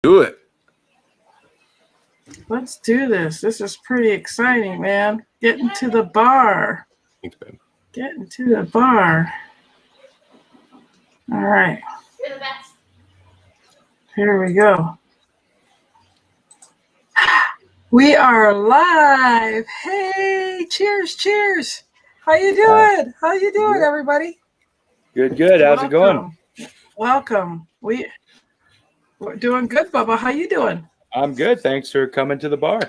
Do it. Let's do this. This is pretty exciting, man. Getting to the bar. Thanks, babe. Getting to the bar. All right. You're the best. Here we go. We are live. Hey, cheers, cheers. How you doing? How you doing, everybody? Good. How's it going? Welcome. We're doing good, Bubba. How you doing? I'm good. Thanks for coming to the bar.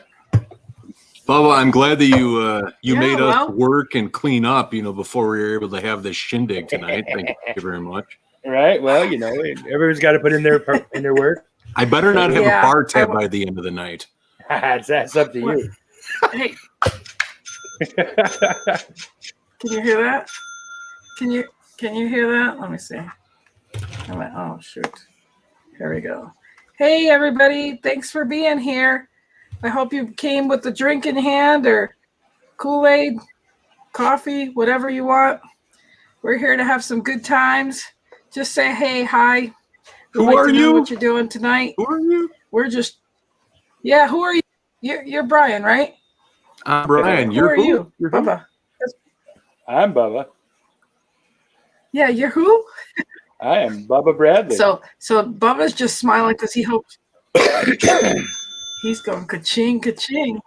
Bubba, I'm glad that you made us work and clean up, before we were able to have this shindig tonight. Thank you very much. Right. Well, everyone's got to put in their work. I better not have a bar tab by the end of the night. That's up to you. Hey. Can you hear that? Can you hear that? Let me see. Oh, shoot. Here we go. Hey, everybody. Thanks for being here. I hope you came with a drink in hand or Kool-Aid, coffee, whatever you want. We're here to have some good times. Just say, hey, hi. Who are you? What you're doing tonight. Who are you? Who are you? You're Brian, right? I'm Brian. Who are you? You're Bubba. I'm Bubba. Yeah, you're who? I am Bubba Bradley. So Bubba's just smiling because he hopes he's going ka-ching, ka-ching.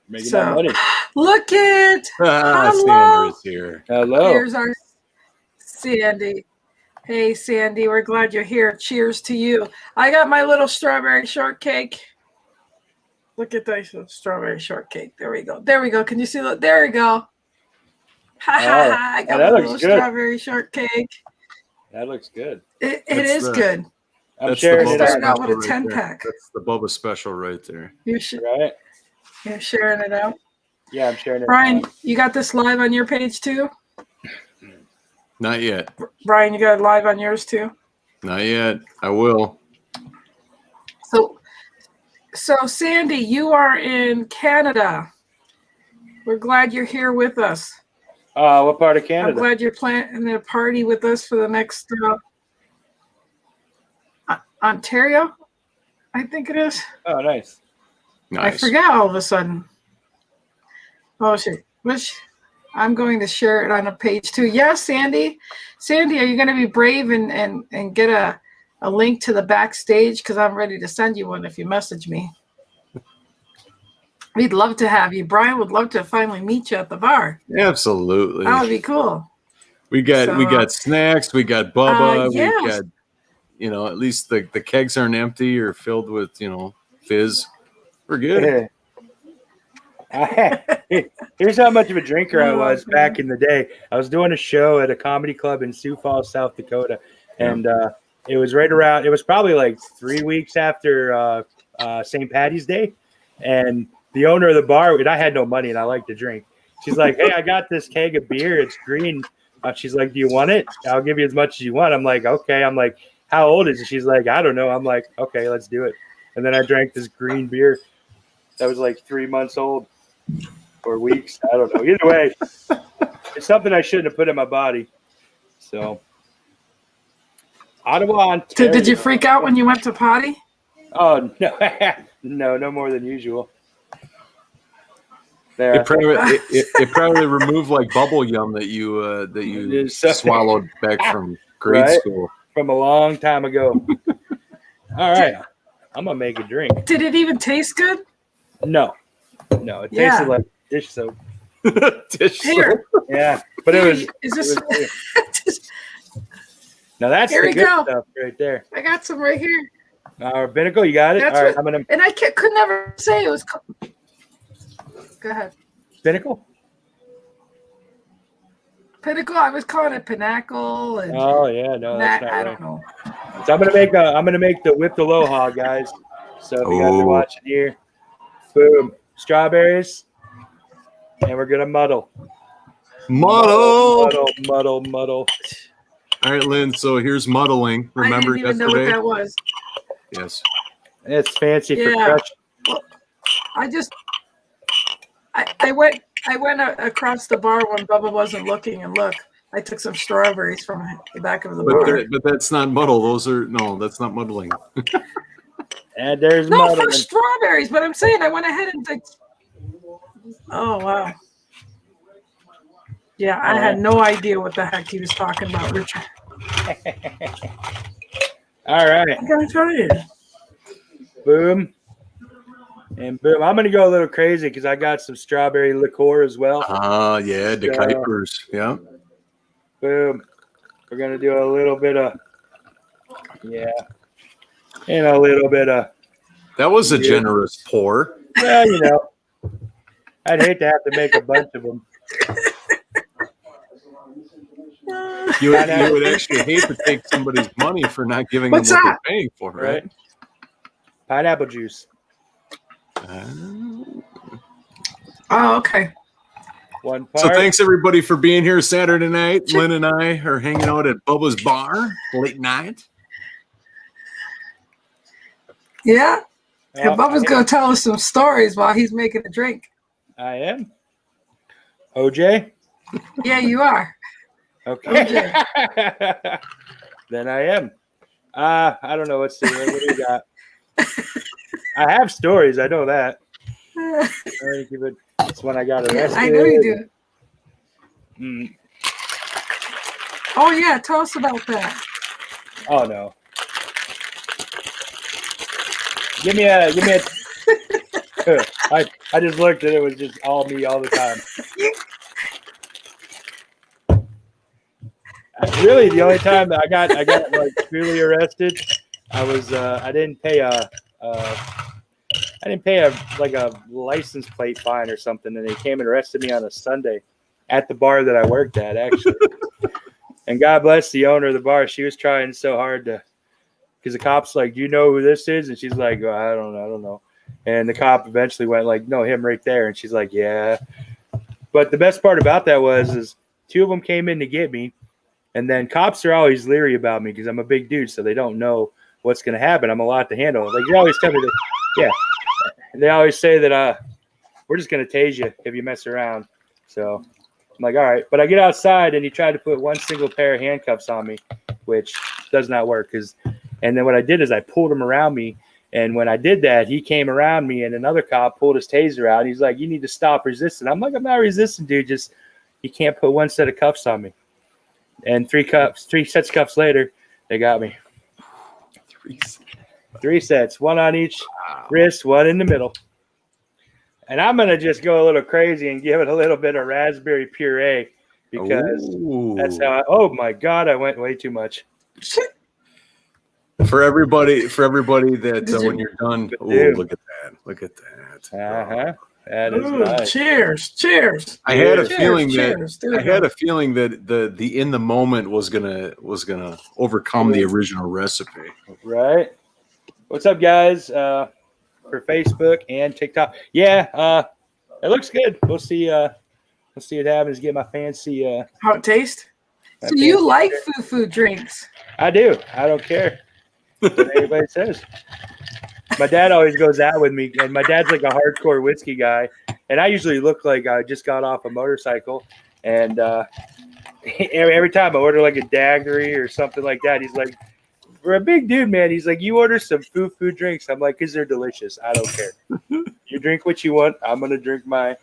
Making that money. Look at hello. Sandra's here. Hello. Here's our Sandy. Hey, Sandy, we're glad you're here. Cheers to you. I got my little strawberry shortcake. Look at that strawberry shortcake. There we go. Can you see that? There we go. I got a little strawberry shortcake. That looks good. It is good. I'm sharing it out with a 10-pack. That's the Bubba special right there. You're sharing it out? Yeah, I'm sharing it Brian, you got this live on your page too? Not yet. Brian, you got it live on yours too? Not yet. I will. So Sandy, you are in Canada. We're glad you're here with us. What part of Canada? I'm glad you're planning a party with us for the next Ontario, I think it is. Oh, nice. I forget all of a sudden. Oh, shit. I'm going to share it on a page too. Yes, Sandy. Sandy, are you going to be brave and get a link to the backstage? Because I'm ready to send you one if you message me. We'd love to have you. Brian would love to finally meet you at the bar. Absolutely. That would be cool. We got snacks. We got Bubba. Yeah. We got, at least the kegs aren't empty or filled with, fizz. We're good. Here's how much of a drinker I was back in the day. I was doing a show at a comedy club in Sioux Falls, South Dakota. And it was it was probably like 3 weeks after St. Patty's Day. And the owner of the bar, and I had no money and I like to drink. She's like, hey, I got this keg of beer. It's green. She's like, do you want it? I'll give you as much as you want. I'm like, okay. I'm like, how old is it? She's like, I don't know. I'm like, okay, let's do it. And then I drank this green beer that was like 3 months old or weeks. I don't know. Either way, it's something I shouldn't have put in my body. So, Ottawa, Ontario. Did you freak out when you went to potty? Oh, no. No more than usual. There. It probably removed like bubble yum that you swallowed back from grade school. From a long time ago. All right. I'm going to make a drink. Did it even taste good? No. It tasted like dish soap. Dish soap? Yeah. But it was. Is this? Now that's the good stuff right there. I got some right here. Pinnacle, you got it? That's all right. And I could never say it was. Go ahead. Pinnacle? Pinnacle. I was calling it pinnacle. And oh yeah, no, that's not I don't know. So I'm gonna make the whipped Aloha, guys. So if you guys are watching here, boom, strawberries, and we're gonna muddle. Muddle. All right, Lynn. So here's muddling. Remember I didn't even know what that was. Yes. It's fancy for crushing. Well, I went across the bar when Bubba wasn't looking, and look, I took some strawberries from the back of the bar. But that's not muddle. That's not muddling. And there's no fresh strawberries, but I'm saying I went ahead and oh wow. Yeah, I had no idea what the heck he was talking about, Richard. All right. I'm gonna tell you. Boom. And boom. I'm gonna go a little crazy because I got some strawberry liqueur as well. Yeah, the Kuipers. Yeah. Boom. We're gonna do a little bit of and a little bit of. That was a generous pour. Well, you know, I'd hate to have to make a bunch of them. You would actually hate to take somebody's money for not giving them what they're paying for, right? Pineapple juice. Oh, okay. One part. So thanks everybody for being here Saturday night. Lynn and I are hanging out at Bubba's bar late night. Yeah. And Bubba's going to tell us some stories while he's making a drink. I am. OJ? Yeah, you are. Okay. Then I am. I don't know what do you got? I have stories. I know that. It's when I got arrested. I know you do. Oh yeah, tell us about that. Oh no. Give me a I just looked and it was just all me all the time. Really, the only time that I got like truly arrested, I didn't pay a like a license plate fine or something, and they came and arrested me on a Sunday at the bar that I worked at, actually. And God bless the owner of the bar. She was trying so hard because the cop's like, "Do you know who this is?" And she's like, "Oh, I don't know." And the cop eventually went like, "No, him right there." And she's like, "Yeah." But the best part about that is two of them came in to get me. And then cops are always leery about me because I'm a big dude, so they don't know what's going to happen. I'm a lot to handle. Like they always tell me that, they always say that we're just going to tase you if you mess around. So I'm like, all right. But I get outside and he tried to put one single pair of handcuffs on me, which does not work. And then what I did is I pulled him around me. And when I did that, he came around me and another cop pulled his taser out. He's like, "You need to stop resisting." I'm like, "I'm not resisting, dude. Just you can't put one set of cuffs on me." And three sets of cuffs later, they got me. Three sets, one on each wrist, one in the middle. And I'm going to just go a little crazy and give it a little bit of raspberry puree because that's how oh my God, I went way too much. For everybody that when you're done, look at that. Uh-huh. That is nice. Cheers. I had a feeling that the in the moment was gonna overcome the original recipe. Right. What's up, guys? For Facebook and TikTok. Yeah, it looks good. We'll see what happens. Get my fancy how it tastes. So you like foo drinks? I do. I don't care what anybody says. My dad always goes out with me, and my dad's like a hardcore whiskey guy, and I usually look like I just got off a motorcycle. And every time I order like a daiquiri or something like that, he's like, "For a big dude, man," he's like, "You order some foo drinks." I'm like, "'Cause they're delicious. I don't care. You drink what you want. I'm gonna drink my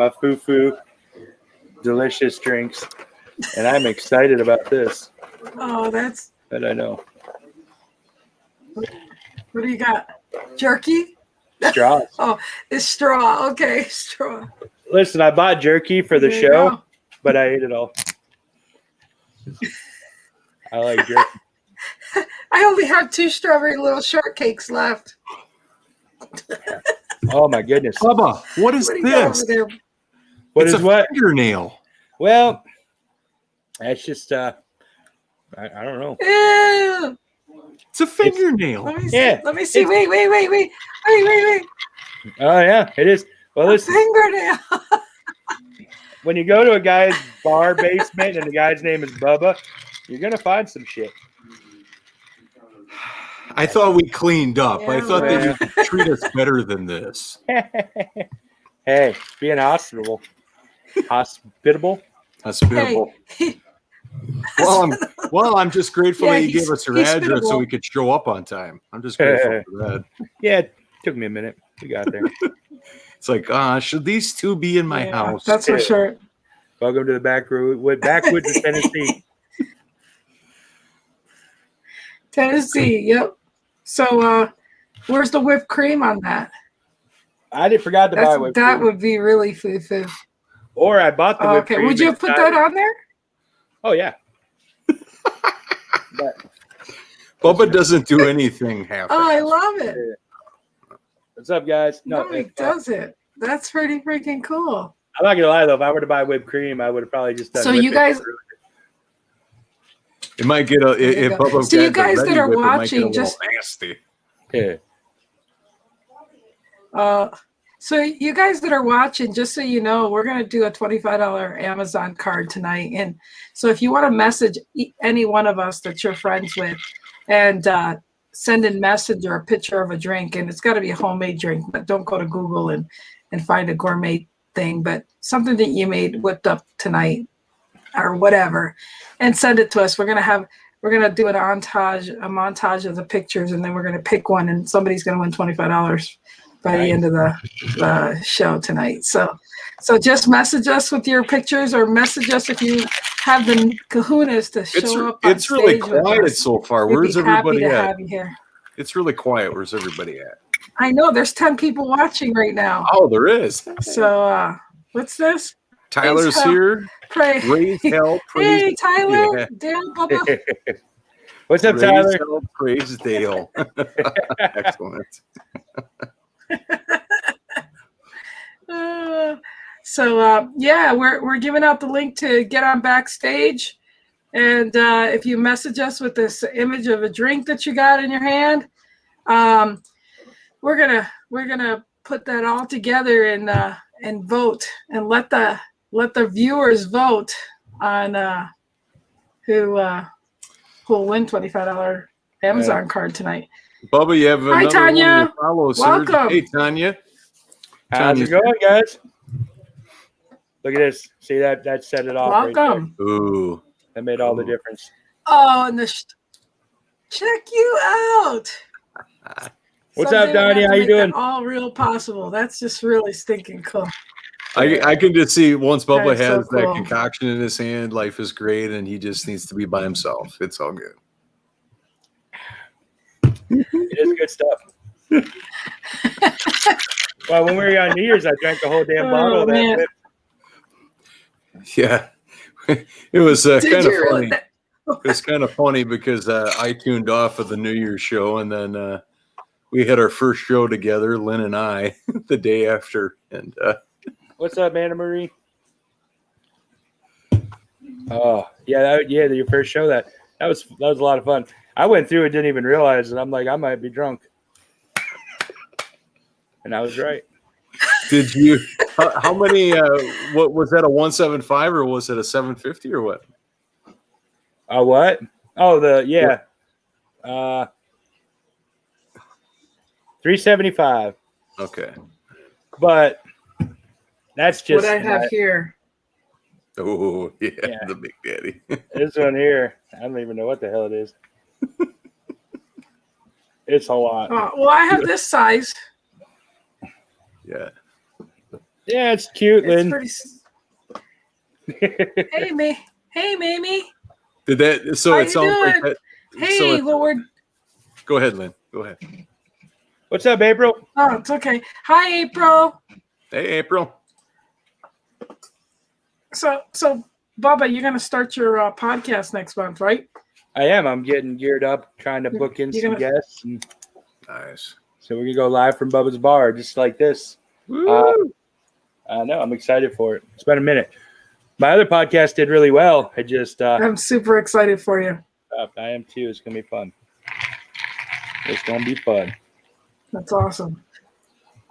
foo delicious drinks, and I'm excited about this." Oh, But I know. What do you got? Jerky? Straws. Oh, it's straw. Okay, straw. Listen, I bought jerky for the show, but I ate it all. I like jerky. I only have 2 strawberry little shortcakes left. Oh my goodness. Bubba, what is this? What is what? Fingernail. Well, that's just I don't know. Ew. It's a fingernail. Let me see. Wait. Oh yeah, it is. Well, listen. Fingernail. When you go to a guy's bar basement and the guy's name is Bubba, you're gonna find some shit. I thought we cleaned up. Yeah, I thought that you could treat us better than this. Hey, being hospitable. Hey, Well, I'm just grateful that you gave us your address spinnable. so we could show up on time. I'm just grateful for that. Yeah, it took me a minute. We got there. It's like, should these two be in my house? That's for sure. Welcome to the backwoods of Tennessee. Tennessee, yep. So, where's the whipped cream on that? I forgot to buy whipped cream. That would be really foo-foo. Or I bought the whipped cream. Would you put that on there? Oh, yeah. Bubba doesn't do anything half. Oh, I love it. What's up, guys? No, he does it. That's pretty freaking cool. I'm not gonna lie though. If I were to buy whipped cream, I would have probably just done. So you guys, it might get if Bubba. So you guys that are watching, just nasty. Yeah. So you guys that are watching, just so you know, we're going to do a $25 Amazon card tonight. And so if you want to message any one of us that you're friends with and send in message or a picture of a drink, and it's got to be a homemade drink, but don't go to Google and find a gourmet thing, but something that you made whipped up tonight or whatever, and send it to us. We're going to do a montage of the pictures, and then we're going to pick one, and somebody's going to win $25 by the end of the show tonight. So just message us with your pictures, or message us if you have the kahunas to show up. It's really quiet so far. Where's everybody at? Have you here. It's really quiet. Where's everybody at? I know there's 10 people watching right now. Oh, there is. So what's this? Tyler's here. Praise hell. Hey, Tyler. Yeah. Dale, Bubba. What's up, Tyler? Hell, praise Dale. Excellent. We're giving out the link to get on backstage, and if you message us with this image of a drink that you got in your hand, we're gonna put that all together and vote, and let the viewers vote on who'll win $25 Amazon card tonight. Bubba, you have another Hi, Tanya. Welcome. Hey, Tanya. How's it going, guys? Look at this. See that set it off. Welcome. Right. Ooh, that made all the difference. Oh, and check you out. What's up, Donnie? How you doing? All real possible. That's just really stinking cool. I can just see once Bubba has cool. that concoction in his hand, life is great, and he just needs to be by himself. It's all good. It is good stuff. Well, when we were on New Year's, I drank the whole damn bottle of that. Yeah, it was kind of funny. It was kind of funny because I tuned off of the New Year's show, and then we had our first show together, Lynn and I, the day after. And what's up, Anna Marie? Oh yeah, your first show that was a lot of fun. I went through and didn't even realize it. I'm like, I might be drunk. And I was right. Did you, how many, what was that, a 175 or was it a 750 or what? A what? Oh, 375. Okay. But that's just what I have here. Oh, yeah, the Big Daddy. This one here, I don't even know what the hell it is. It's a lot. Well, I have this size. Yeah. Yeah, it's cute, Lynn. Hey, Mamie. Did that? So How it sounds like that. Hey, Lord. Go ahead, Lynn. Go ahead. What's up, April? Oh, it's okay. Hi, April. Hey, April. So, Bubba, you're gonna start your podcast next month, right? I am. I'm getting geared up, trying to book in some guests. Nice. So we're gonna go live from Bubba's bar, just like this. I know. I'm excited for it. It's been a minute. My other podcast did really well. I'm super excited for you. I am too. It's gonna be fun. It's gonna be fun. That's awesome.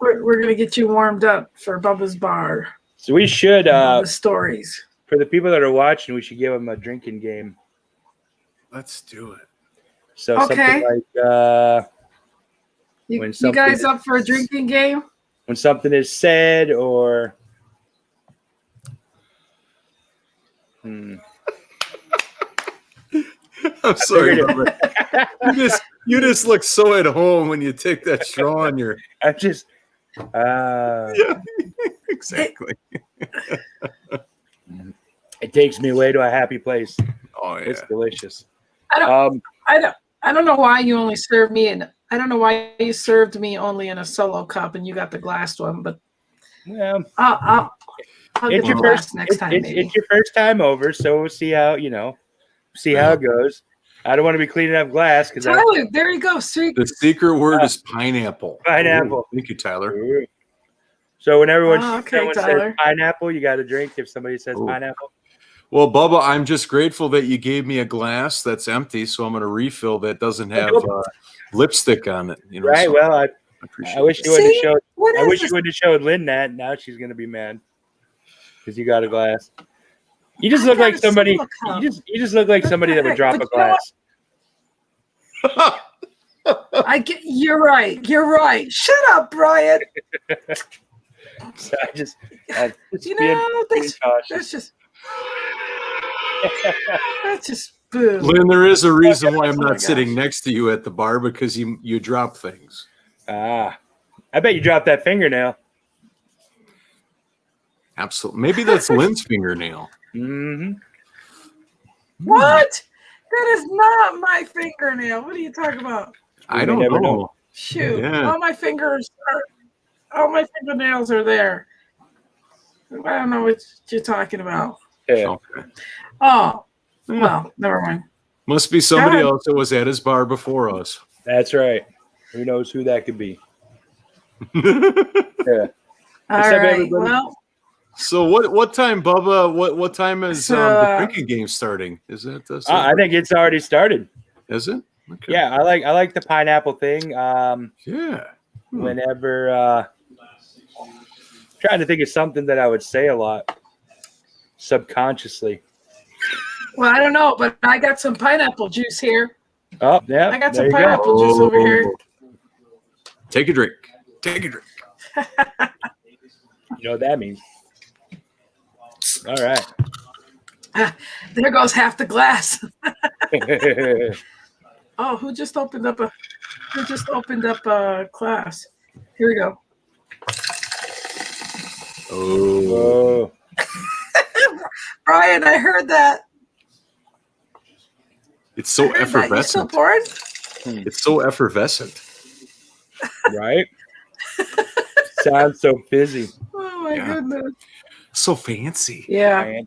We're gonna get you warmed up for Bubba's bar. So we should the stories for the people that are watching. We should give them a drinking game. Let's do it. So something like you guys up for a drinking game? When something is said or I'm sorry. You just look so at home when you take that straw in your. I'm just. Yeah, exactly. It takes me away to a happy place. Oh yeah, it's delicious. I don't know why you only served me, and I don't know why you served me only in a solo cup, and you got the glassed one. But I'll get the glass next time. It's your first time over, so we'll see how how it goes. I don't want to be cleaning up glass because Tyler, there you go. The secret word is pineapple. Pineapple. Ooh, thank you, Tyler. Ooh. So when everyone Tyler. says pineapple, you got to drink. If somebody says pineapple. Well, Bubba, I'm just grateful that you gave me a glass that's empty, so I'm going to refill that doesn't have lipstick on it. You know, right. So well, I wish you would have showed. I wish you would have showed Lynn that. Now she's going to be mad because you got a glass. You just look like somebody. You just look like somebody that would drop a glass. You're right. You're right. Shut up, Brian. So that's just boo. Lynn, there is a reason why I'm not sitting next to you at the bar because you drop things. I bet you dropped that fingernail. Absolutely. Maybe that's Lynn's fingernail. Mm-hmm. What? That is not my fingernail. What are you talking about? I don't know. Shoot. Yeah. All my fingernails are there. I don't know what you're talking about. Yeah. Okay. Oh. Well, never mind. Must be somebody else that was at his bar before us. That's right. Who knows who that could be? Yeah. All right. Well. So what time, Bubba? What time is the drinking game starting? Is that? I think it's already started. Is it? Okay. Yeah, I like the pineapple thing. Yeah. Whenever trying to think of something that I would say a lot subconsciously. Well, I don't know, but I got some pineapple juice here. Oh, yeah. I got some pineapple juice over here. Take a drink. Take a drink. You know what that means. All right. There goes half the glass. Oh, who just opened up a class? Here we go. Oh. Brian, I heard that. It's so effervescent. You still pouring? It's so effervescent. Right? Sounds so busy. Oh my goodness. So fancy. Yeah.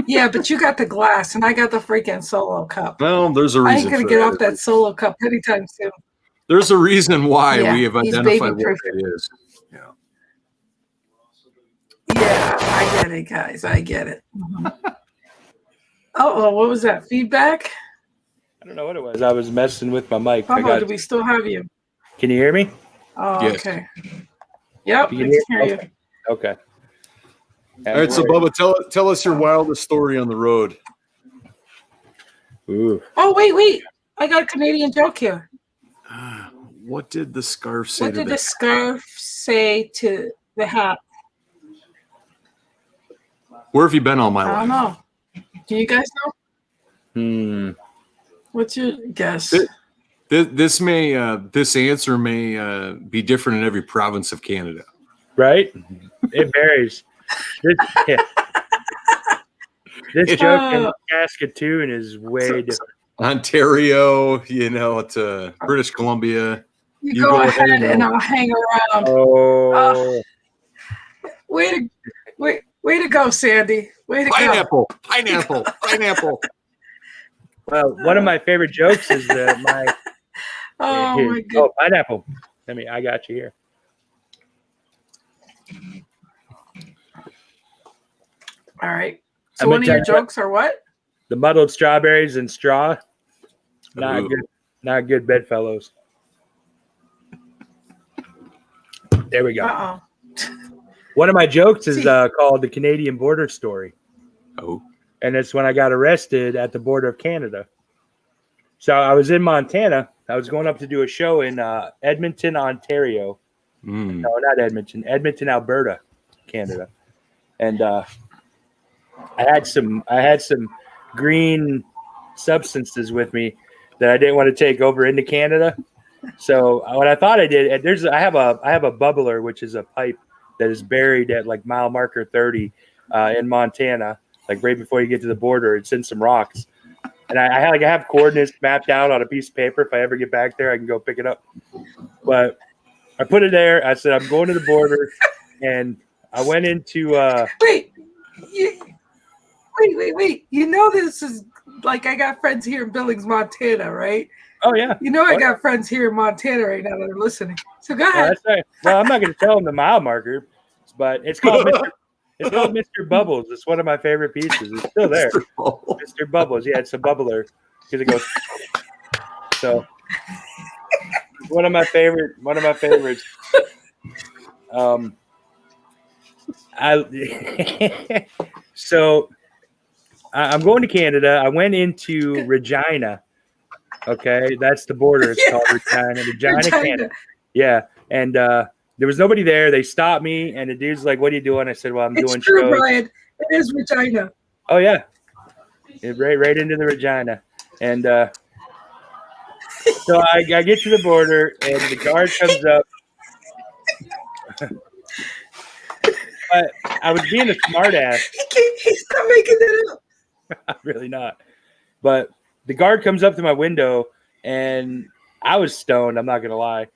Yeah, but you got the glass and I got the freaking solo cup. Well, there's a reason. I ain't gonna get off that solo cup anytime soon. There's a reason why we have identified what it is. Yeah. Yeah, I get it, guys. I get it. Oh, what was that? Feedback? I don't know what it was. I was messing with my mic. Do we still have you? Can you hear me? Oh, yes. Okay. Yep, I can hear you. Okay. All right, so Bubba, tell us your wildest story on the road. Ooh. Oh, wait. I got a Canadian joke here. What did the scarf say? What did the scarf say to the hat? Where have you been all my life? I don't know. Do you guys know? What's your guess? This answer may be different in every province of Canada. Right? It varies. This joke in Saskatoon is way different. Ontario, to British Columbia. You go ahead and I'll hang around. Oh. Way to go, Sandy. Way to go. Pineapple. Well, one of my favorite jokes is my my God. Oh, pineapple. I got you here. All right. So one of your jokes are what? The muddled strawberries and straw. Not good bedfellows. There we go. Uh-oh. One of my jokes is called the Canadian Border Story. Oh. And it's when I got arrested at the border of Canada. So I was in Montana. I was going up to do a show in Edmonton, Ontario. No, not Edmonton. Edmonton, Alberta, Canada. And I had some green substances with me that I didn't want to take over into Canada. So what I thought I did, I have a bubbler, which is a pipe that is buried at like mile marker 30 in Montana, like right before you get to the border. It's in some rocks, and I have coordinates mapped out on a piece of paper. If I ever get back there, I can go pick it up. But I put it there. I said I'm going to the border, and I went into. Wait. You know this is like I got friends here in Billings, Montana, right? Oh yeah. You know I got friends here in Montana right now that are listening. So go ahead. That's right. Well, I'm not going to tell them the mile marker, but it's called Mr. Bubbles. It's one of my favorite pieces. It's still there. Mr. Bubbles. Yeah, it's a bubbler because it goes. So one of my favorites. So I'm going to Canada. I went into Regina. Okay, that's the border. It's called Regina, Canada. Yeah, and there was nobody there. They stopped me, and the dude's like, "What are you doing?" I said, "Well, I'm doing true, shows." Brian. It is Regina. Oh yeah, right into the Regina, and so I get to the border, and the guard comes up. But I was being a smartass. He's not making it up. Really not. But the guard comes up to my window, and I was stoned. I'm not gonna lie,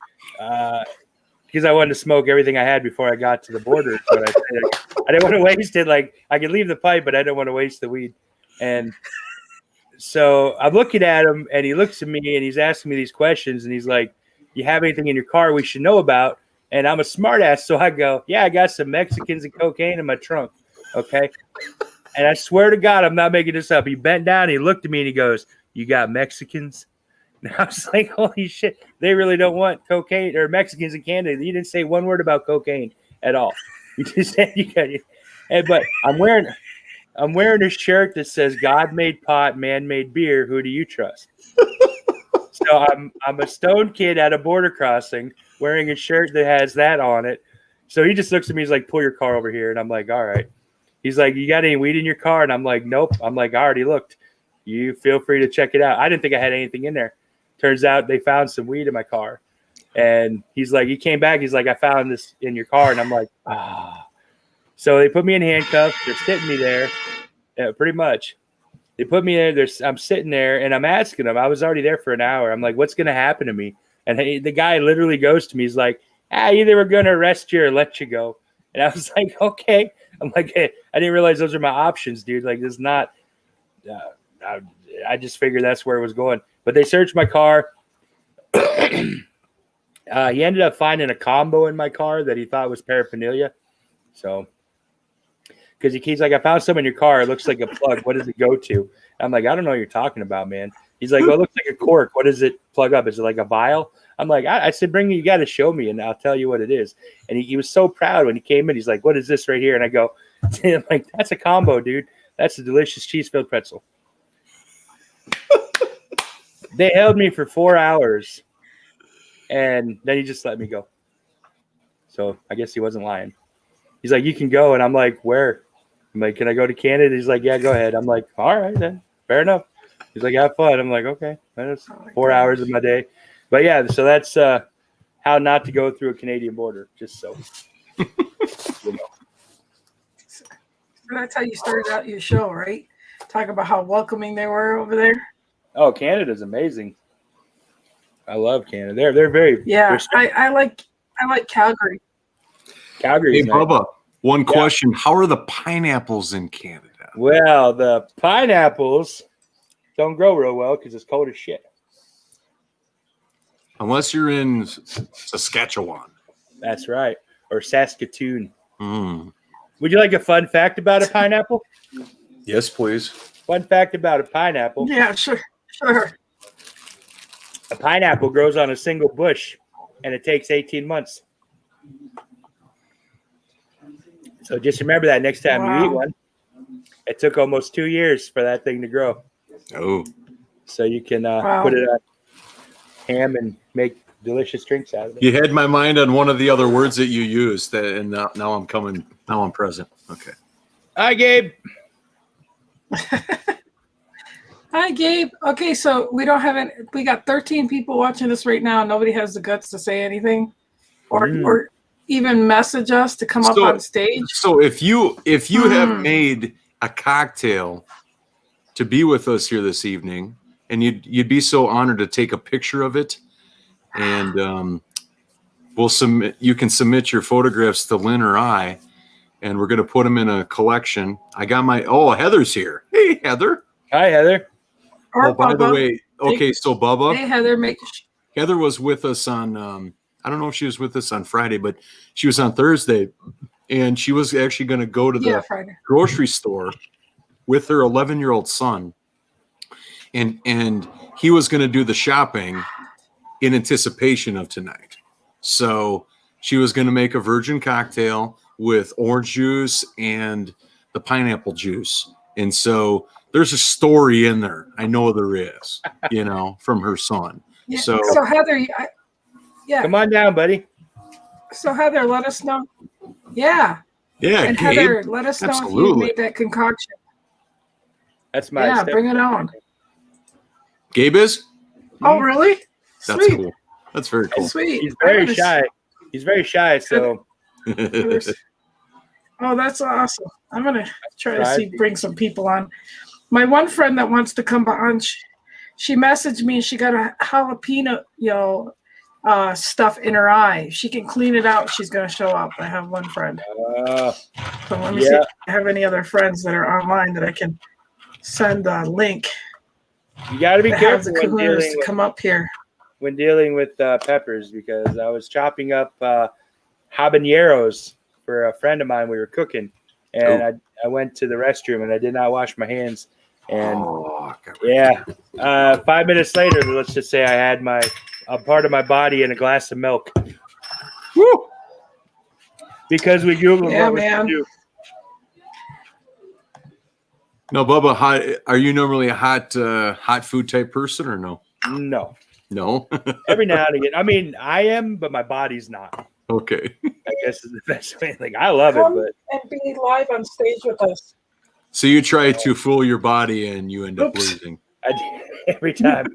because I wanted to smoke everything I had before I got to the border. But I didn't want to waste it. Like I could leave the pipe, but I didn't want to waste the weed. And so I'm looking at him, and he looks at me, and he's asking me these questions, and he's like, "You have anything in your car we should know about?" And I'm a smartass, so I go, "Yeah, I got some Mexicans and cocaine in my trunk." Okay. And I swear to God, I'm not making this up. He bent down, he looked at me, and he goes, "You got Mexicans?" And I was like, "Holy shit! They really don't want cocaine or Mexicans in Canada." He didn't say one word about cocaine at all. He just said, "You got it." But I'm wearing a shirt that says, "God made pot, man made beer. Who do you trust?" So I'm a stoned kid at a border crossing wearing a shirt that has that on it. So he just looks at me. He's like, "Pull your car over here," and I'm like, "All right." He's like, "You got any weed in your car?" And I'm like, "Nope." I'm like, "I already looked. You feel free to check it out." I didn't think I had anything in there. Turns out they found some weed in my car. And he's like, he came back. He's like, "I found this in your car." And I'm like, ah. So they put me in handcuffs. They're sitting me there. Pretty much. They put me there. I'm sitting there, and I'm asking them. I was already there for an hour. I'm like, "What's going to happen to me?" And the guy literally goes to me. He's like, "Either we're going to arrest you or let you go." And I was like, "Okay." I'm like, "Hey, I didn't realize those are my options, dude. Like, this is not I just figured that's where it was going." But they searched my car. He ended up finding a combo in my car that he thought was paraphernalia. So, because he's like, "I found some in your car. It looks like a plug. What does it go to?" I'm like, "I don't know what you're talking about, man." He's like, "Well, it looks like a cork. What does it plug up? Is it like a vial?" I'm like, I said, "You got to show me, and I'll tell you what it is." And he was so proud when he came in. He's like, "What is this right here?" And I go, I'm like, "That's a combo, dude. That's a delicious cheese-filled pretzel." They held me for 4 hours, and then he just let me go. So I guess he wasn't lying. He's like, "You can go," and I'm like, "Where?" I'm like, "Can I go to Canada?" He's like, "Yeah, go ahead." I'm like, "All right, then. Fair enough." He's like, "Have fun." I'm like, "Okay." That's 4 hours of my day. But yeah, so that's how not to go through a Canadian border, just so. You know. So that's how you started out your show, right? Talk about how welcoming they were over there. Oh, Canada's amazing. I love Canada. They're very I like Calgary. Calgary. Hey, Bubba, one question. How are the pineapples in Canada? Well, the pineapples don't grow real well because it's cold as shit. Unless you're in Saskatchewan. That's right. Or Saskatoon. Mm. Would you like a fun fact about a pineapple? Yes, please. Fun fact about a pineapple. Yeah, sure. A pineapple grows on a single bush, and it takes 18 months. So just remember that next time you eat one. It took almost 2 years for that thing to grow. Oh. So you can put it on ham and make delicious drinks out of it. You had my mind on one of the other words that you used, and now I'm coming. Now I'm present. Okay. Hi, Gabe. Hi, Gabe. Okay, so we don't have it. We got 13 people watching this right now. Nobody has the guts to say anything, or even message us to come up on stage. So if you have made a cocktail to be with us here this evening, and you'd be so honored to take a picture of it, and we'll submit. You can submit your photographs to Lynn or I, and we're going to put them in a collection. I got Heather's here. Hey, Heather. Hi, Heather. Or by the way, okay, so Bubba. Hey, Heather. Heather was with us on, I don't know if she was with us on Friday, but she was on Thursday, and she was actually going to go to the grocery store with her 11-year-old son, and he was going to do the shopping in anticipation of tonight. So she was going to make a virgin cocktail with orange juice and the pineapple juice. And so there's a story in there. I know there is, from her son. Yeah. So Heather, come on down, buddy. So Heather, let us know. Yeah. Yeah. And Gabe, Heather, let us know if you made that concoction. That's my bring it on. Gabe is? Oh, really? That's Sweet. cool. That's very cool. Sweet. He's very shy. He's very shy, so. Oh, that's awesome. I'm going to try to bring some people on. My one friend that wants to come on, she messaged me and she got a jalapeno, stuff in her eye. She can clean it out. She's going to show up. I have one friend. So let me see if I have any other friends that are online that I can send a link. You got to be careful when dealing to come up here. When dealing with peppers, because I was chopping up habaneros for a friend of mine. We were cooking, and I went to the restroom and I did not wash my hands. And 5 minutes later, let's just say I had a part of my body in a glass of milk. Woo! Because we Googled what we could do. No, Bubba, are you normally a hot food type person or no? No. Every now and again. I mean, I am, but my body's not. Okay. I guess is the best way. Like, I love Come it, but and be live on stage with us. So you try to fool your body and you end up losing. Every time.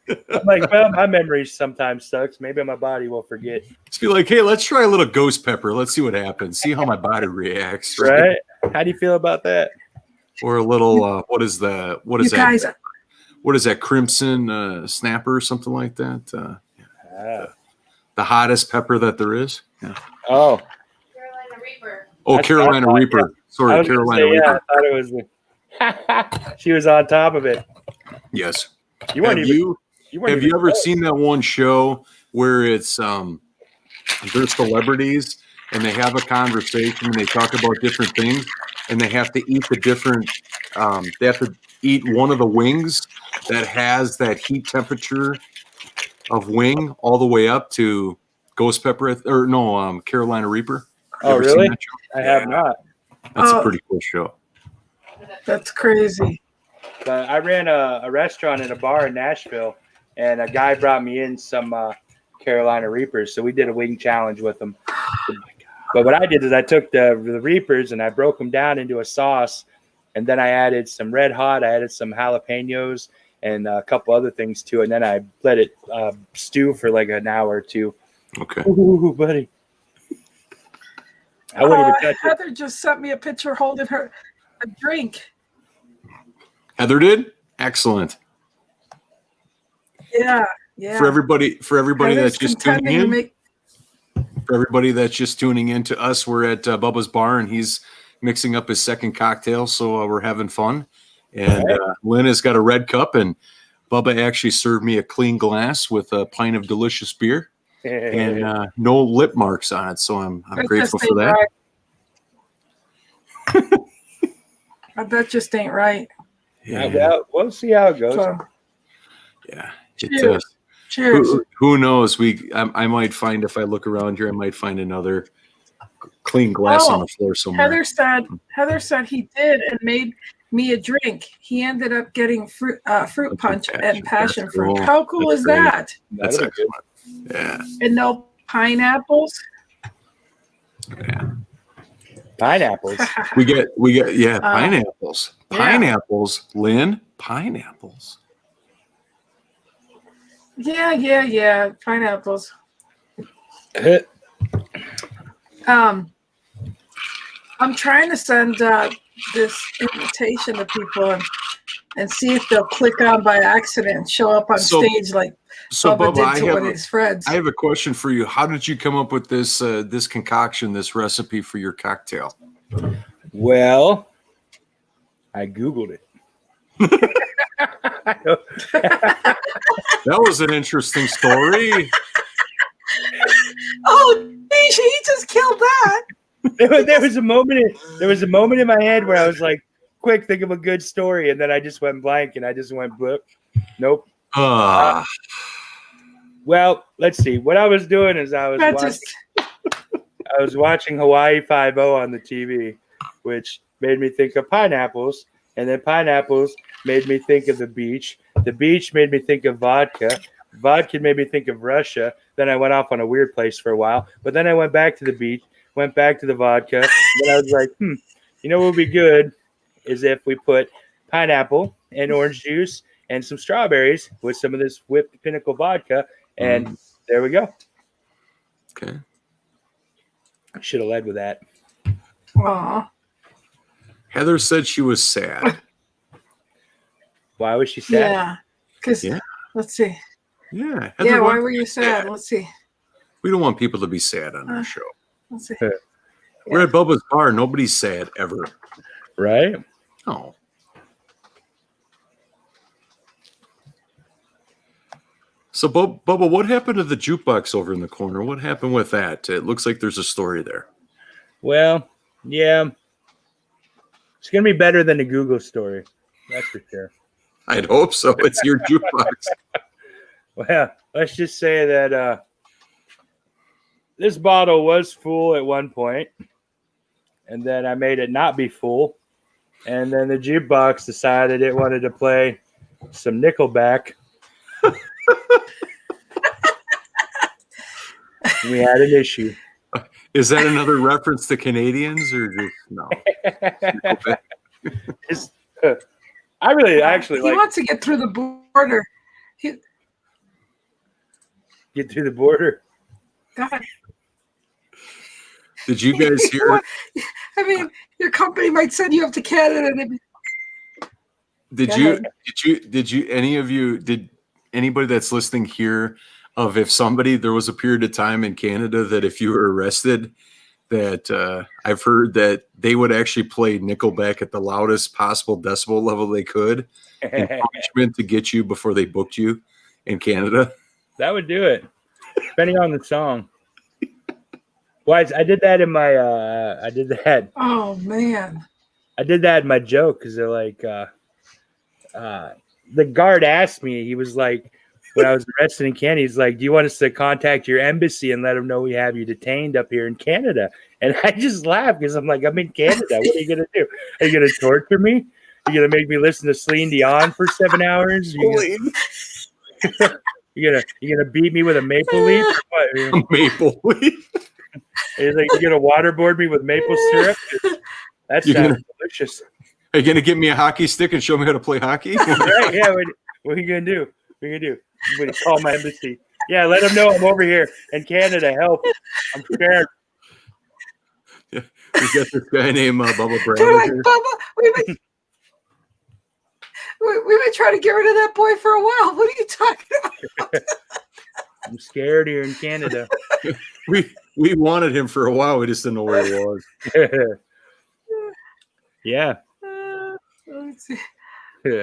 I'm like, well, my memory sometimes sucks. Maybe my body will forget. Just be like, hey, let's try a little ghost pepper. Let's see what happens. See how my body reacts. Right? How do you feel about that? Or a little, what is that? Guys, what is that? Crimson snapper or something like that? The hottest pepper that there is. Yeah. Oh. Carolina Reaper. Oh, Carolina Reaper. Yeah. Sorry, Carolina Reaper. I thought it was. She was on top of it. Yes. You weren't have you ever seen that one show where it's they're celebrities and they have a conversation and they talk about different things and they have to eat the different they have to eat one of the wings that has that heat temperature of wing all the way up to ghost pepper Carolina Reaper? Oh, really? I have not. That's a pretty cool show. That's crazy. But I ran a restaurant and a bar in Nashville, and a guy brought me in some Carolina Reapers. So we did a wing challenge with them. But what I did is I took the Reapers and I broke them down into a sauce, and then I added some Red Hot, I added some jalapenos, and a couple other things too. And then I let it stew for like an hour or two. Okay. Ooh, buddy. I wouldn't even touch it. Heather just sent me a picture holding her a drink. Heather did? Excellent. Yeah. For everybody that's just tuning in. For everybody that's just tuning in to us, we're at Bubba's bar and he's mixing up his second cocktail, so we're having fun. And Lynn has got a red cup, and Bubba actually served me a clean glass with a pint of delicious beer and no lip marks on it. So I'm grateful for that. Right. That just ain't right. Yeah. Well, we'll see how it goes. So, Cheers. Cheers. Who knows? I might find, if I look around here, I might find another clean glass on the floor somewhere. Heather said he did and made me a drink. He ended up getting fruit punch and passion fruit. How cool is that? That's excellent. Yeah. And no pineapples. Yeah. Pineapples. We get pineapples. Pineapples, Lynn. Pineapples. Yeah. Pineapples. I'm trying to send this invitation to people and see if they'll click on by accident and show up on stage like Bubba did to one of his friends. I have a question for you. How did you come up with this this concoction, this recipe for your cocktail? Well, I Googled it. That was an interesting story. Oh, he just killed that. There was a moment in my head where I was like, quick, think of a good story, and then I just went blank and I just went blip. Nope. Well, let's see. What I was doing is I was watching Hawaii 5-0 on the TV, which made me think of pineapples, and then pineapples made me think of the beach. The beach made me think of vodka. Vodka made me think of Russia. Then I went off on a weird place for a while, but then I went back to the beach, went back to the vodka. Then I was like, you know what would be good is if we put pineapple and orange juice and some strawberries with some of this whipped Pinnacle vodka, and there we go. Okay. I should have led with that. Aww. Heather said she was sad. Why was she sad? Yeah, because let's see. Yeah. Heather, Why were you sad? Let's see. We don't want people to be sad on our show. Let's see. We're at Bubba's bar. Nobody's sad ever. Right? Oh. So, Bubba, what happened to the jukebox over in the corner? What happened with that? It looks like there's a story there. Well, yeah. It's going to be better than the Google story. That's for sure. I'd hope so. It's your jukebox. Well, let's just say that this bottle was full at one point, and then I made it not be full, and then the jukebox decided it wanted to play some Nickelback. We had an issue. Is that another reference to Canadians or just no? I really actually he wants to get through the border. Get through the border. God. Did you guys hear? I mean, your company might send you up to Canada. Did anybody that's listening hear of if there was a period of time in Canada that if you were arrested, that I've heard that they would actually play Nickelback at the loudest possible decibel level they could in punishment to get you before they booked you in Canada? That would do it, depending on the song. Well, I did that in my I did that. Oh man. I did that in my joke because they're like the guard asked me, he was like, when I was arrested in Canada, he's like, do you want us to contact your embassy and let them know we have you detained up here in Canada? And I just laughed because I'm like, I'm in Canada. What are you going to do? Are you going to torture me? Are you going to make me listen to Celine Dion for 7 hours? You gonna beat me with a maple leaf? A maple leaf? He's like, you gonna waterboard me with maple syrup? That sounds delicious. Are you gonna give me a hockey stick and show me how to play hockey? Right? Yeah. What are you gonna do? What are you gonna do? I'm gonna call my embassy. Yeah, let them know I'm over here in Canada. Help! I'm scared. Yeah, we got this guy named Bubba Brown. They're like, Bubba, we've been trying to get rid of that boy for a while. What are you talking about? I'm scared here in Canada. We wanted him for a while. We just didn't know where he was. Yeah. Let's see.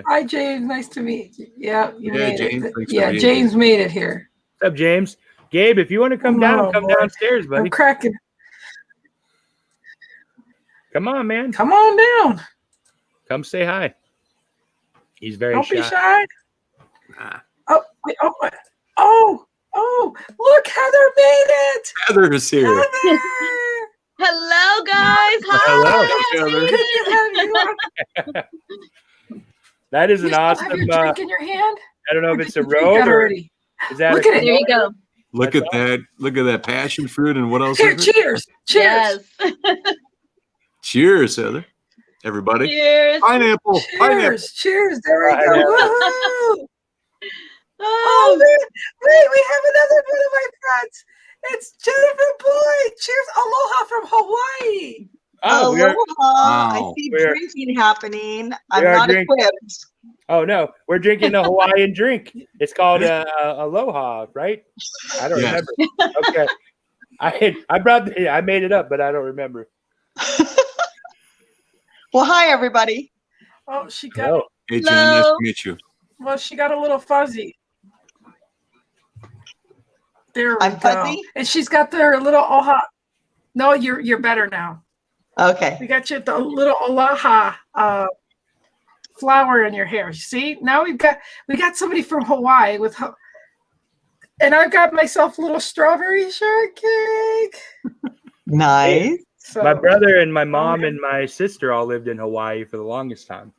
Hi, James. Nice to meet you. Yeah, James. James made it here. What's up, James? Gabe, if you want to come down, come downstairs, buddy. I'm cracking. Come on, man. Come on down. Come say hi. He's very Don't shy. be shy. Nah. Oh, look, Heather made it. Heather is here. Heather. Hello, guys. Hello, Heather. That is an Have awesome. your drink in your hand? I don't know if it's a Did you drink robe that or already? is that. Look at it. There you go. Look at that. Look at that passion fruit and what else? Here, is it? cheers. Yes. Cheers, Heather. Everybody. Cheers. Pineapple. Cheers. Pineapple. Cheers. There we go. Woo-hoo. Oh, Oh, wait, we have another one of my friends. It's Jennifer Boyd. Cheers. Aloha from Hawaii. Oh, Aloha. I Wow. see drinking happening. I'm are not drinking. equipped. Oh no, we're drinking a Hawaiian drink. It's called Aloha, right? I don't Yes. remember. Okay, I made it up, but I don't remember. Well, hi, everybody. Oh, she got Oh, Hey, Jen, nice to meet you. well, she got a little fuzzy. There we I'm go. fuzzy? And she's got their little Oha. No, you're better now. Okay. We got you the little Aloha flower in your hair. See, now we got somebody from Hawaii with, and I've got myself a little strawberry shortcake. Nice. So my brother and my mom and my sister all lived in Hawaii for the longest time.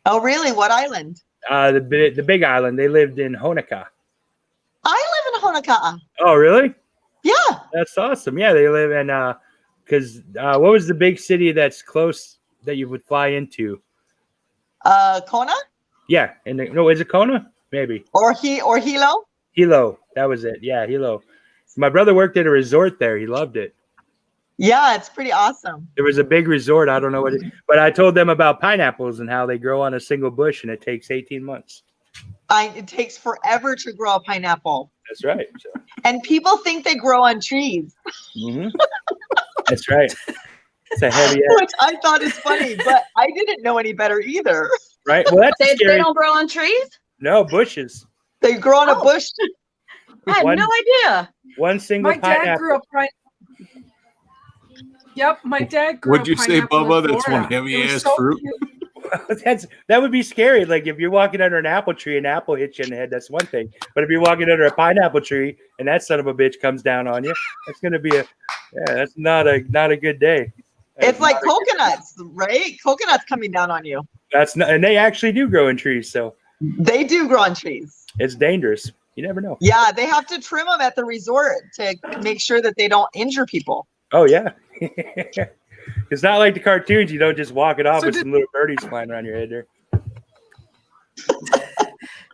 Oh, really? What island? The big island. They lived in Honoka. I live in Honoka'a. Oh, really? Yeah. That's awesome. Yeah, they live in because what was the big city that's close that you would fly into? Kona Yeah, no, is it Kona? Maybe. or Hilo? Hilo. That was it. Yeah, Hilo. My brother worked at a resort there. He loved it. Yeah, it's pretty awesome. There was a big resort. I don't know what but I told them about pineapples and how they grow on a single bush and it takes 18 months. It takes forever to grow a pineapple. That's right. So, And people think they grow on trees, That's right. It's a heavy which I thought is funny, but I didn't know any better either. right? Well, that's They scary. don't grow on trees? No, bushes. They grow on a bush. I had One- no idea. One single my dad pineapple. grew up right. Yep, my dad grew What'd up you say, pineapple in Bubba? That's Florida. one heavy It was ass so fruit. cute. That would be scary. Like if you're walking under an apple tree, an apple hits you in the head. That's one thing. But if you're walking under a pineapple tree and that son of a bitch comes down on you, that's gonna be that's not a good day. It's like coconuts, right? Coconuts coming down on you. That's not, and they actually do grow in trees, so They do grow on trees. it's dangerous. You never know. Yeah, they have to trim them at the resort to make sure that they don't injure people. Oh yeah. It's not like the cartoons. You don't just walk it off So with did- some little birdies flying around your head there.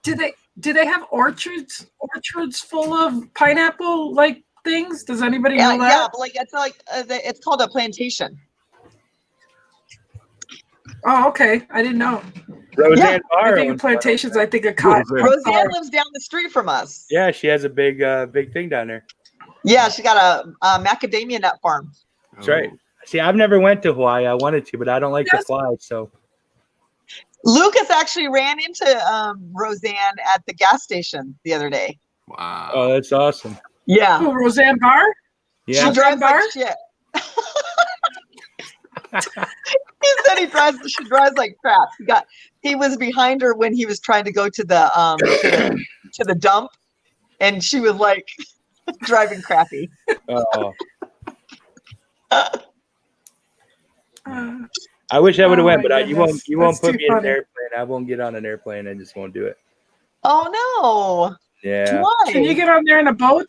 Do they have orchards full of pineapple like things? Does anybody know Yeah, that? but it's called a plantation. Oh, okay. I didn't know. Roseanne Yeah, I Barr think of owns one. plantations. I think of cotton. Roseanne lives down the street from us. Yeah, she has a big thing down there. Yeah, she got a macadamia nut farm. That's right. See, I've never went to Hawaii. I wanted to, but I don't like to fly. So Lucas actually ran into Roseanne at the gas station the other day. Wow. oh, that's awesome. Yeah, Oh, Roseanne Barr? Yeah. she drives Bar? like shit. He said she drives like crap. He was behind her when he was trying to go to the to the dump, and she was like driving crappy. Oh, Uh, I wish I would have Oh went, my but you won't. goodness. You won't That's put too me in an funny. airplane. I won't get on an airplane. I just won't do it. Oh Yeah. no! Why? can you get on there in a boat?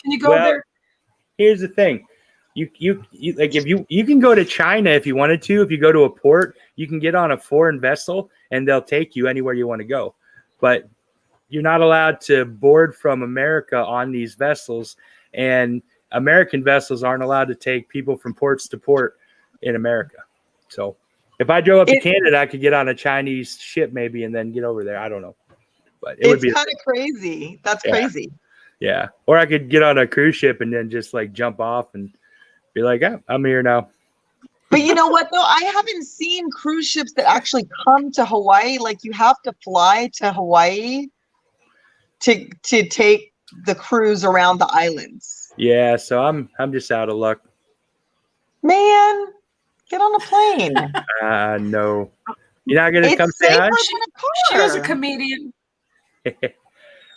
Can you go Well, there? Here's the thing. You like if you can go to China if you wanted to. If you go to a port, you can get on a foreign vessel and they'll take you anywhere you want to go. But you're not allowed to board from America on these vessels, and American vessels aren't allowed to take people from ports to port in America. So if I drove up to Canada, I could get on a Chinese ship maybe and then get over there. I don't know, but it would be It's kind of crazy. That's Yeah. crazy. yeah. Or I could get on a cruise ship and then just like jump off and be like, oh, I'm here now. But you know what though? I haven't seen cruise ships that actually come to Hawaii. Like you have to fly to Hawaii to take the cruise around the islands. Yeah, so I'm just out of luck. Man, get on a plane. No. You're not gonna It's come say safer hi? than a car. She was a comedian.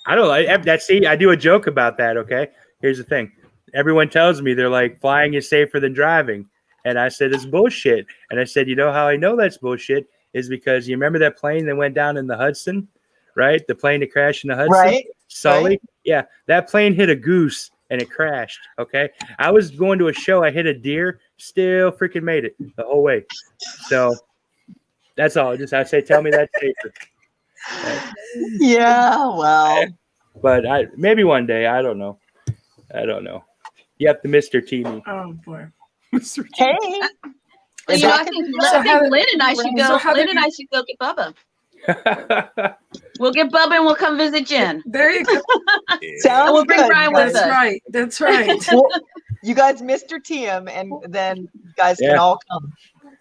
I don't like that. See, I do a joke about that. Okay, here's the thing. Everyone tells me they're like flying is safer than driving, and I said it's bullshit. And I said, you know how I know that's bullshit is because you remember that plane that went down in the Hudson, right? The plane that crashed in the Hudson, Right. Sully. right. Yeah, that plane hit a goose and it crashed. Okay, I was going to a show. I hit a deer, still freaking made it the whole way. So That's all. Just I say, tell me that's safer. Yeah, well, But maybe one day. I don't know. You have to Mr. T me. Oh boy. hey. Well, Is you know, that I think Heather- Lynn and I should go. So Heather- Lynn and I should go get Bubba. We'll get Bubba and we'll come visit Jen. There you go. sounds And we'll bring good, Brian you with guys. us. Right. That's right. Well, you guys Mr. T him, and then you guys can Yeah. all come.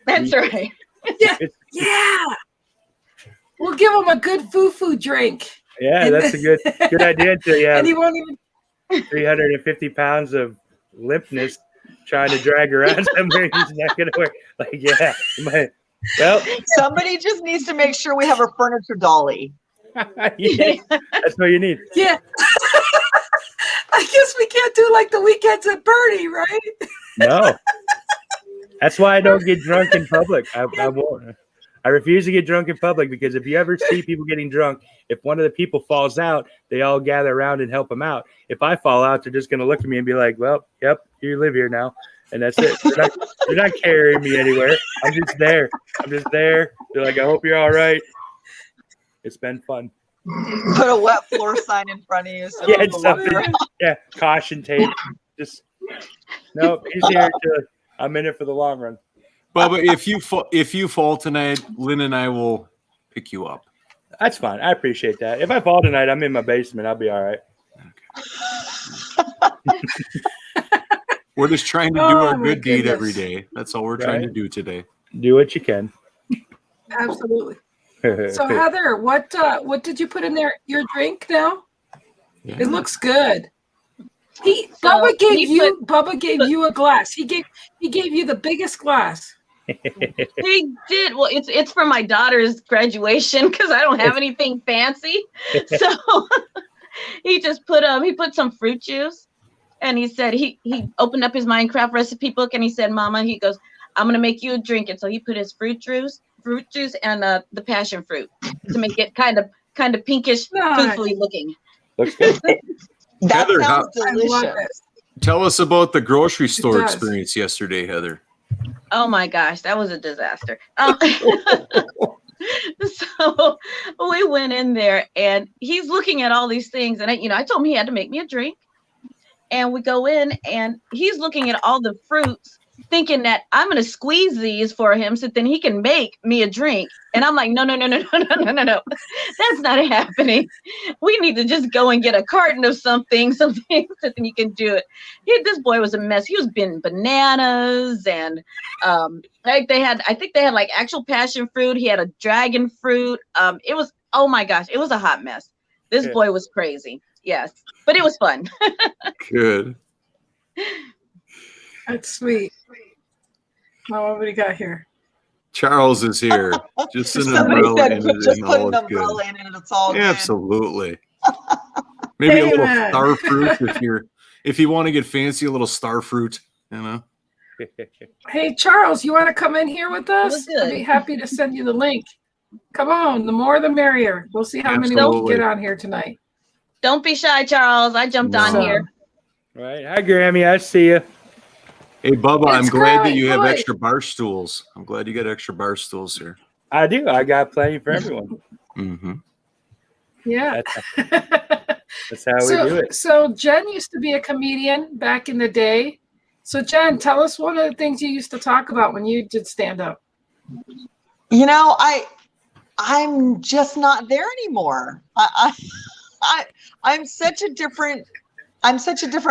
That's right. Yeah. We'll give him a good foo-foo drink. Yeah, that's a good idea until you And have he won't even 350 pounds of limpness trying to drag around somewhere. He's not going to work. Like, yeah. Well, Somebody just needs to make sure we have a furniture dolly. yeah, that's what you need. Yeah. I guess we can't do like the weekends at Bernie, right? No. That's why I don't get drunk in public. I won't. I refuse to get drunk in public because if you ever see people getting drunk, if one of the people falls out, they all gather around and help them out. If I fall out, they're just going to look at me and be like, well, yep, you live here now. And that's it. They're not carrying me anywhere. I'm just there. They're like, I hope you're all right. It's been fun. Put a wet floor sign in front of you. So Yeah, people it's walk something. around. Yeah, caution tape. Just nope. He's here I'm in it for the long run. Bubba, if you fall tonight, Lynn and I will pick you up. That's fine. I appreciate that. If I fall tonight, I'm in my basement. I'll be all right. We're just trying to do Oh, our my good deed goodness. every day. That's all we're trying to Right. do today. Do what you can. Absolutely. So Heather, what did you put in there? Your drink now? Yeah. It looks good. So Bubba gave he you a glass. He gave you the biggest glass. He did. Well, it's for my daughter's graduation because I don't have anything fancy. So he just put some fruit juice, and he said he opened up his Minecraft recipe book and he said, "Mama," he goes, "I'm gonna make you a drink." And so he put his fruit juice and the passion fruit to make it kind of pinkish, Nice. truthfully looking. Looks good. That Heather, sounds I love delicious. it. Tell us about the grocery store does. experience yesterday, Heather. Oh my gosh, that was a disaster. So we went in there and he's looking at all these things. And I told him he had to make me a drink. And we go in and he's looking at all the fruits, thinking that I'm going to squeeze these for him so then he can make me a drink. And I'm like, no. That's not happening. We need to just go and get a carton of something so then you can do it. This boy was a mess. He was been bananas and I think they had like actual passion fruit. He had a dragon fruit. It was, oh my gosh, it was a hot mess. This boy was crazy. Yes, but it was fun. Good. That's sweet. Oh, what do we got here? Charles is here. Just an Somebody umbrella said in just it and put all an is umbrella good. in it and it's all good. Absolutely. Maybe a little Amen. star fruit if you want to get fancy, a little star fruit, you know. Hey, Charles, you want to come in here with us? It was good. I'd be happy to send you the link. Come on, the more the merrier. We'll see how many we can Absolutely. get on here tonight. Don't be shy, Charles. I jumped on No. here. Right. Hi, Grammy. I see you. Hey, Bubba, I'm It's glad that great. you have Boy. extra bar stools. I'm glad you got extra bar stools here. I do. I got plenty for everyone. Mm-hmm. Yeah. That's how we do it. So Jen used to be a comedian back in the day. So Jen, tell us one of the things you used to talk about when you did stand up. You know, I'm just not there anymore. I'm such a different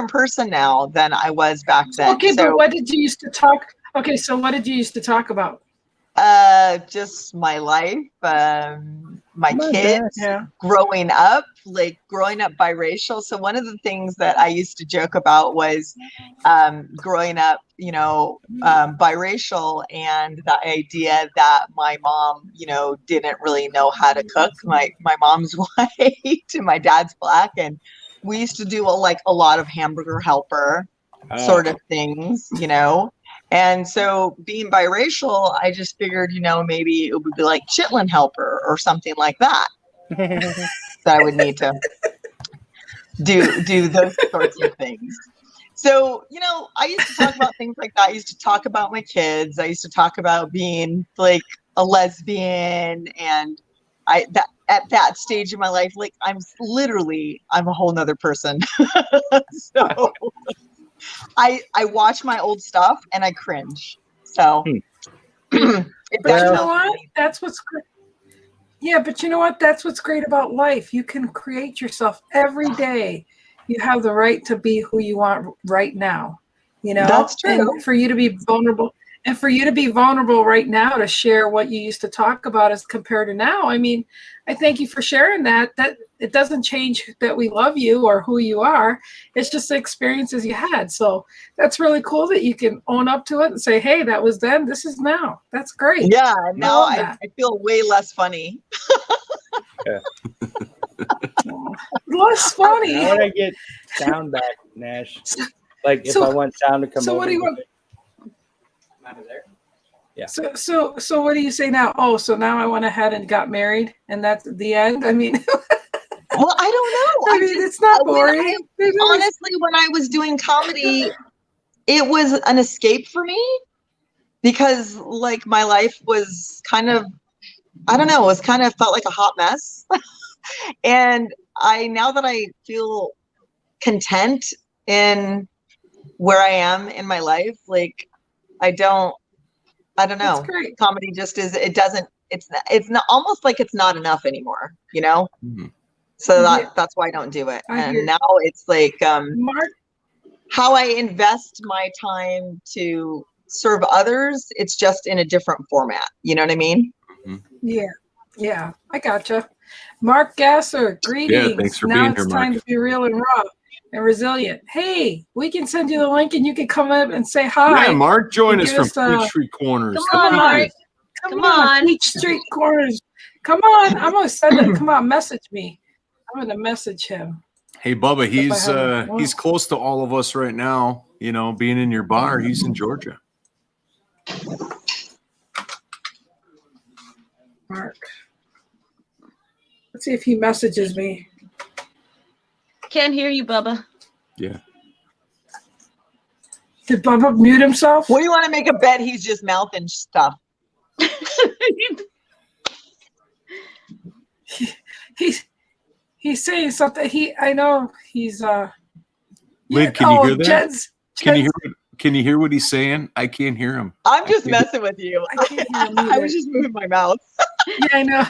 person now than I was back then. Okay, so, but what did you used to talk? Okay, so what did you used to talk about? just my life, my kids, Yeah. growing up biracial. So one of the things that I used to joke about was growing up, biracial, and the idea that my mom, didn't really know how to cook. My mom's white and my dad's black, and we used to do a lot of hamburger helper sort of things, And so being biracial, I just figured, maybe it would be like chitlin helper or something like that. That I would need to do those sorts of things. So, I used to talk about things like that. I used to talk about my kids. I used to talk about being like a lesbian, and at that stage in my life, like I'm a whole nother person. So I watch my old stuff and I cringe. So But you know what? That's what's great. Yeah, but you know what? That's what's great about life. You can create yourself every day. You have the right to be who you want right now. You know, that's true. And for you to be vulnerable, right now to share what you used to talk about as compared to now. I mean, I thank you for sharing that. That it doesn't change that we love you or who you are. It's just the experiences you had. So that's really cool that you can own up to it and say, hey, that was then, this is now. That's great. Yeah, now I feel way less funny. Yeah. Less funny. How would I get sound back, Nash? Like if I want sound to come over. So what do you want? There? Yeah. So what do you say now? Oh, so now I went ahead and got married, and that's the end. I mean, well, I don't know. I mean, it's not boring. Honestly, when I was doing comedy, it was an escape for me because, like, my life was kind of, I don't know, felt like a hot mess. And now that I feel content in where I am in my life, like, I don't know. Comedy just is, it's not almost like it's not enough anymore, you know? Mm-hmm. So that's why I don't do it. And now it's like, how I invest my time to serve others, it's just in a different format. You know what I mean? Mm-hmm. Yeah, I gotcha. Mark Gasser, greetings. Yeah, thanks for now being it's here, time Mark. to be real and raw and resilient. Hey, we can send you the link and you can come up and say hi. Yeah, Mark, join us from Peachtree Corners. Come on, Mark. Come on. Peachtree Corners. Come on. I'm gonna send it. Come on, message me. I'm gonna message him. Hey, Bubba, he's close to all of us right now. You know, being in your bar, he's in Georgia. Mark. Let's see if he messages me. Can't hear you, Bubba. Yeah. Did Bubba mute himself? What do you want to make a bet? He's just mouthing stuff. He's saying something. I know he's Lynn, can you hear that? Can you hear what he's saying? I can't hear him. I'm just messing with you. I can't hear him either. I was just moving my mouth. Yeah, I know.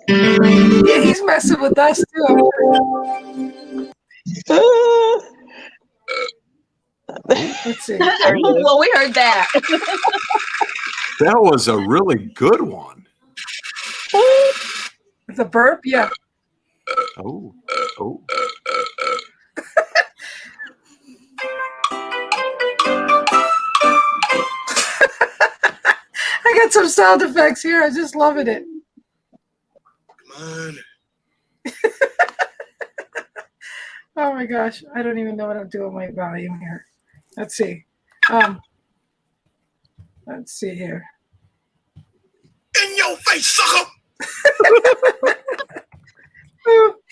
Yeah, he's messing with us too. Let's see. Well, we heard that. That was a really good one. The burp, yeah. Oh. I got some sound effects here. I'm just loving it. Come on. Oh my gosh. I don't even know what I'm doing with my volume here. Let's see. Let's see here. In your face, sucker!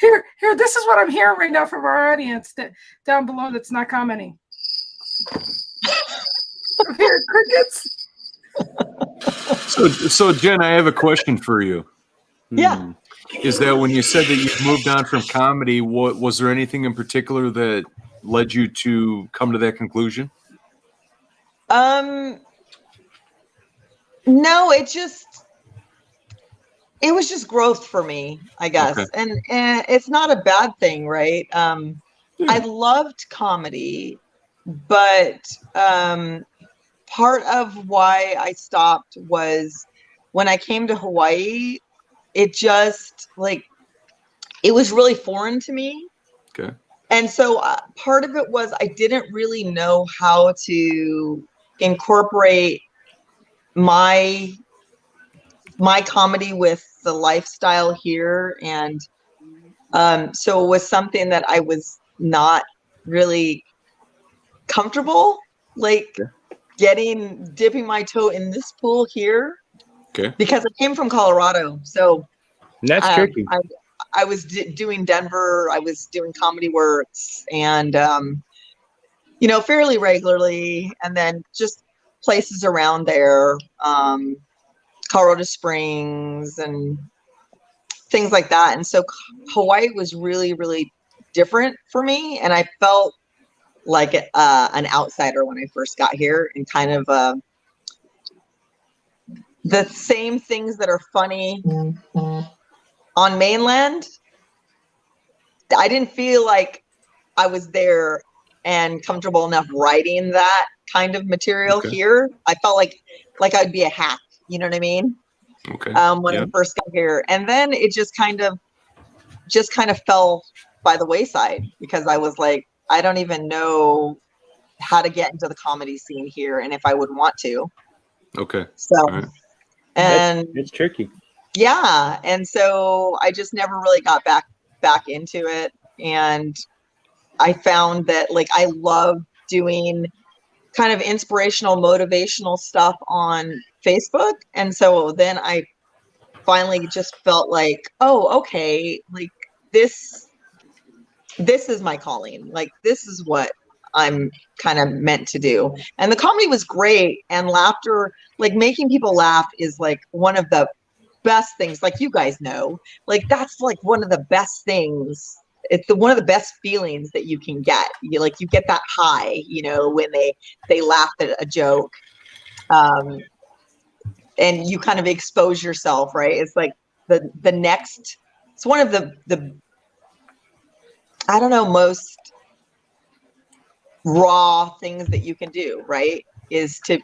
Here, this is what I'm hearing right now from our audience down below that's not commenting. I'm hearing crickets. So Jen, I have a question for you. Yeah. Is that when you said that you've moved on from comedy, was there anything in particular that led you to come to that conclusion? No, it was just growth for me, I guess. Okay. And it's not a bad thing, right? I loved comedy, but part of why I stopped was when I came to Hawaii, it just it was really foreign to me. Okay. And so part of it was I didn't really know how to incorporate my comedy with the lifestyle here. And so it was something that I was not really comfortable, dipping my toe in this pool here. Okay. Because I came from Colorado. So that's tricky. I was doing Denver. I was doing Comedy Works and, fairly regularly. And then just places around there. Colorado Springs and things like that. And so Hawaii was really, really different for me. And I felt like an outsider when I first got here, and kind of the same things that are funny on mainland. I didn't feel like I was there and comfortable enough writing that kind of material here. I felt like I'd be a hack, you know what I mean? Okay. When I first got here, and then it just kind of fell by the wayside, because I was like, I don't even know how to get into the comedy scene here, and if I would want to. Okay. So, right. And it's tricky. Yeah, and so I just never really got back into it, and I found that like I love doing kind of inspirational, motivational stuff on Facebook, and so then I finally just felt like, oh, okay, like this is my calling. Like this is what I'm kind of meant to do. And the comedy was great, and laughter, like making people laugh, is like one of the best things. Like you guys know, like that's like one of the best things. It's one of the best feelings that you can get. You get that high, you know, when they laugh at a joke, and you kind of expose yourself, right? It's like the next. It's one of the I don't know, most raw things that you can do, right? Is to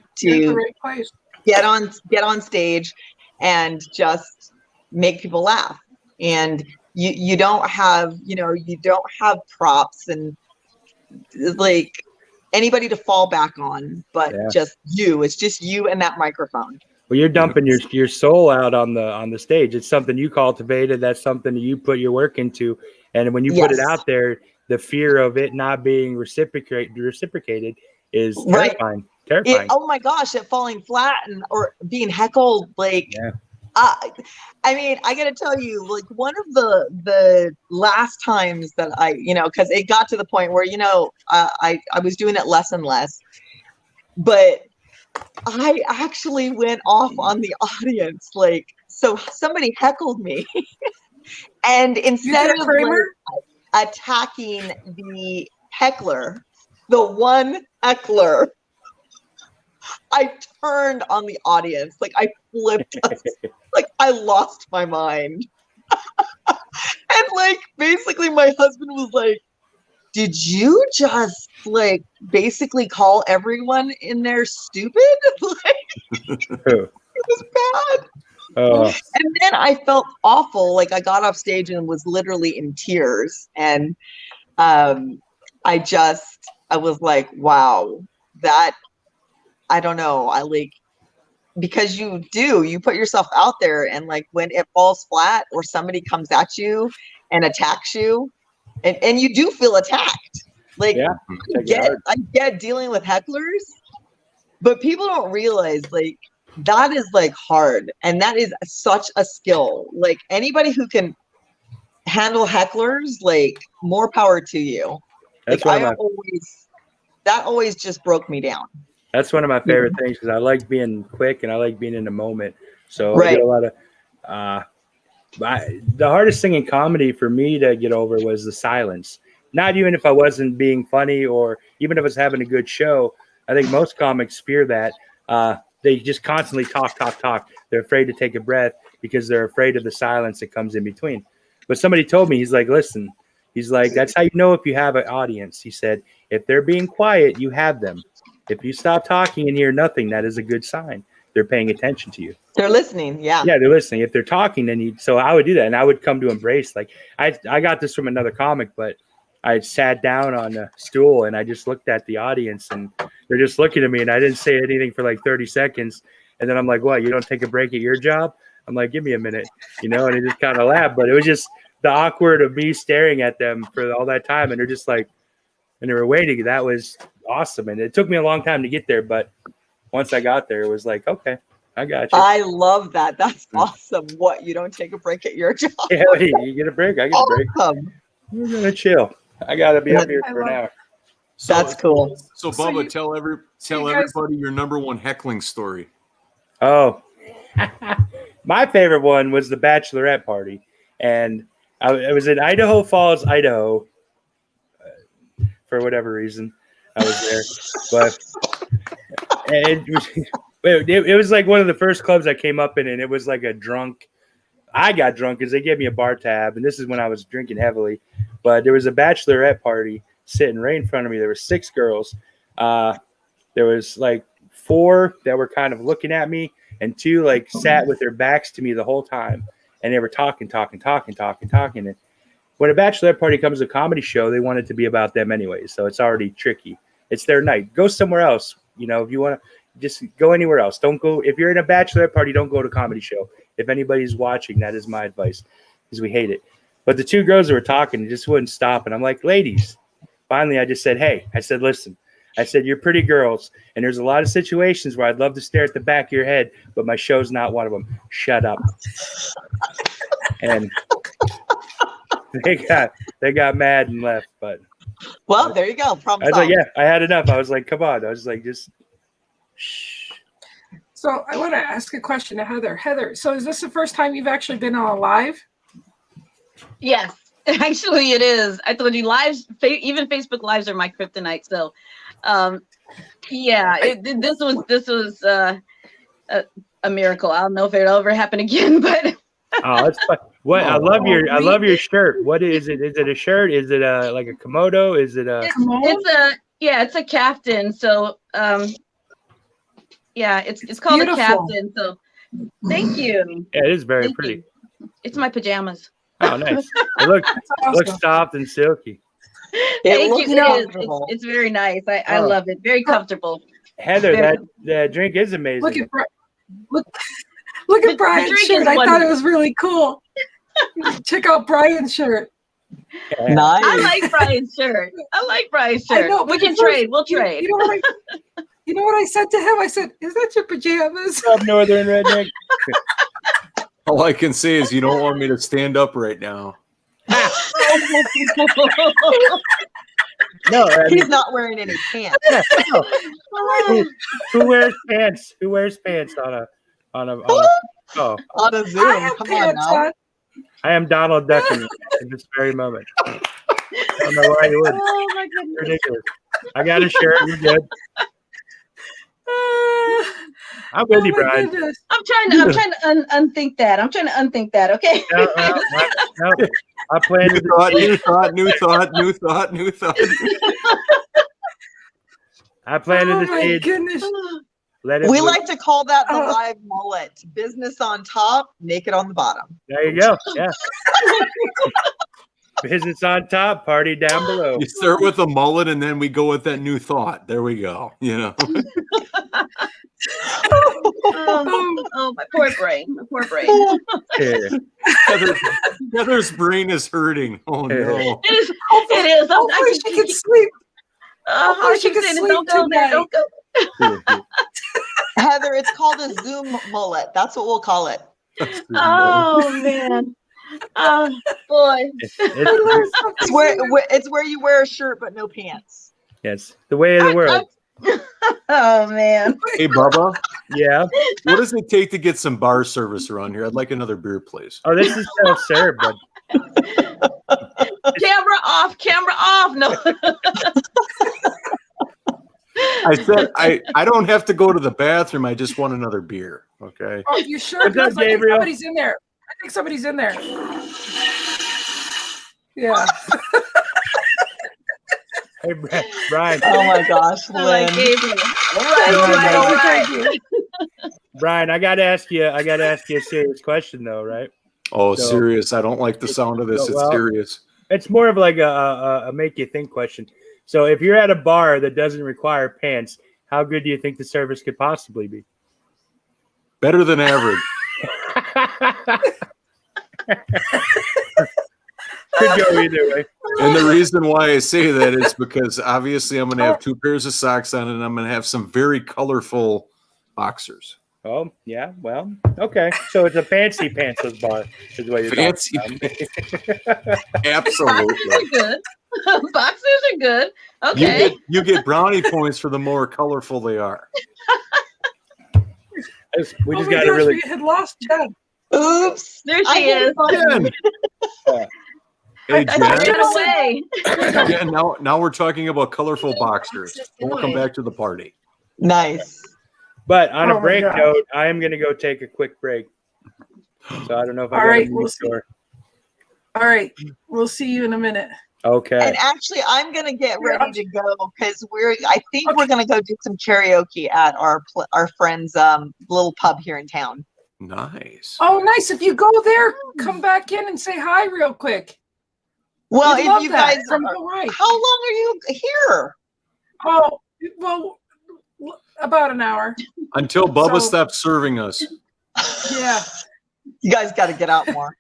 right place. get on stage and just make people laugh. And you don't have props and like anybody to fall back on, but just you. It's just you and that microphone. Well, you're dumping your soul out on the stage. It's something you cultivated. That's something you put your work into. And when you put it out there, the fear of it not being reciprocated is terrifying. Terrifying. Oh my gosh, it falling flat or being heckled, like. I mean, I got to tell you, like one of the last times that I, because it got to the point where, I was doing it less and less, but I actually went off on the audience. Like, so somebody heckled me and instead of like, attacking the heckler, the one heckler, I turned on the audience. Like I flipped, like I lost my mind. And like, basically my husband was like, did you just like basically call everyone in there stupid? Like, it was bad. And then I felt awful. Like I got off stage and was literally in tears. And I was like, wow, that, I don't know. I like, because you put yourself out there, and like when it falls flat or somebody comes at you and attacks you, and you do feel attacked. Like I get dealing with hecklers, but people don't realize like that is like hard, and that is such a skill. Like anybody who can handle hecklers, like more power to you. That's like that always just broke me down. That's one of my favorite things, because I like being quick and I like being in the moment. So I get a lot of the hardest thing in comedy for me to get over was the silence. Not even if I wasn't being funny, or even if I was having a good show. I think most comics fear that. They just constantly talk. They're afraid to take a breath because they're afraid of the silence that comes in between. But somebody told me, he's like, listen, he's like, that's how you know if you have an audience. He said, if they're being quiet, you have them. If you stop talking and hear nothing, that is a good sign. They're paying attention to you. They're listening. Yeah, they're listening. If they're talking, then so I would do that, and I would come to embrace. Like I got this from another comic, but I sat down on a stool and I just looked at the audience, and they're just looking at me, and I didn't say anything for like 30 seconds. And then I'm like, what, you don't take a break at your job? I'm like, give me a minute, and they just kind of laughed. But it was just the awkward of me staring at them for all that time, and they're just like, and they were waiting. That was awesome. And it took me a long time to get there, but once I got there, it was like, okay, I got you. I love that. That's awesome. What, you don't take a break at your job? Yeah, you get a break. I get a break. We're gonna chill. I gotta be up here for an hour. That's cool. So Bubba, tell everybody your number one heckling story. Oh, My favorite one was the bachelorette party, and it was in Idaho Falls, Idaho. For whatever reason, I was there, but it was like one of the first clubs I came up in, and it was like a drunk. I got drunk because they gave me a bar tab, and this is when I was drinking heavily. But there was a bachelorette party sitting right in front of me. There were 6 girls. There was like 4 that were kind of looking at me, and 2 like sat with their backs to me the whole time, and they were talking. And when a bachelorette party comes to a comedy show, they want it to be about them anyway, so it's already tricky. It's their night. Go somewhere else. You know, if you want to, just go anywhere else. Don't go. If you're in a bachelorette party, don't go to a comedy show. If anybody's watching, that is my advice, because we hate it. But the 2 girls that were talking just wouldn't stop, and I'm like, ladies. Finally, I just said, hey. I said, listen. I said, you're pretty girls, and there's a lot of situations where I'd love to stare at the back of your head, but my show's not one of them. Shut up. And they got mad and left, but Well, there you go. Problem I was like, solved. yeah, I had enough. I was like, come on. I was like, just shh. So I want to ask a question to Heather. Heather, so is this the first time you've actually been on a live? Yes, actually it is. I told you lives, even Facebook lives are my kryptonite. So, yeah, this was a miracle. I don't know if it'll ever happen again, but Oh, that's fun. What I love your shirt. What is it? Is it a shirt? Is it like a komodo? Is it a? It's a caftan. So yeah, it's called beautiful. a caftan. So thank you. Yeah, it is very Thank pretty. you. It's my pajamas. Oh, nice. It looks soft and silky. Thank looks you. It is. comfortable. It's very nice. I love it. Very comfortable. Heather, that drink is amazing. Look at Brian's drink shirt. is I thought wonderful. it was really cool. Check out Brian's shirt. Yeah. Nice. I like Brian's shirt. I know, We but can at first, trade. We'll trade. You know what I said to him? I said, "Is that your pajamas?" What's up, Northern Redneck? All I can say is you don't want me to stand up right now. No, I mean, He's not wearing any pants. who wears pants? Who wears pants on a oh, On a I Zoom. have Come on pants now. on. I am Donald Duck in this very moment. I don't know why you would. Oh my goodness. Ridiculous. I got a shirt. You're good. I'm with you, Oh my Brian. goodness. I'm trying to unthink that. Okay. No. I plan New thought. I planted Oh the my seed. goodness. Let it We bloom. like to call that the Oh. live mullet. Business on top, naked on the bottom. There you go. Yeah. Business on top, party down below. You start with a mullet and then we go with that new thought. There we go. You know. Oh, my poor brain. Yeah. Heather's brain is hurting. Oh no. It is. Hopefully she can sleep. I she keep can saying, sleep don't go there. Don't go. Heather, it's called a Zoom mullet. That's what we'll call it. Oh man. Oh boy. It's where you wear a shirt but no pants. Yes, the way of the world. Oh man. Hey Bubba, Yeah. what does it take to get some bar service around here? I'd like another beer, please. Oh, this is self-serve, but Camera off. No. I said I don't have to go to the bathroom. I just want another beer. Okay. Oh, you sure? What's up, Because I think Gabriel? somebody's in there. I think somebody's in there. Yeah. hey, Brian. Oh my gosh, I like Lynn. Gabriel. Oh, Right. thank you. Brian, I gotta ask you a serious question though, right? Oh, So- serious. I don't like the sound of this. It's Well, serious. It's more of like a make you think question. So if you're at a bar that doesn't require pants, how good do you think the service could possibly be? Better than average. Could go either way. And the reason why I say that is because obviously I'm going to have 2 pairs of socks on and I'm going to have some very colorful boxers. Oh, yeah. Well, okay. So it's a fancy pantsless bar is what you're Fancy talking about. Absolutely. Boxers are good. Boxers are good. Okay. You get brownie points for the more colorful they are. We just my got to gosh, really. we had lost Jen. Oops. There I she hit is. button. Hey, I thought Jen. you Get away. Jen, now we're talking about colorful boxers. Welcome back to the party. Nice. But on Oh a my break God. note, I am going to go take a quick break. So I don't know if I All got right, a we'll mute see. or. All right, we'll see you in a minute. Okay. And actually, I'm gonna get ready to go because I think Okay. we're gonna go do some karaoke at our friend's little pub here in town. Nice. Oh, nice. If you go there, come back in and say hi real quick. Well, We'd if love you that guys, from Hawaii. how long are you here? Oh, well, about an hour. Until Bubba So- stops serving us. Yeah. You guys got to get out more.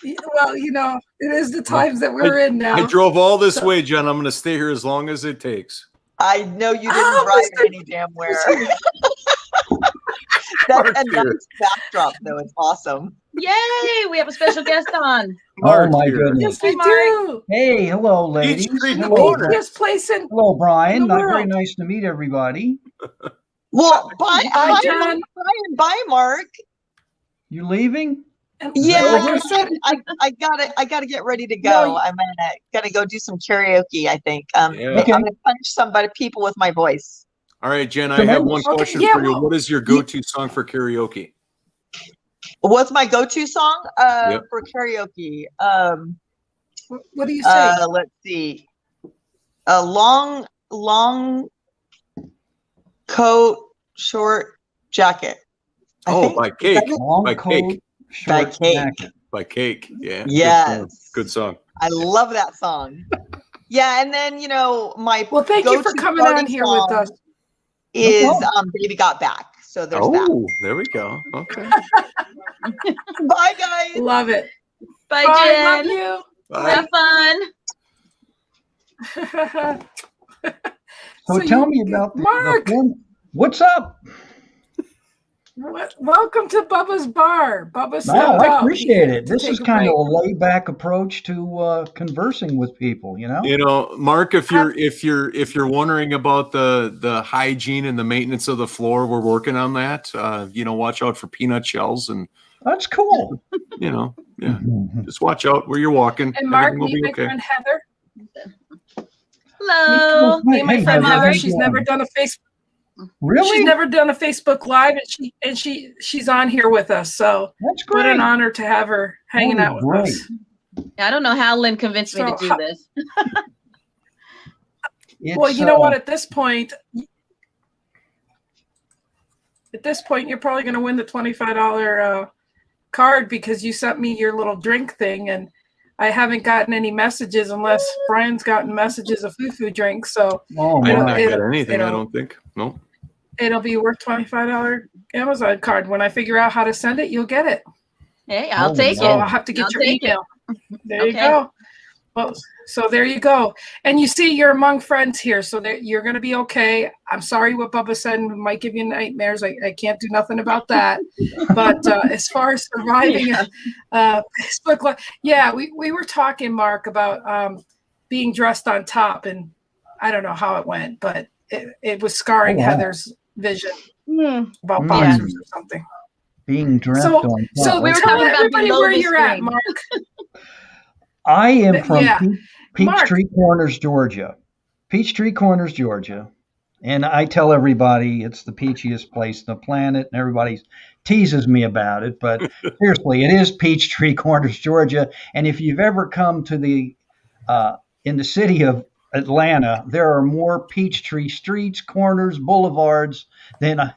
Well, it is the times that we're in now. I drove all this way, Jen. I'm going to stay here as long as it takes. I know you didn't Oh, drive Mr. any damn where. That's a nice backdrop, though. It's awesome. Yay! We have a special guest on. Mark's my here. goodness. Yes, we Hey, Mark. do. Hey, hello, ladies. Peachtree Hello, Corner. Peachiest place in. hello, Brian. in the Very world. nice to meet everybody. Well, bye, Bye, hi, Jen. Brian. Bye, Mark. You leaving? And Yeah, like I said, I gotta get ready to go. No, I'm gonna go do some karaoke. I think. Yeah. Okay. I'm gonna punch people with my voice. All right, Jen, I Tremendous. have one Okay, question yeah, for you. well- What is your go-to song for karaoke? What's my go-to song Yep. for karaoke? what do you say? Let's see. A long coat, short jacket. I Oh, think. by Cake. Long By coat, Cake. short By Cake. jacket. By Cake. Yeah. Yes. Good song. I love that song. Yeah, and then my Well, thank you for go-to coming on party here with song us. is problem. Baby Got Back. So there's that. Oh, there we go. Okay. Bye guys. Love it. Bye, Bye, Jen. love Bye. Have fun. you. So tell me about Mark. What's up? Welcome to Bubba's Bar. Bubba No, stepped I out. appreciate He it. to This take is a kind break. of a laid-back approach to conversing with people. You know, Mark, if you're wondering about the hygiene and the maintenance of the floor, we're working on that. Watch out for peanut shells and That's cool. yeah. Just watch out where you're walking. And Mark, Everything will meet be my okay. friend Heather. Hello. Me and my Hey, friend how Heather. you She's doing? never done a Facebook. Really? She's never done a Facebook Live, and she's on here with us. So That's what great. an honor to have her hanging Oh, out with great. us. I don't know how Lynn convinced me to So do this. Well, you know what? At this point, you're probably going to win the $25 card because you sent me your little drink thing, and I haven't gotten any messages unless Brian's gotten messages of foo-foo drinks. So Oh, I have know, not my. got anything, I don't think. No. it'll be worth $25 Amazon card. When I figure out how to send it, you'll get it. Hey, I'll Oh, take So it. I'll have to get I'll your take it. email. There you Okay. go. Well, so there you go. And you see, you're among friends here, so you're going to be okay. I'm sorry what Bubba said might give you nightmares. I can't do nothing about that. But as far as surviving Facebook Live, yeah, we were talking, Mark, about being dressed on top, and I don't know how it went, but it was scarring Oh, wow. Heather's vision about Mm. boxers or something. Being dressed So on top. so we were tell talking about everybody below where the you're at, screen. Mark. I am from Yeah. Peachtree Corners, Georgia. Peachtree Corners, Georgia. And I tell everybody it's the peachiest place on the planet, and everybody teases me about it. But seriously, it is Peachtree Corners, Georgia. And if you've ever come to in the city of Atlanta, there are more Peachtree streets, corners, boulevards than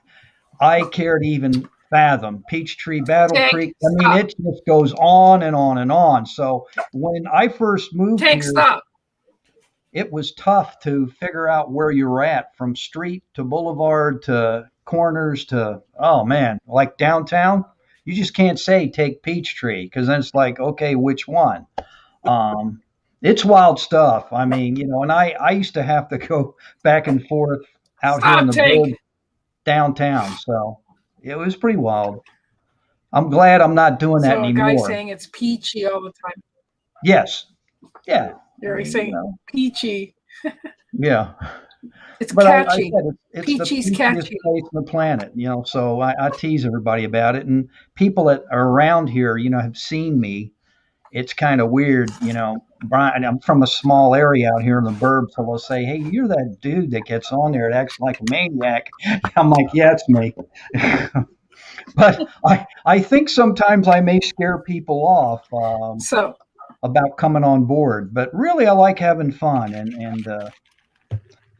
I care to even fathom. Peachtree, Battle Tank, Creek. I mean, stop. it just goes on and on and on. So when I first moved Tank, here, stop. it was tough to figure out where you were at, from street to boulevard to corners to, oh man, like downtown. You just can't say take Peachtree because then it's like, okay, which one? It's wild stuff. I mean, and I used to have to go back and forth out here in the Stop, Tank. board downtown. So it was pretty wild. I'm glad I'm not doing that So a guy anymore. saying it's peachy all the time. Yes. Yeah. You're I mean, saying peachy. yeah. It's But I catchy. said it's the Peachy's peachiest catchy. place on the planet, so I tease everybody about it. And people that are around here, have seen me. It's kind of weird, Brian, I'm from a small area out here in the burbs, so they'll say, hey, you're that dude that gets on there and acts like a maniac. I'm like, yeah, it's me. But I think sometimes I may scare people off So about coming on board, but really I like having fun and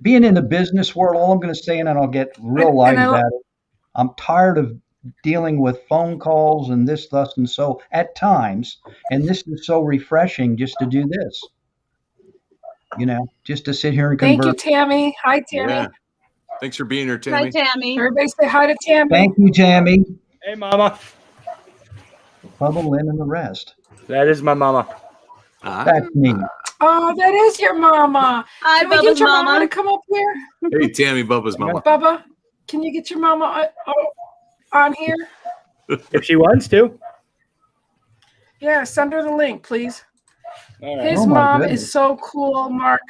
being in the business world. All I'm going to say, and then I'll get real light and I, about it. I'm tired of dealing with phone calls and this, thus, and so at times. And this is so refreshing just to do this, just to sit here and thank you, converse. Tammy. Hi, Tammy. Yeah. Thanks for being here, Hi, Tammy. Tammy. Everybody say hi to Tammy. Thank you, Tammy, Hey, Mama. Bubba, Lynn, and the rest. That is my mama. That's me. Oh, that is your mama. Hi, Can we get Bubba's your mama mama. to come up here? Hey, Tammy, Bubba's mama. Bubba, can you get your mama on here? If she wants to. Yeah, send her the link, please. All right. His Oh, my mom goodness. is so cool, Mark.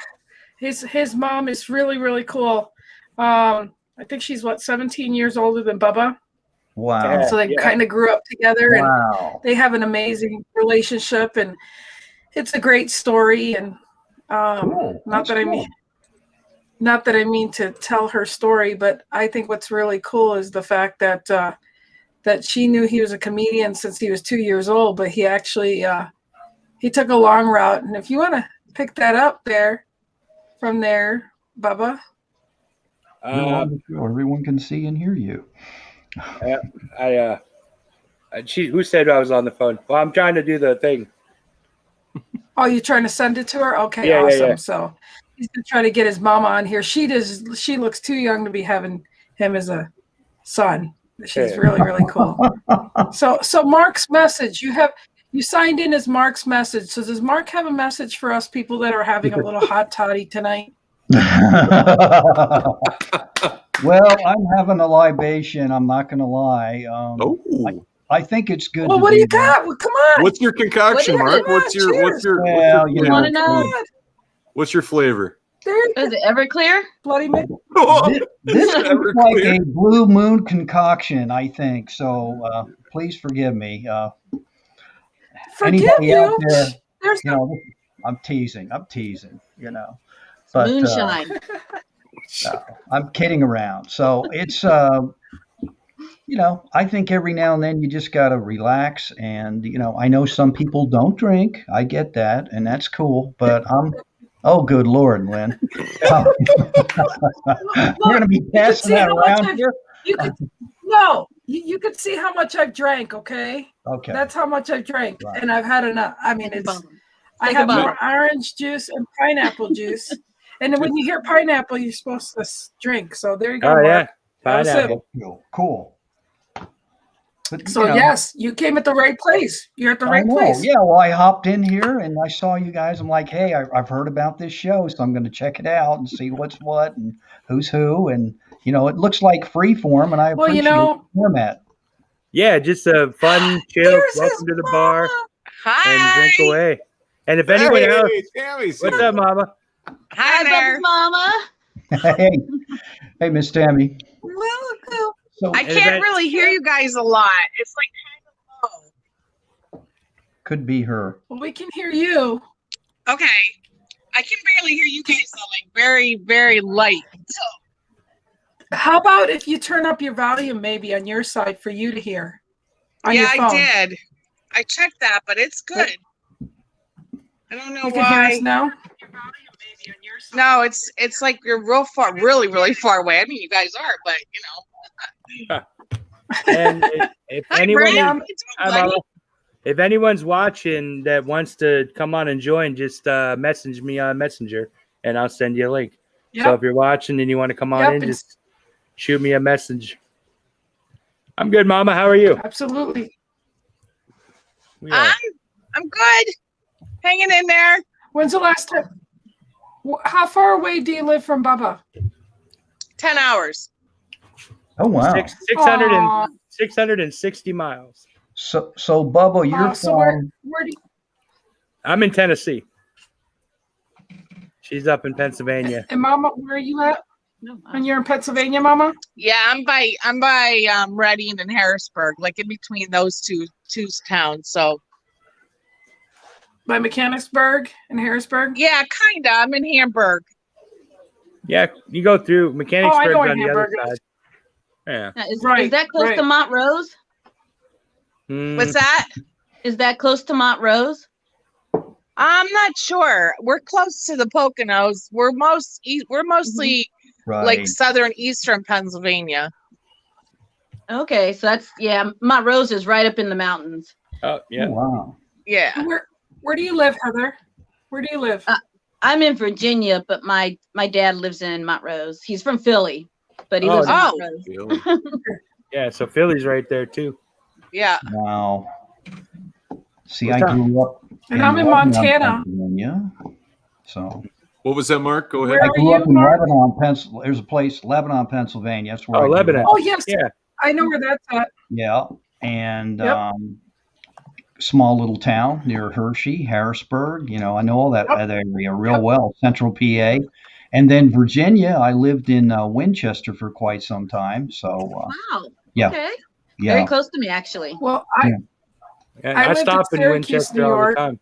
His mom is really, really cool. I think she's 17 years older than Bubba. Wow. And so they Yeah. kind of grew up together, and Wow. they have an amazing relationship, and it's a great story. And Cool. not That's that I cool. mean, not that I mean to tell her story, but I think what's really cool is the fact that that she knew he was a comedian since he was 2 years old, but he actually he took a long route. And if you want to pick that up there from there, Bubba. You're on the show. Everyone can see and hear you. Who said I was on the phone? Well, I'm trying to do the thing. Oh, you're trying to send it to her? Okay, Yeah, awesome. yeah. So he's gonna try to get his mama on here. She looks too young to be having him as a son. She's Yeah. really, really cool. So Mark's message, you signed in as Mark's message. So does Mark have a message for us people that are having a little hot toddy tonight? Well, I'm having a libation. I'm not going to lie. I think it's good. Well, to what do you do that. got? Well, come on. What's your concoction, What do you Mark? What's your Well, you wanna know, know? what's your flavor? There you Is it Everclear? bloody mix. This is like Everclear. a blue moon concoction, I think. So please forgive me. Forgive Anybody out you. there, There's I'm teasing. But Moonshine. I'm kidding around. So it's I think every now and then you just got to relax. And, I know some people don't drink. I get that. And that's cool. But oh, good Lord, Lynn. We're going to be passing that around here. You could see how much I've drank, okay? Okay. That's how much I've drank. Right. And I've had enough. I mean, Take a bum. I Take a have bum. more orange juice and pineapple juice. And then when you hear pineapple, you're supposed to drink. So there you go, Oh, Mark. yeah. That was it. Pineapple. Cool. But, So yes, you came at the right place. You're at the right place. Yeah, well, I hopped in here and I saw you guys. I'm like, hey, I've heard about this show, so I'm going to check it out and see what's what and who's who. And, it looks like free form, and I Well, appreciate the format. Yeah, just a fun, chill, Here's welcome his to the bar, and drink away. And if anyone else, Tammy's what's here. up, Mama? Hi, there. Bubba's mama. Hey, Miss Tammy. Welcome. So I can't really hear you guys a lot. It's like kind of low. could be her. Well, we can hear you. Okay. I can barely hear you guys though, like very, very light. So How about if you turn up your volume maybe on your side for you to hear? On your yeah, phone. I did. I checked that, but it's good. I don't know You can hear why. us now? No, it's like you're real far, really, really far away. I mean, you guys are, but And if Hi, anyone, Brian. is, How you doing, Hi, buddy? Mama. If anyone's watching that wants to come on and join, just message me on Messenger, and I'll send you a link. Yep. So if you're watching and you want to come on Yep, in, and- just shoot me a message. I'm good, Mama. How are you? Absolutely. We are. I'm good. Hanging in there. When's the last time? How far away do you live from Bubba? 10 hours. Oh, wow. 600 Aw. and 660 miles. So Bubba, you're So where from do you, I'm in Tennessee. She's up in Pennsylvania. and Mama, where are you at? No. And you're in Pennsylvania, Mama? Yeah, I'm by Reading and Harrisburg, like in between those two towns. So By Mechanicsburg and Harrisburg? yeah, kinda. I'm in Hamburg. Yeah, you go through Mechanicsburg's know what on the other Hamburg is. side. Yeah. Now, is Right, that close right. to Montrose? What's that? Is that close to Montrose? I'm not sure. We're close to the Poconos. We're mostly Right. like southern eastern Pennsylvania. Okay, so that's Montrose is right up in the mountains. Oh, yeah. Oh, wow. Yeah. Where do you live, Heather? Where do you live? I'm in Virginia, but my dad lives in Montrose. He's from Philly, but he lives in Oh. Montrose. Yeah, so Philly's right there too. Yeah. Wow. See, What's I up? grew up And I'm in Lebanon, Montana. Pennsylvania. So What was that, Mark? Go ahead. Where I are grew you, up in Mark? Lebanon, Pennsylvania. There's a place, Lebanon, Pennsylvania. That's where Oh, I grew Lebanon. up. Oh, yes. Yeah. I know where that's at. Yeah. And Yep. small little town near Hershey, Harrisburg. You know, I know all that Yep. area real Yep. well, Central PA. And then Virginia, I lived in Winchester for quite some time. So, Wow. yeah. Okay. yeah. Very close to me, actually. Well, Yeah. Yeah, I I lived in stop in Syracuse, Winchester New all the York. time.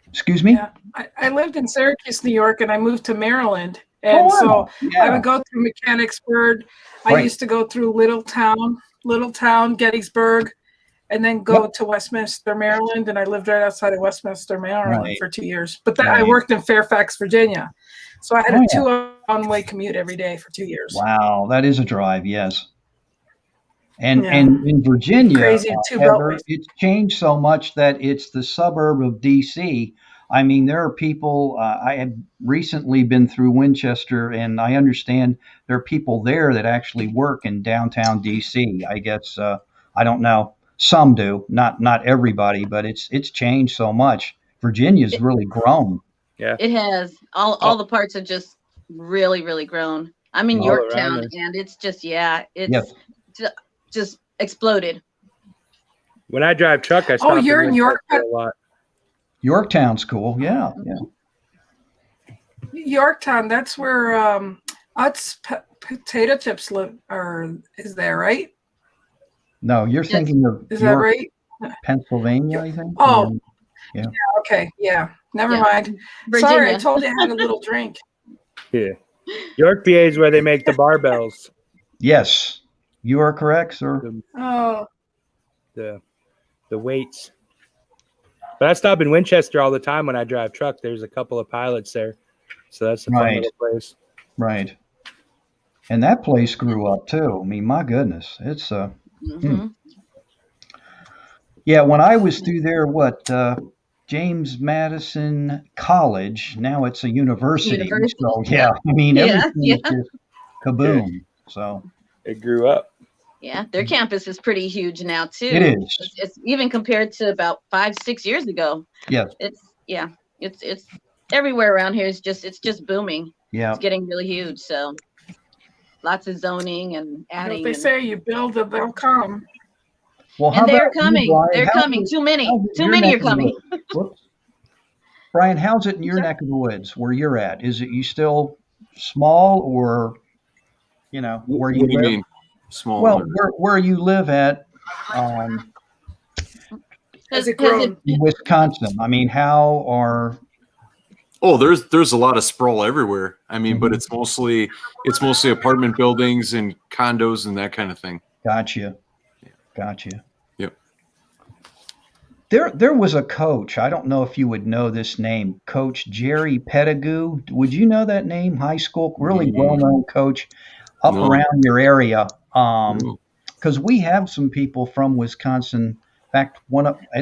Excuse me? yeah, I lived in Syracuse, New York, and I moved to Maryland. And wow. so Yeah. I would go through Mechanicsburg. I Right. used to go through Littletown, Gettysburg, and then go to Westminster, Maryland. And I lived right outside of Westminster, Maryland Right. for 2 years. But then I Right. worked in Fairfax, Virginia. So I had Oh, a yeah. 2-hour-one-way commute every day for 2 years. Wow, that is a drive, yes. And Yeah. and in Virginia, Crazy, and 2 Heather, beltways. it's changed so much that it's the suburb of DC. I mean, there are people. I have recently been through Winchester, and I understand there are people there that actually work in downtown DC. I guess I don't know. Some do, not everybody, but it's changed so much. Virginia's really grown. Yeah. It has all the parts have just really, really grown. I'm in All Yorktown, around us. and it's just Yes. just exploded. When I drive truck, I stop you're in York? Winchester a lot. Yorktown's cool. Yeah, yeah. Yorktown, that's where Utz Potato Chips live, or is there, right? No, you're Yes. thinking of Is that York, right? Pennsylvania, I think. Oh. Yeah. Okay, yeah. Never Yeah. mind. Virginia. Sorry, I told you I had a little drink. Yeah. York, PA is where they make the barbells. Yes, you are correct, sir. Oh, The weights. But I stop in Winchester all the time when I drive truck. There's a couple of pilots there. So that's a fun Right. little place. Right. And that place grew up too. I mean, my goodness, it's Mhm. yeah. When I was through there, James Madison College. Now it's a university. University. So yeah, I mean, Yeah, everything yeah. is just kaboom. So It grew up. Yeah, their campus is pretty huge now too. it is. It's even compared to about 5-6 years ago. Yes. It's everywhere around here. It's just booming. Yeah. It's getting really huge. So lots of zoning and you know adding. what they say, you build it, they'll come. Well, how And they're about you, coming. Brian? They're How's coming. it- Too many. how's it in Too your many neck are of the coming. woods? Whoops. Brian, how's it in your Sure. neck of the woods where you're at? Is it you still small or where you What do you live? mean small? Well, where you live at Has it Has grown? in Wisconsin. I mean, how are Oh, there's a lot of sprawl everywhere. I mean, but Mhm. it's mostly apartment buildings and condos and that kind of thing. Gotcha. Yep. There was a coach. I don't know if you would know this name, Coach Jerry Pettigrew. Would you know that name? High school, really well-known coach up No. around your area. No. Because we have some people from Wisconsin. In fact,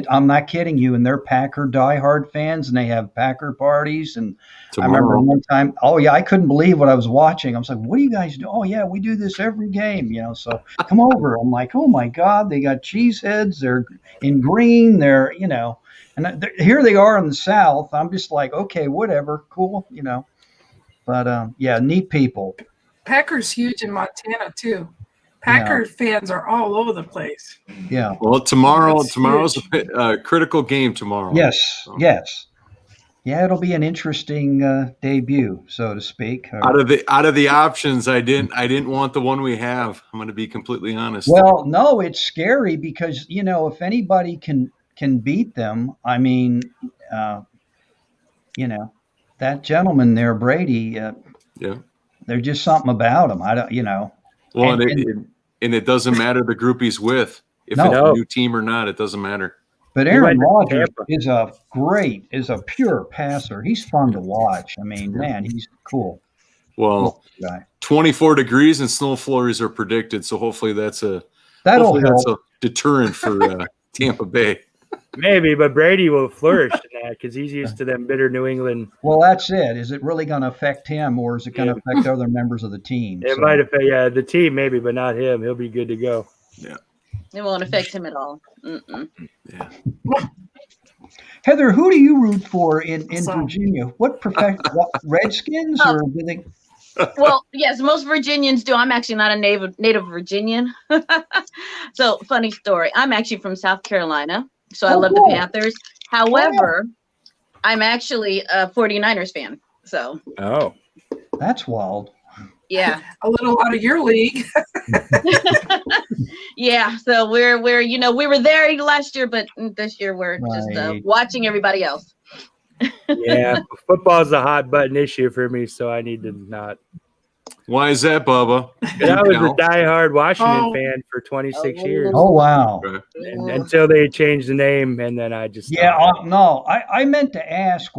I'm not kidding you, and they're Packer diehard fans, and they have Packer parties. And I remember Tomorrow. one time, oh yeah, I couldn't believe what I was watching. I was like, "What do you guys do?" Oh yeah, we do this every game, So come over. I'm like, "Oh my God, they got cheese heads. They're in green. They're and here they are in the South." I'm just like, "Okay, whatever, cool, But yeah, neat people. Packers huge in Montana too. Packer fans are all over the place. Yeah. Well, tomorrow's That's a critical game tomorrow. Yes. So, Yes. Yeah, it'll be an interesting debut, so to speak. Out of the options, I didn't want the one we have. I'm going to be completely honest. Well, no, it's scary because if anybody can beat them, I mean, that gentleman there, Brady. Yeah. There's just something about him. I don't, Well, and it doesn't matter the group he's with. If it's a new team or not, it doesn't matter. But Aaron Rodgers is a pure passer. He's fun to watch. I mean, man, he's cool. Well, 24 degrees and snow flurries are predicted, so hopefully that's a deterrent for Tampa Bay. Maybe, but Brady will flourish in that because he's used to them bitter New England. Well, that's it. Is it really going to affect him, or is it going to affect other members of the team? It might affect, the team maybe, but not him. He'll be good to go. Yeah. It won't affect him at all. Mm-mm. Yeah. Heather, who do you root for in Virginia? What Redskins or do they? Well, yes, most Virginians do. I'm actually not a native Virginian. So, funny story. I'm actually from South Carolina, so I love the Panthers. However, I'm actually a 49ers fan. So. Oh. That's wild. Yeah. A little out of your league. Yeah. So we're we were there last year, but this year we're just watching everybody else. Yeah. Football is a hot button issue for me, so I need to not. Why is that, Bubba? I was a diehard Washington fan for 26 years. Oh, wow. And until they changed the name, and then I just. Yeah. No, I meant to ask,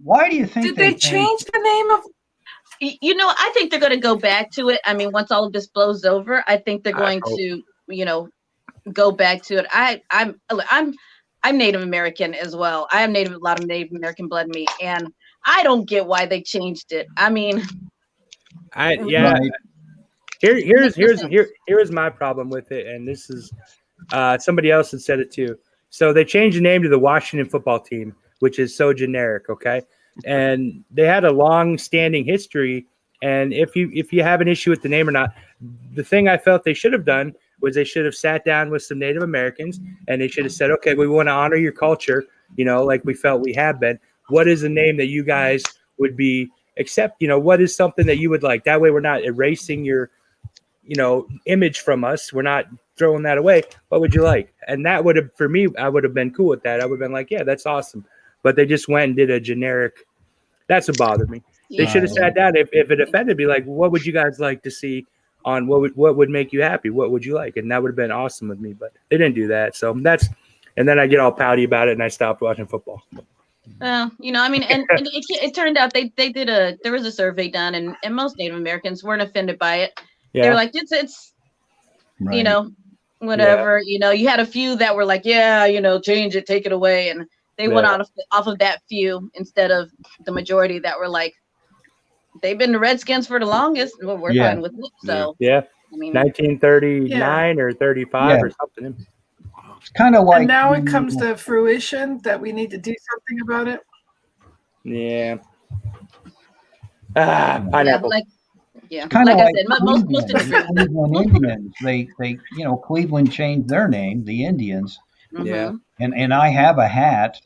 why do you think did they change the name of? I think they're going to go back to it. I mean, once all of this blows over, I think they're going to, go back to it. I'm Native American as well. I have a lot of Native American blood in me, and I don't get why they changed it. I mean, here's my problem with it, and this is somebody else had said it too. So they changed the name to the Washington Football Team, which is so generic, okay? And they had a long-standing history. And if you have an issue with the name or not, the thing I felt they should have done was they should have sat down with some Native Americans and they should have said, okay, we want to honor your culture, like we felt we have been. What is a name that you guys would be accept? What is something that you would like? That way we're not erasing your, image from us. We're not throwing that away. What would you like? And that would have, for me, I would have been cool with that. I would have been like, yeah, that's awesome. But they just went and did a generic. That's what bothered me. They should have sat down. If it offended me, like, what would you guys like to see on what would make you happy? What would you like? And that would have been awesome with me. But they didn't do that. So and then I get all pouty about it and I stopped watching football. I mean, and it turned out there was a survey done and most Native Americans weren't offended by it. Yeah. They were like, it's right. Whatever. Yeah. You had a few that were like, yeah, change it, take it away. And they went off of that few instead of the majority that were like, they've been the Redskins for the longest. Well, we're fine with it. So I mean, 1939 or 35 or something. It's kind of like. And now it comes to fruition that we need to do something about it. Yeah. Pineapple. Kind of like like I said, most of the Cleveland Indians. They Cleveland changed their name, the Indians. Yeah. And I have a hat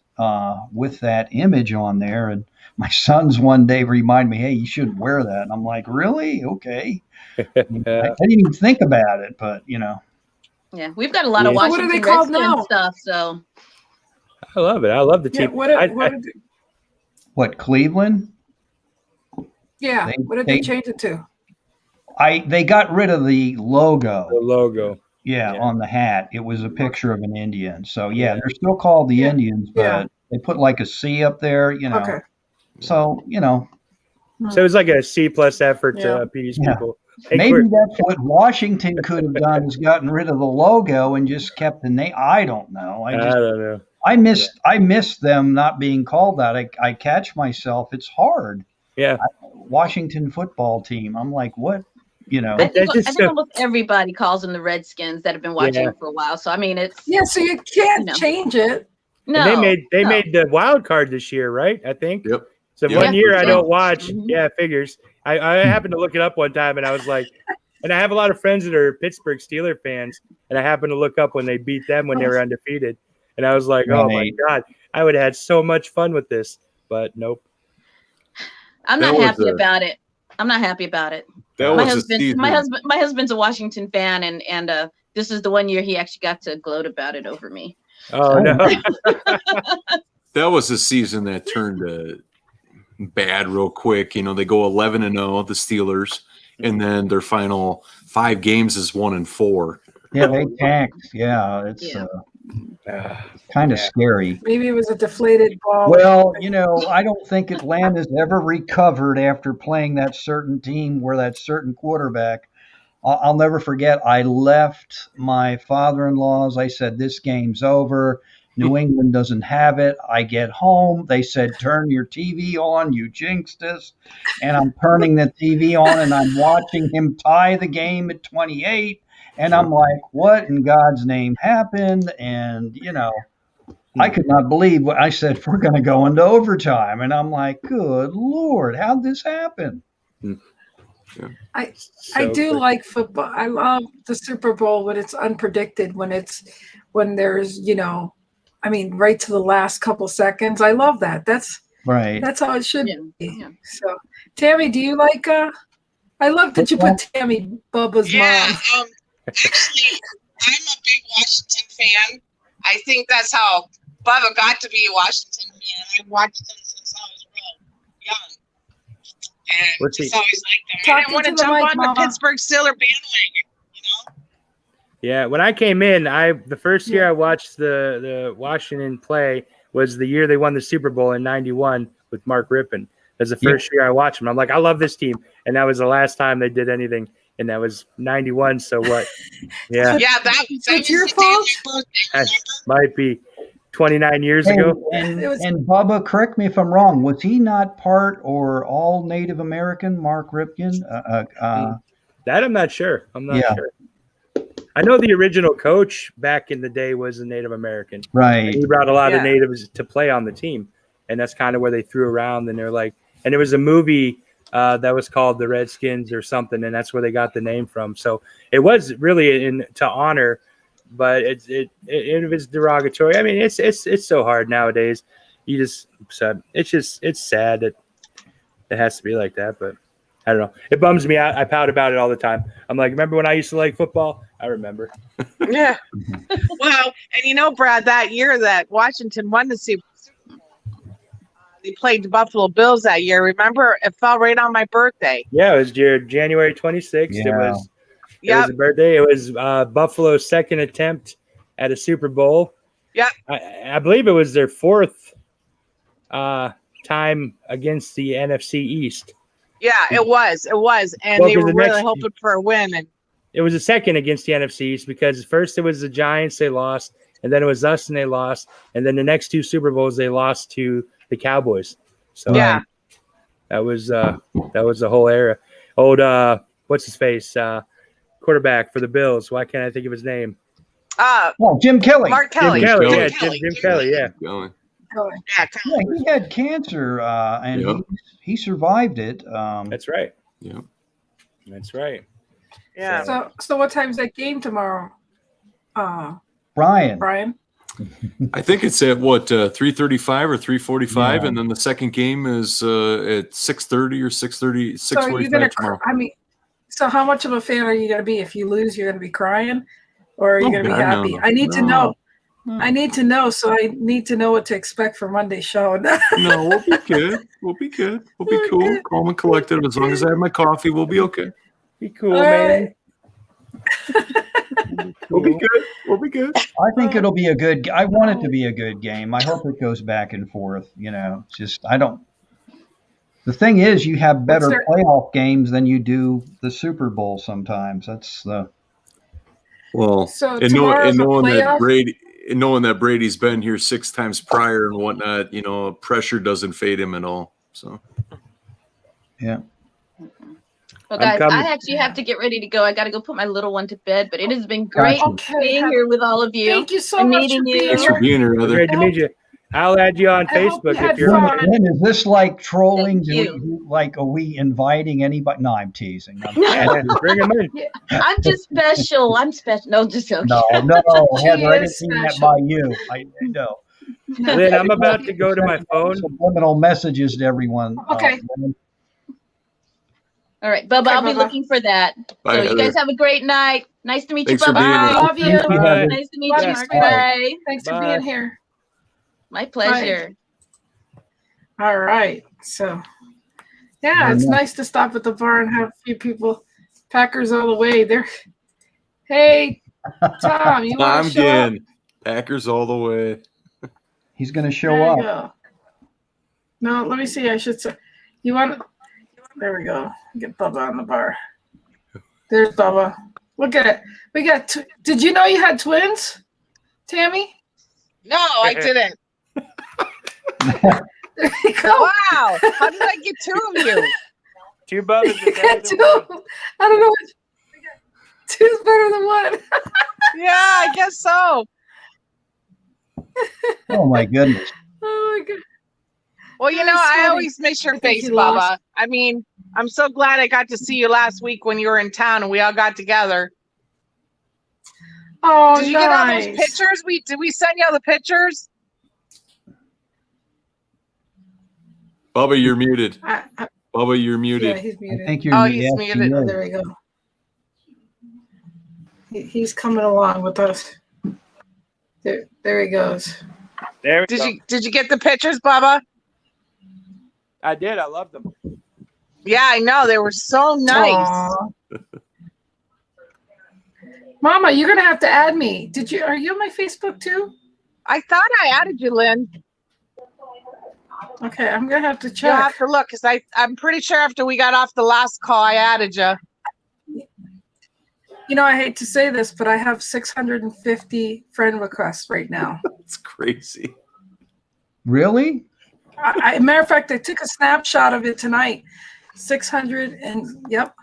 with that image on there. And my sons one day remind me, hey, you shouldn't wear that. And I'm like, really? Okay. I didn't even think about it, but Yeah, we've got a lot of Washington what are they called Redskins now? stuff. So I love it. I love the team. What, Cleveland? Yeah. What did they change it to? They got rid of the logo. The logo. Yeah, on the hat. It was a picture of an Indian. So they're still called the Indians, but they put like a C up there, Okay. So, So it's like a C+ effort to appease people. Hey, maybe that's what Washington could have done, is gotten rid of the logo and just kept the name. I don't know. I don't know. I miss them not being called that. I catch myself. It's hard. Yeah. Washington Football Team. I'm like, what? I think almost everybody calls them the Redskins that have been watching it for a while. So I mean, it's so you can't change it. No, and they made the wild card this year, right? I think. Yep. So one year I don't watch. Mm-hmm. Yeah, it figures. I happened to look it up one time, and I was like, and I have a lot of friends that are Pittsburgh Steelers fans, and I happened to look up when they beat them when they were undefeated, and I was like, oh my God, I would have had so much fun with this. but nope. I'm not happy about it. I'm not happy about it. My husband's a Washington fan, and this is the one year he actually got to gloat about it over me. Oh, no. That was a season that turned bad real quick. You know, they go 11-0, the Steelers, and then their final 5 games is 1-4. Yeah, they tanked. Yeah, it's kind of scary. Maybe it was a deflated ball. Well, you know, I don't think Atlanta's ever recovered after playing that certain team where that certain quarterback. I'll never forget. I left my father-in-law's. I said, this game's over. New England doesn't have it. I get home. They said, turn your TV on. You jinxed us. And I'm turning the TV on, and I'm watching him tie the game at 28. And I'm like, what in God's name happened? And, you know, I could not believe what I said. We're going to go into overtime. And I'm like, good Lord, how'd this happen? Yeah. I do like football. I love the Super Bowl when it's unpredicted, when there's, you know, I mean, right to the last couple seconds. I love that. That's right. That's how it should be. Yeah. So, Tammy, do you like? I love that you put Tammy Bubba's mom. Actually, I'm a big Washington fan. I think that's how Bubba got to be a Washington fan. I watched him since I was real young, and just always liked him. I didn't want to jump on the Pittsburgh Steelers bandwagon. Yeah, when I came in, the first year I watched the Washington play was the year they won the Super Bowl in '91 with Mark Rippon. That's the first year I watched them. I'm like, I love this team, and that was the last time they did anything, and that was '91. So what? Yeah, that's your fault. That might be 29 years ago. And Bubba, correct me if I'm wrong. Was he not part or all Native American, Mark Ripken? That I'm not sure. I'm not sure. I know the original coach back in the day was a Native American. Right. He brought a lot of natives to play on the team, and that's kind of where they threw around. And they're like, and there was a movie that was called The Redskins or something, and that's where they got the name from. So it was really to honor, but it was derogatory. I mean, it's so hard nowadays. It's sad that it has to be like that, but I don't know. It bums me out. I pout about it all the time. I'm like, remember when I used to like football? I remember. Yeah. Well, and you know, Brad, that year that Washington won the Super Bowl, they played the Buffalo Bills that year. Remember, it fell right on my birthday. Yeah, it was January 26th. Yeah. It was a birthday. It was Buffalo's second attempt at a Super Bowl. Yeah. I believe it was their 4th time against the NFC East. Yeah, it was. And they were really hoping for a win. And it was a second against the NFC East because first it was the Giants, they lost, and then it was us and they lost. And then the next 2 Super Bowls, they lost to the Cowboys. So that was the whole era. Old, what's his face? Quarterback for the Bills. Why can't I think of his name? Jim Kelly. Mark Kelly. Jim Kelly, yeah. He had cancer, and he survived it. That's right. Yeah. That's right. Yeah. So what time's that game tomorrow? Brian. I think it's at 3:35 or 3:45, and then the second game is at 6:30 or 6:30, 6:45 tomorrow. I mean, so how much of a fan are you going to be? If you lose, you're going to be crying, or are you going to be happy? No. I need to know. I need to know, so I need to know what to expect for Monday's show. No, we'll be good. We'll be good. We'll be cool, calm and collected. As long as I have my coffee, we'll be okay. Be cool, man. We'll be good. We'll be good. I think it'll be I want it to be a good game. I hope it goes back and forth. You know, the thing is, you have better playoff games than you do the Super Bowl sometimes. That's the. Well, so and knowing that Brady's been here 6 times prior and whatnot, you know, pressure doesn't fade him at all. So, yeah. Well, guys, I actually have to get ready to go. I got to go put my little one to bed, but it has been great being here with all of you. Thank you so much for being here. Thanks for being here, Heather. Great to meet you. I'll add you on Facebook if you're. Lynn, is this like trolling? Are we inviting anybody? No, I'm teasing. Bring them in. I'm just special. I'm special. No, just joking. No, Heather, I didn't mean that by you. I know. Lynn, I'm about to go to my phone. Subliminal messages to everyone. Okay. All right, Bubba, Okay, I'll be Bubba. looking for that. Bye, So you guys Heather. have a great night. Nice to meet Thanks you, for being Bubba. here. Love you. Bye. Nice to meet Love you, you, Mark. sweetie. Bye. Thanks for Bye. being here. My pleasure. All right. So, yeah, it's nice to stop at the bar and have a few people. Packers all the way. They're. Hey, Tom, you want Tom to show up? Ginn, Packers all the way. He's going to show There you up. go. No, let me see. I should say. You want? There we go. Get Bubba on the bar. There's Bubba. Look at it. We got. Did you know you had twins, Tammy? No, I didn't. There you go. Wow. How did I get two of you? Two Bubbas. You got two. I don't know. Two's better than one. Yeah, I guess so. Oh, my goodness. Oh my god. Well, you know, That's I funny. always miss your I think face, he lost. Bubba. I mean, I'm so glad I got to see you last week when you were in town and we all got together. Oh, Did you nice. get all those pictures? Did we send you all the pictures? Bubba, you're muted. Bubba, you're Yeah, muted. he's I muted. think you're Oh, he's yes, muted. he Oh, is. there we go. He's coming along with us. There he goes. There we Did go. you get the pictures, Bubba? I did. I love them. Yeah, I know. They were so nice. Aw. Mama, you're gonna have to add me. Are you on my Facebook too? I thought I added you, Lynn. Okay, I'm gonna have to You'll check. have to look because I'm pretty sure after we got off the last call, I added you. You know, I hate to say this, but I have 650 friend requests right now. It's crazy. Really? Matter of fact, I took a snapshot of it tonight. 600 and yep.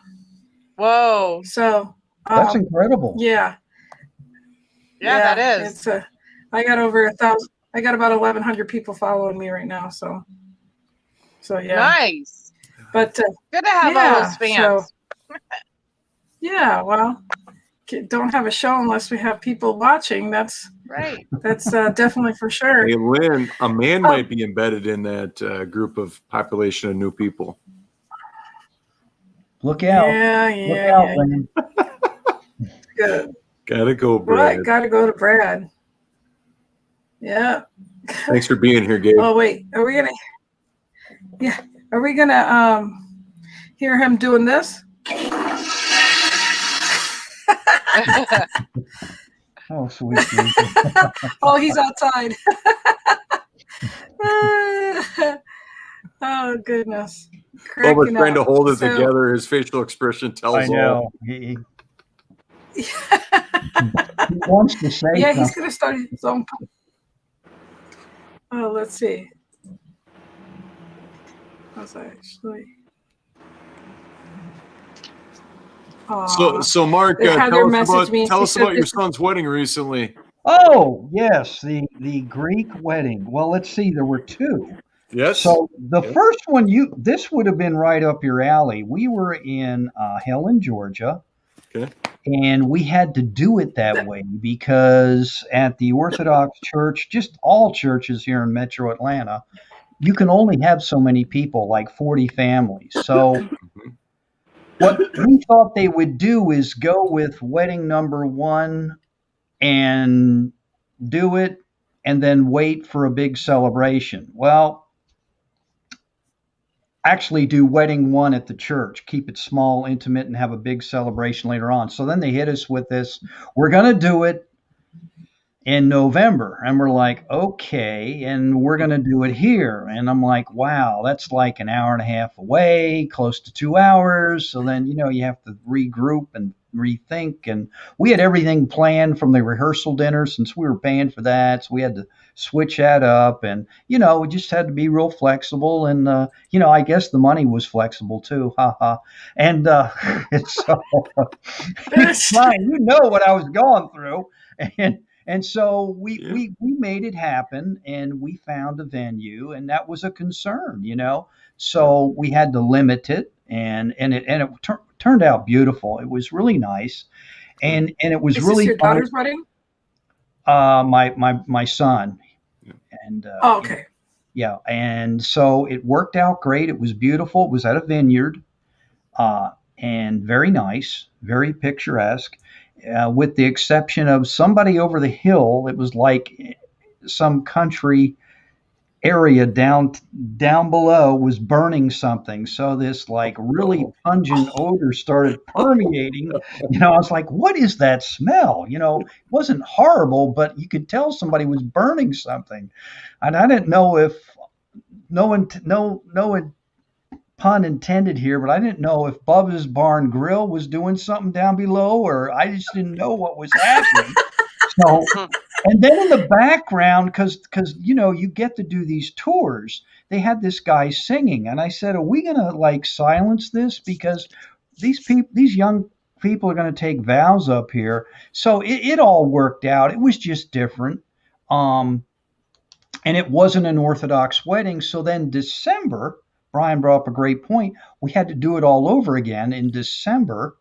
Whoa. So That's incredible. yeah. Yeah, that is. I got over 1,000. I got about 1,100 people following me right now. So yeah. Nice. But Good to have all those fans. yeah, well, don't have a show unless we have people watching. That's right. That's definitely for sure. Hey, Lynn, a man might be embedded in that group of population of new people. Look out. Yeah. Look out, Lynn. Good. Gotta go, Brad. Right, gotta go to Brad. Yeah. Thanks for being here, Gabe. Oh wait, are we gonna hear him doing this? Oh, sweet. Oh, he's outside. Oh goodness. Bubba's trying to up. hold it So- together. His facial expression tells I know. He wants to say Yeah, he's something. gonna start his own. Oh, let's see. How's that actually? all. So Mark, Heather tell messaged me and tell she us said about your this- son's wedding recently. Oh, yes, the Greek wedding. Well, let's see. There were two. Yes. So the first one, this would have been right up your alley. We were in Helen, Georgia. Okay. And we had to do it that way because at the Orthodox Church, just all churches here in Metro Atlanta, you can only have so many people, like 40 families. So what we thought they would do is go with wedding number one and do it and then wait for a big celebration. Well, actually do wedding one at the church, keep it small, intimate, and have a big celebration later on. So then they hit us with this, we're going to do it in November. And we're like, okay, and we're going to do it here. And I'm like, wow, that's like an hour and a half away, close to 2 hours. So then, you have to regroup and rethink. And we had everything planned from the rehearsal dinner since we were paying for that. So we had to switch that up. And, we just had to be real flexible. And, I guess the money was flexible too. Ha. And so it's fine. You know what I was going through. And so we made it happen, and we found a venue, and that was a concern, So we had to limit it, and it turned out beautiful. It was really nice, and it was Is really this your daughter's wedding? my son, And okay. yeah, and so it worked out great. It was beautiful. It was at a vineyard, and very nice, very picturesque, with the exception of somebody over the hill. It was like some country area down below was burning something. So this like really pungent odor started permeating. I was like, what is that smell? It wasn't horrible, but you could tell somebody was burning something. And I didn't know if no pun intended here, but I didn't know if Bubba's Barn Grill was doing something down below, or I just didn't know what was happening. So, and then in the background, because you get to do these tours, they had this guy singing, and I said, "Are we gonna like silence this? Because these young people are gonna take vows up here." So it all worked out. It was just different, and it wasn't an Orthodox wedding. So then December, Brian brought up a great point. We had to do it all over again in December.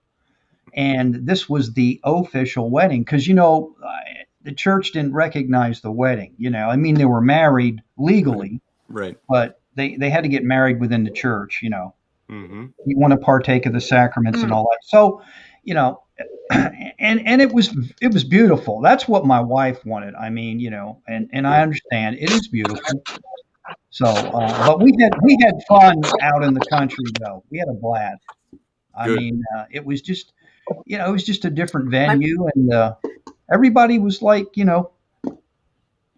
And this was the official wedding because, the church didn't recognize the wedding. I mean, they were married legally, right? But they had to get married within the church. Mm-hmm. You want to partake of the sacraments and all that. So, and it was beautiful. That's what my wife wanted. I mean, and I understand it is beautiful. So, but we had fun out in the country though. We had a blast. I mean, it was just. It was just a different venue, and everybody was like,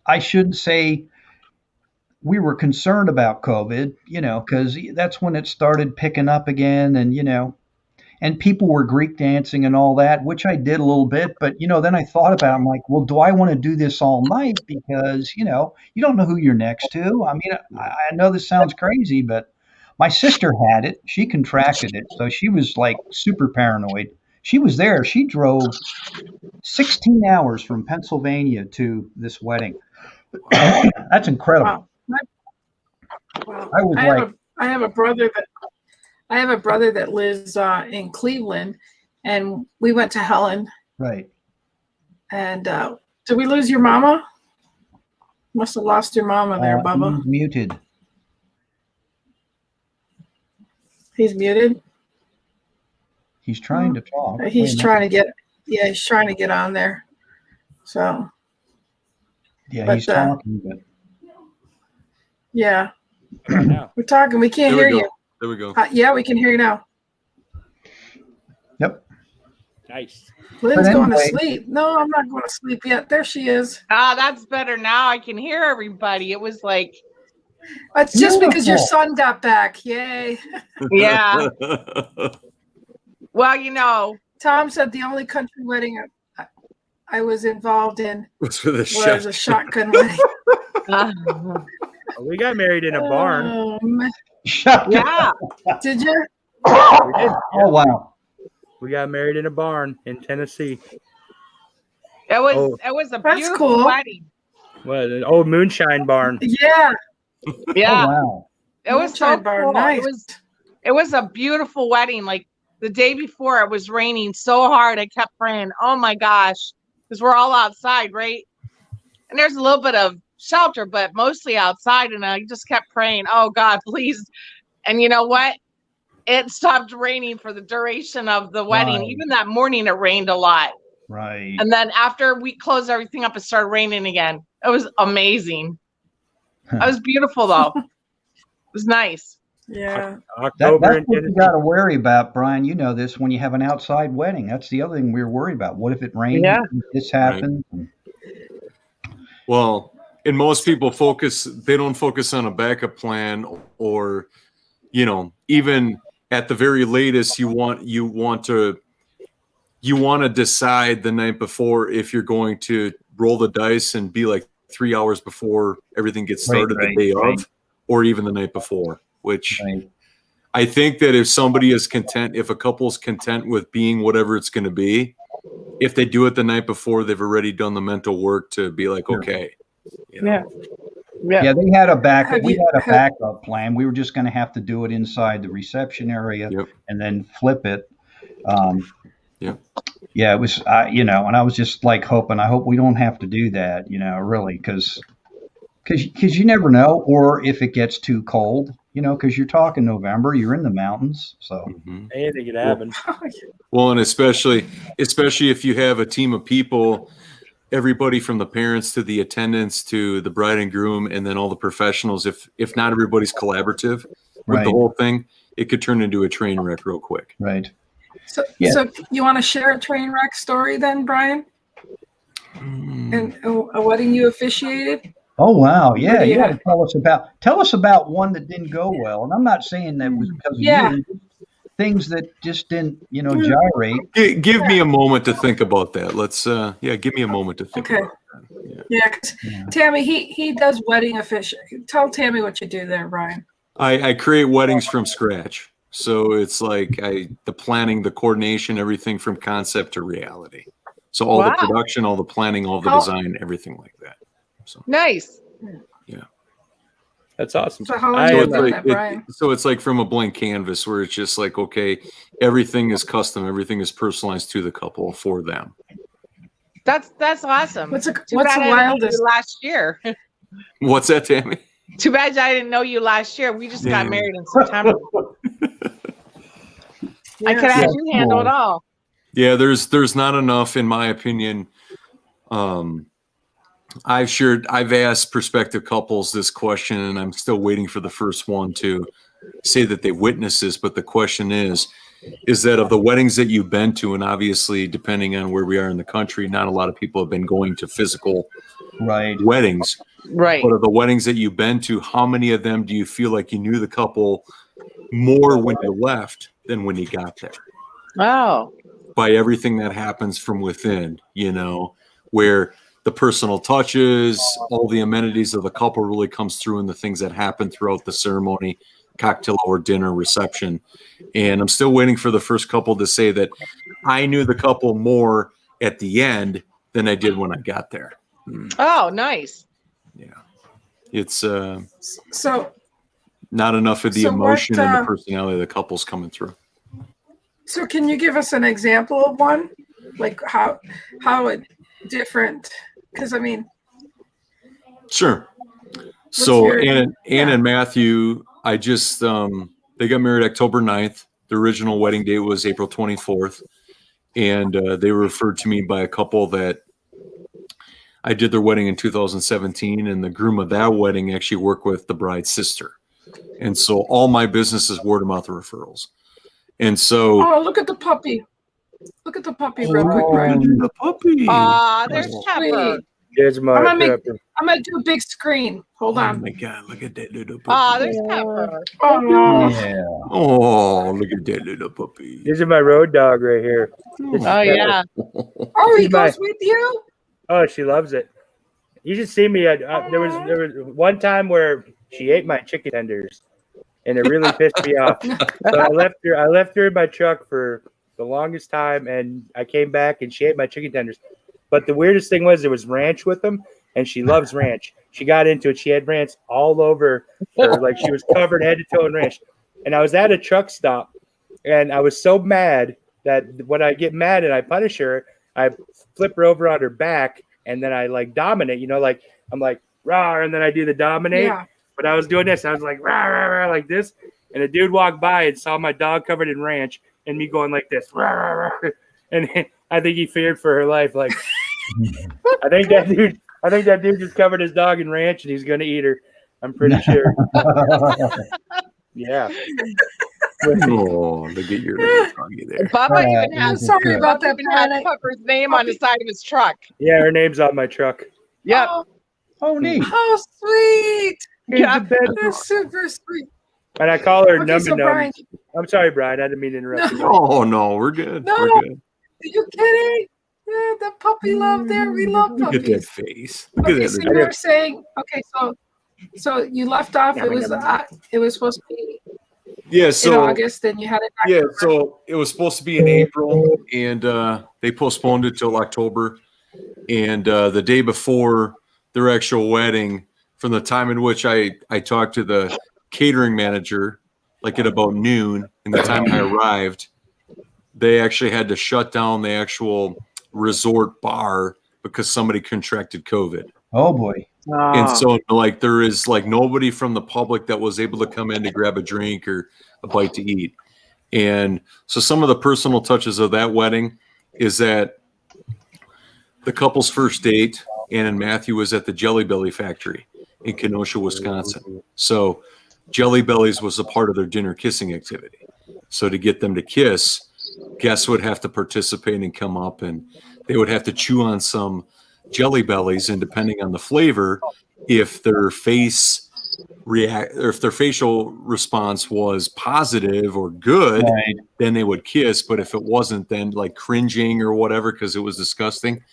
I shouldn't say we were concerned about COVID, because that's when it started picking up again, and people were Greek dancing and all that, which I did a little bit, but then I thought about it, I'm like, well, do I want to do this all night? Because you don't know who you're next to. I mean, I know this sounds crazy, but my sister had it. She contracted it, so she was like super paranoid. She was there. She drove 16 hours from Pennsylvania to this wedding. That's incredible. Wow. I was I have a brother that lives in Cleveland, and we went to Helen. Right. And did we lose your mama? Must have lost your mama there, Bubba. He's muted. He's muted. He's trying to talk. He's trying to get on there. So. Yeah, he's talking, but. Yeah. We're talking. We can't hear you. There we go. Yeah, we can hear you now. Yep. Nice. Lynn's going to sleep. No, I'm not going to sleep yet. There she is. That's better now. I can hear everybody. It was like. It's just because your son got back. Yay. Yeah. Well, Tom said the only country wedding I was involved in was a shotgun wedding. We got married in a barn. Yeah. Did you? We did. Oh, wow. We got married in a barn in Tennessee. It was a That's beautiful cool. wedding. What, an old moonshine barn. Yeah. Yeah. Oh, wow. It was so Moonshine bar, cool. nice. It was a beautiful wedding. Like the day before, it was raining so hard. I kept praying, oh my gosh, because we're all outside, right? And there's a little bit of shelter, but mostly outside. And I just kept praying, oh God, please. And you know what? It stopped raining for the duration of the wedding. Right. Even that morning, it rained a lot. Right. And then after we closed everything up, it started raining again. It was amazing. It was beautiful, though. It was nice. Yeah. October That's what you got to worry about, Brian. You know this when you have an outside wedding. That's the other thing we were worried about. What if it rains? Yeah. This happens. Right. Well, and most people they don't focus on a backup plan, or, even at the very latest, you want to decide the night before if you're going to roll the dice and be like 3 hours before everything gets started the day of, or even the night before, which I think that if a couple's content with being whatever it's going to be, if they do it the night before, they've already done the mental work to be like, okay. Yeah. Yeah, they had a backup plan. We were just going to have to do it inside the reception area and then flip it. Yeah, it was, and I was just like hoping, I hope we don't have to do that, really, because because you never know, or if it gets too cold, because you're talking November, you're in the mountains, so anything could happen. Well, and especially if you have a team of people, everybody from the parents to the attendants to the bride and groom, and then all the professionals. If not everybody's collaborative with the whole thing, it could turn into a train wreck real quick. Right. So you want to share a train wreck story then, Brian? And a wedding you officiated? Oh wow, yeah, you got to tell us about one that didn't go well. And I'm not saying that was because of you. Things that just didn't, gyrate. Give me a moment to think about that. Let's give me a moment to think about that. Yeah, Tammy, he does wedding official. Tell Tammy what you do there, Brian. I create weddings from scratch. So it's like the planning, the coordination, everything from concept to reality. So all the production, all the planning, all the design, everything like that. So nice. Yeah. That's awesome. So how long have you done that, Brian? So it's like from a blank canvas where it's just like, okay, everything is custom, everything is personalized to the couple for them. That's awesome. What's the wildest last year? What's that, Tammy? Too bad I didn't know you last year. We just got married in September. I could have you handle it all. Yeah, there's not enough, in my opinion. I've asked prospective couples this question, and I'm still waiting for the first one to say that they witnessed this. But the question is that of the weddings that you've been to, and obviously depending on where we are in the country, not a lot of people have been going to physical weddings. Right. But of the weddings that you've been to, how many of them do you feel like you knew the couple more when you left than when you got there? Oh. By everything that happens from within, where the personal touches, all the amenities of the couple really comes through in the things that happen throughout the ceremony, cocktail or dinner reception. And I'm still waiting for the first couple to say that I knew the couple more at the end than I did when I got there. Oh, nice. Yeah. It's so not enough of the emotion and the personality of the couple's coming through. So can you give us an example of one? Like how it different? Because I mean, sure. So Ann and Matthew, I just they got married October 9th. The original wedding date was April 24th, and they were referred to me by a couple that I did their wedding in 2017, and the groom of that wedding actually worked with the bride's sister, and so all my business is word of mouth referrals. And so, look at the puppy. Look at the puppy real quick, Brian. The puppy. There's Pepper. There's my I'm gonna do a big screen. Hold on. Oh my God! Look at that little puppy. There's Pepper. Oh, look at that little puppy. This is my road dog right here. Oh yeah. He goes with you. Oh, she loves it. You should see me. There was one time where she ate my chicken tenders, and it really pissed me off. So I left her in my truck for the longest time, and I came back and she ate my chicken tenders. But the weirdest thing was there was ranch with them, and she loves ranch. She got into it. She had ranch all over her, like she was covered head to toe in ranch. And I was at a truck stop, and I was so mad that when I get mad and I punish her, I flip her over on her back, and then I like dominate. Like I'm like rah, and then I do the dominate. Yeah. But I was doing this. I was like rah, rah, rah, like this, and a dude walked by and saw my dog covered in ranch and me going like this, rah, rah, rah. And I think he feared for her life. Like I think that dude just covered his dog in ranch and he's gonna eat her. I'm pretty sure. Yeah. Oh, look at your little doggy there. Bubba even has sorry about that. Had Pepper's name on the side of his truck. Yeah, her name's on my truck. Yep. Oh, neat. Oh, sweet. Yeah, That's super sweet. And I call her Okay, so Brian, I'm sorry, Brian. I didn't mean to interrupt you. Oh no, we're good. No. We're good. Are you kidding? Yeah, the puppy love there. We love Look at that puppies. face. Look at Okay, that. so you were saying, so you left off. It was supposed to be Yeah, in so August, and you had it. yeah, so it was supposed to be in April, and they postponed it till October. And the day before their actual wedding, from the time in which I talked to the catering manager, like at about noon, and the time I arrived, they actually had to shut down the actual resort bar because somebody contracted COVID. Oh boy. And so like there is like nobody from the public that was able to come in to grab a drink or a bite to eat. And so some of the personal touches of that wedding is that the couple's first date, Ann and Matthew, was at the Jelly Belly factory in Kenosha, Wisconsin. So Jelly Bellies was a part of their dinner kissing activity. So to get them to kiss, guests would have to participate and come up, and they would have to chew on some Jelly Bellies, and depending on the flavor, if their facial response was positive or good, Right. then they would kiss. But if it wasn't, then like cringing or whatever because it was disgusting,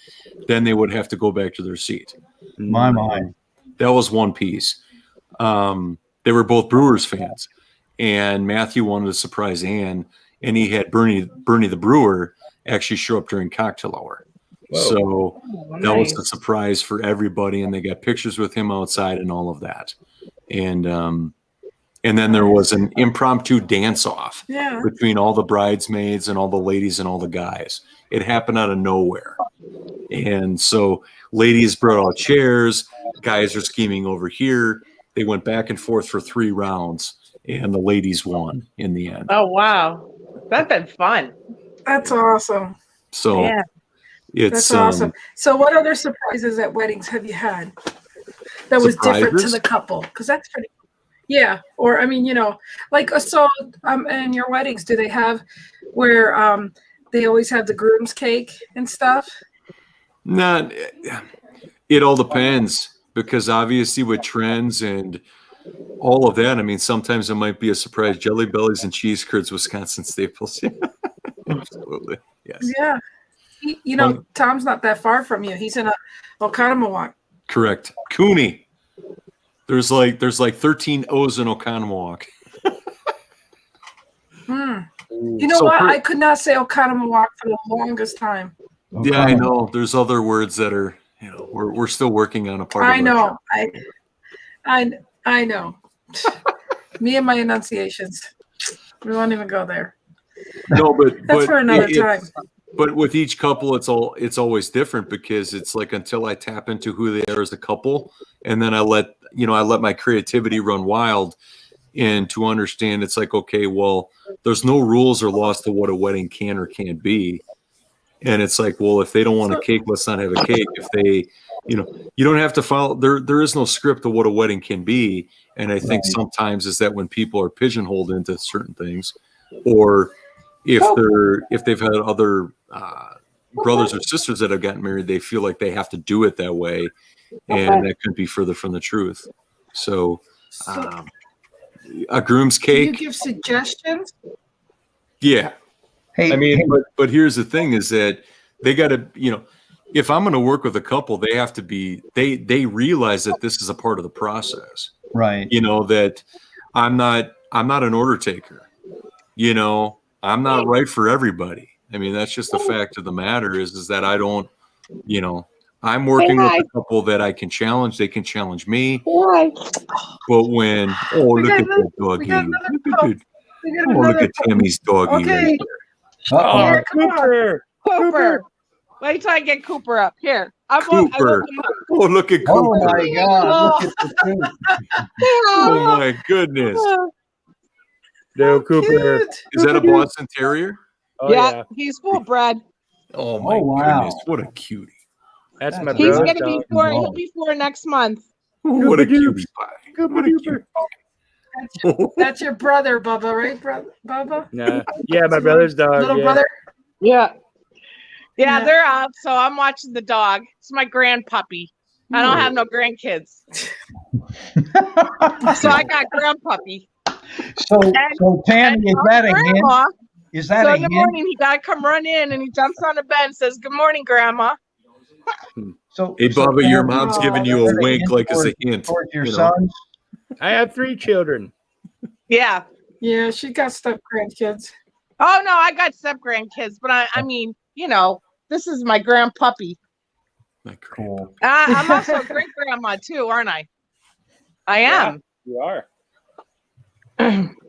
then they would have to go back to their seat. My mind. That was one piece. They were both Brewers fans, and Matthew wanted to surprise Ann, and he had Bernie the Brewer actually show up during cocktail hour. Whoa. So that nice. was a surprise for everybody, and they got pictures with him outside and all of that. And then there was an impromptu dance-off Yeah. between all the bridesmaids and all the ladies and all the guys. It happened out of nowhere. And so ladies brought out chairs, guys are scheming over here. They went back and forth for 3 rounds, and the ladies won in the end. Oh wow, that's been fun. That's awesome. So Yeah. it's That's awesome. So what other surprises at weddings have you had that was different to Surprises? the couple? Because that's pretty. Yeah. Or I mean, like so. In your weddings, do they have where they always have the groom's cake and stuff? not. It all depends, because obviously with trends and all of that, I mean, sometimes it might be a surprise. Jelly Bellies and cheese curds, Wisconsin staples. Yeah. Absolutely. Yes. Yeah. Tom's not that far from you. He's in Oconomowoc. Correct. Cooney. There's like 13 O's in Oconomowoc. You know So what? per- I could not say Oconomowoc for the longest time. Yeah, I know. There's other words that are, we're still working on a part of I our know. show. I know. Me and my enunciations. We won't even go there. No, but That's for another time. But with each couple, it's always different, because it's like until I tap into who they are as a couple, and then I let my creativity run wild, and to understand it's like, okay, well, there's no rules or laws to what a wedding can or can't be. And it's like, well, if they don't want a cake, let's not have a cake. If they, you don't have to follow, there is no script of what a wedding can be. And I think sometimes is that when people are pigeonholed into certain things, or if they've had other brothers or sisters that have gotten married, they feel like they have to do it that way, and that could be further from the truth. So, a groom's Can you cake, give suggestions? yeah. Hey, I mean, hey, but here's the thing: is that they got to, if I'm going to work with a couple, they have to be they realize that this is a part of the process. right. That I'm not an order taker. I'm not right for everybody. I mean, that's just the fact of the matter is that I don't, I'm working with a couple that I can challenge. They can challenge me. But when, look at that doggy. Look at Tammy's doggy. Okay. Right Uh-oh. Here, come on. Cooper. Wait till I get Cooper up. Here. I Cooper. Oh, look at Oh Cooper. my God! Look at the two. Oh my goodness. No, Cooper. Cute. Is that a Boston Terrier? Oh, yeah, yeah. he's full bred. Oh my wow. goodness. What a cutie. That's my He's brother's gonna be dog. 4. He'll be 4 next month. What a cutie pie. What a cutie. That's your brother, Bubba, right, Bubba? Nah. Yeah, my brother's dog. Little yeah. brother. Yeah. Yeah. Yeah, they're up. So I'm watching the dog. It's my grandpuppy. I don't have no grandkids. So I got grandpuppy. So Tammy, is that a hint? Grandma. Is that So a in the hint? morning, he got to come run in and he jumps on the bed and says, "Good morning, Grandma." So, Hey, Bubba, your Tammy, mom's Oh, giving you is a that wink hint like as a towards- hint. towards your you know. sons? I have 3 children. Yeah. Yeah, she got step grandkids. Oh, no, I got step grandkids, but I mean, this is my grandpuppy. Like, Cool. I'm also a great grandma too, aren't I? I am. You are.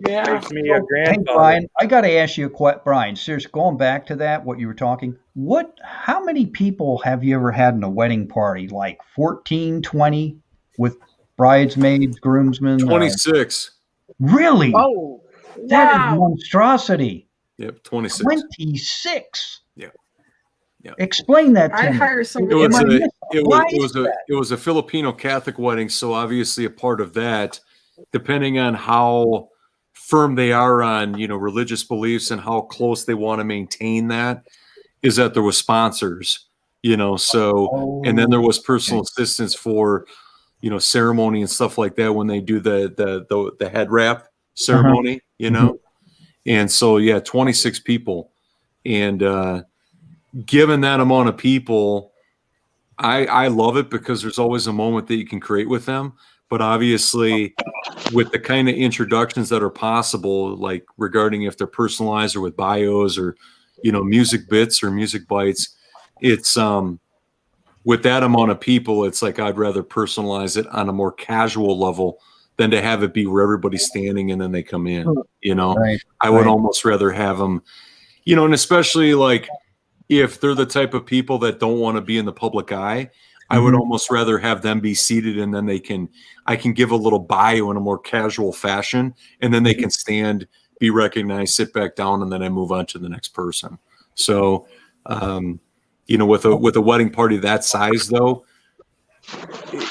Yeah. Makes me a Hey, grandfather. Brian, I got to ask you a question. Brian, seriously, going back to that, what you were talking, how many people have you ever had in a wedding party? Like 14, 20 with bridesmaids, groomsmen? 26. Really? Oh, That is Wow. monstrosity. Yep, 26. 26. Yeah. Yeah. Explain that to I'd me. hire It somebody. was Am I a missing- Why is that? it was a Filipino Catholic wedding, so obviously a part of that, depending on how firm they are on, you know, religious beliefs and how close they want to maintain that, is that there was sponsors, you know, so and then there was personal assistance for, you know, ceremony and stuff like that when they do the head wrap ceremony, you know. And so yeah, 26 people. And given that amount of people, I love it because there's always a moment that you can create with them. But obviously, with the kind of introductions that are possible, like regarding if they're personalized or with bios or, you know, music bits or music bites, it's with that amount of people, it's like I'd rather personalize it on a more casual level than to have it be where everybody's standing and then they come in. You know, Right, I would right. almost rather have them, you know, and especially like if they're the type of people that don't want to be in the public eye, I would almost rather have them be seated and then I can give a little bio in a more casual fashion and then they can stand, be recognized, sit back down, and then I move on to the next person. So, you know, with a wedding party that size though,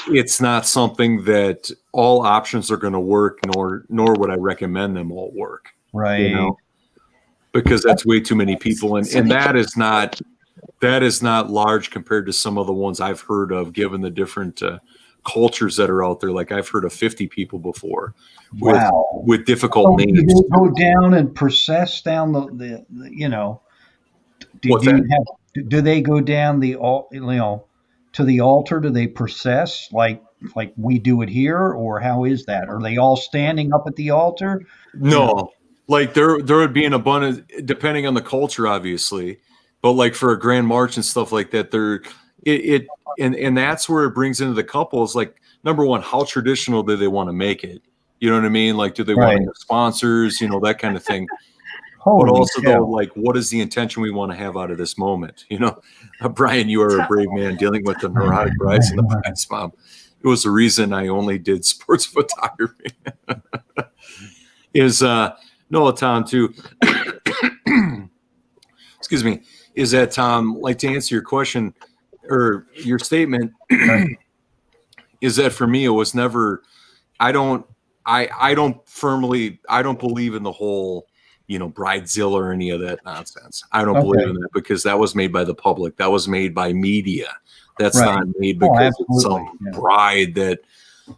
it's not something that all options are going to work, nor would I recommend them all work. Right. You know, because that's way too many people, and that is not large compared to some of the ones I've heard of, given the different cultures that are out there. Like I've heard of 50 people before, with difficult So names. do they go down and process down the you know? Do they go down to the altar? Do they process like we do it here, or how is that? Are they all standing up at the altar? No, like there would be an abundance depending on the culture, obviously, but like for a grand march and stuff like that, and that's where it brings into the couples. Like number one, how traditional do they want to make it? You know what I mean? Like, do they want to have sponsors? You know, that kind of thing. But also though, like, what is the intention we want to have out of this moment? You know, Brian, you are a brave man dealing with the neurotic brides and the bride's mom. It was the reason I only did sports photography. No, Tom, too. Excuse me. Is that Tom? Like to answer your question or your statement, is that for me it was never. I don't believe in the whole, you know, bridezilla or any of that nonsense. I don't believe in that because that was made by the public. That was made by media. That's not made because it's some bride that,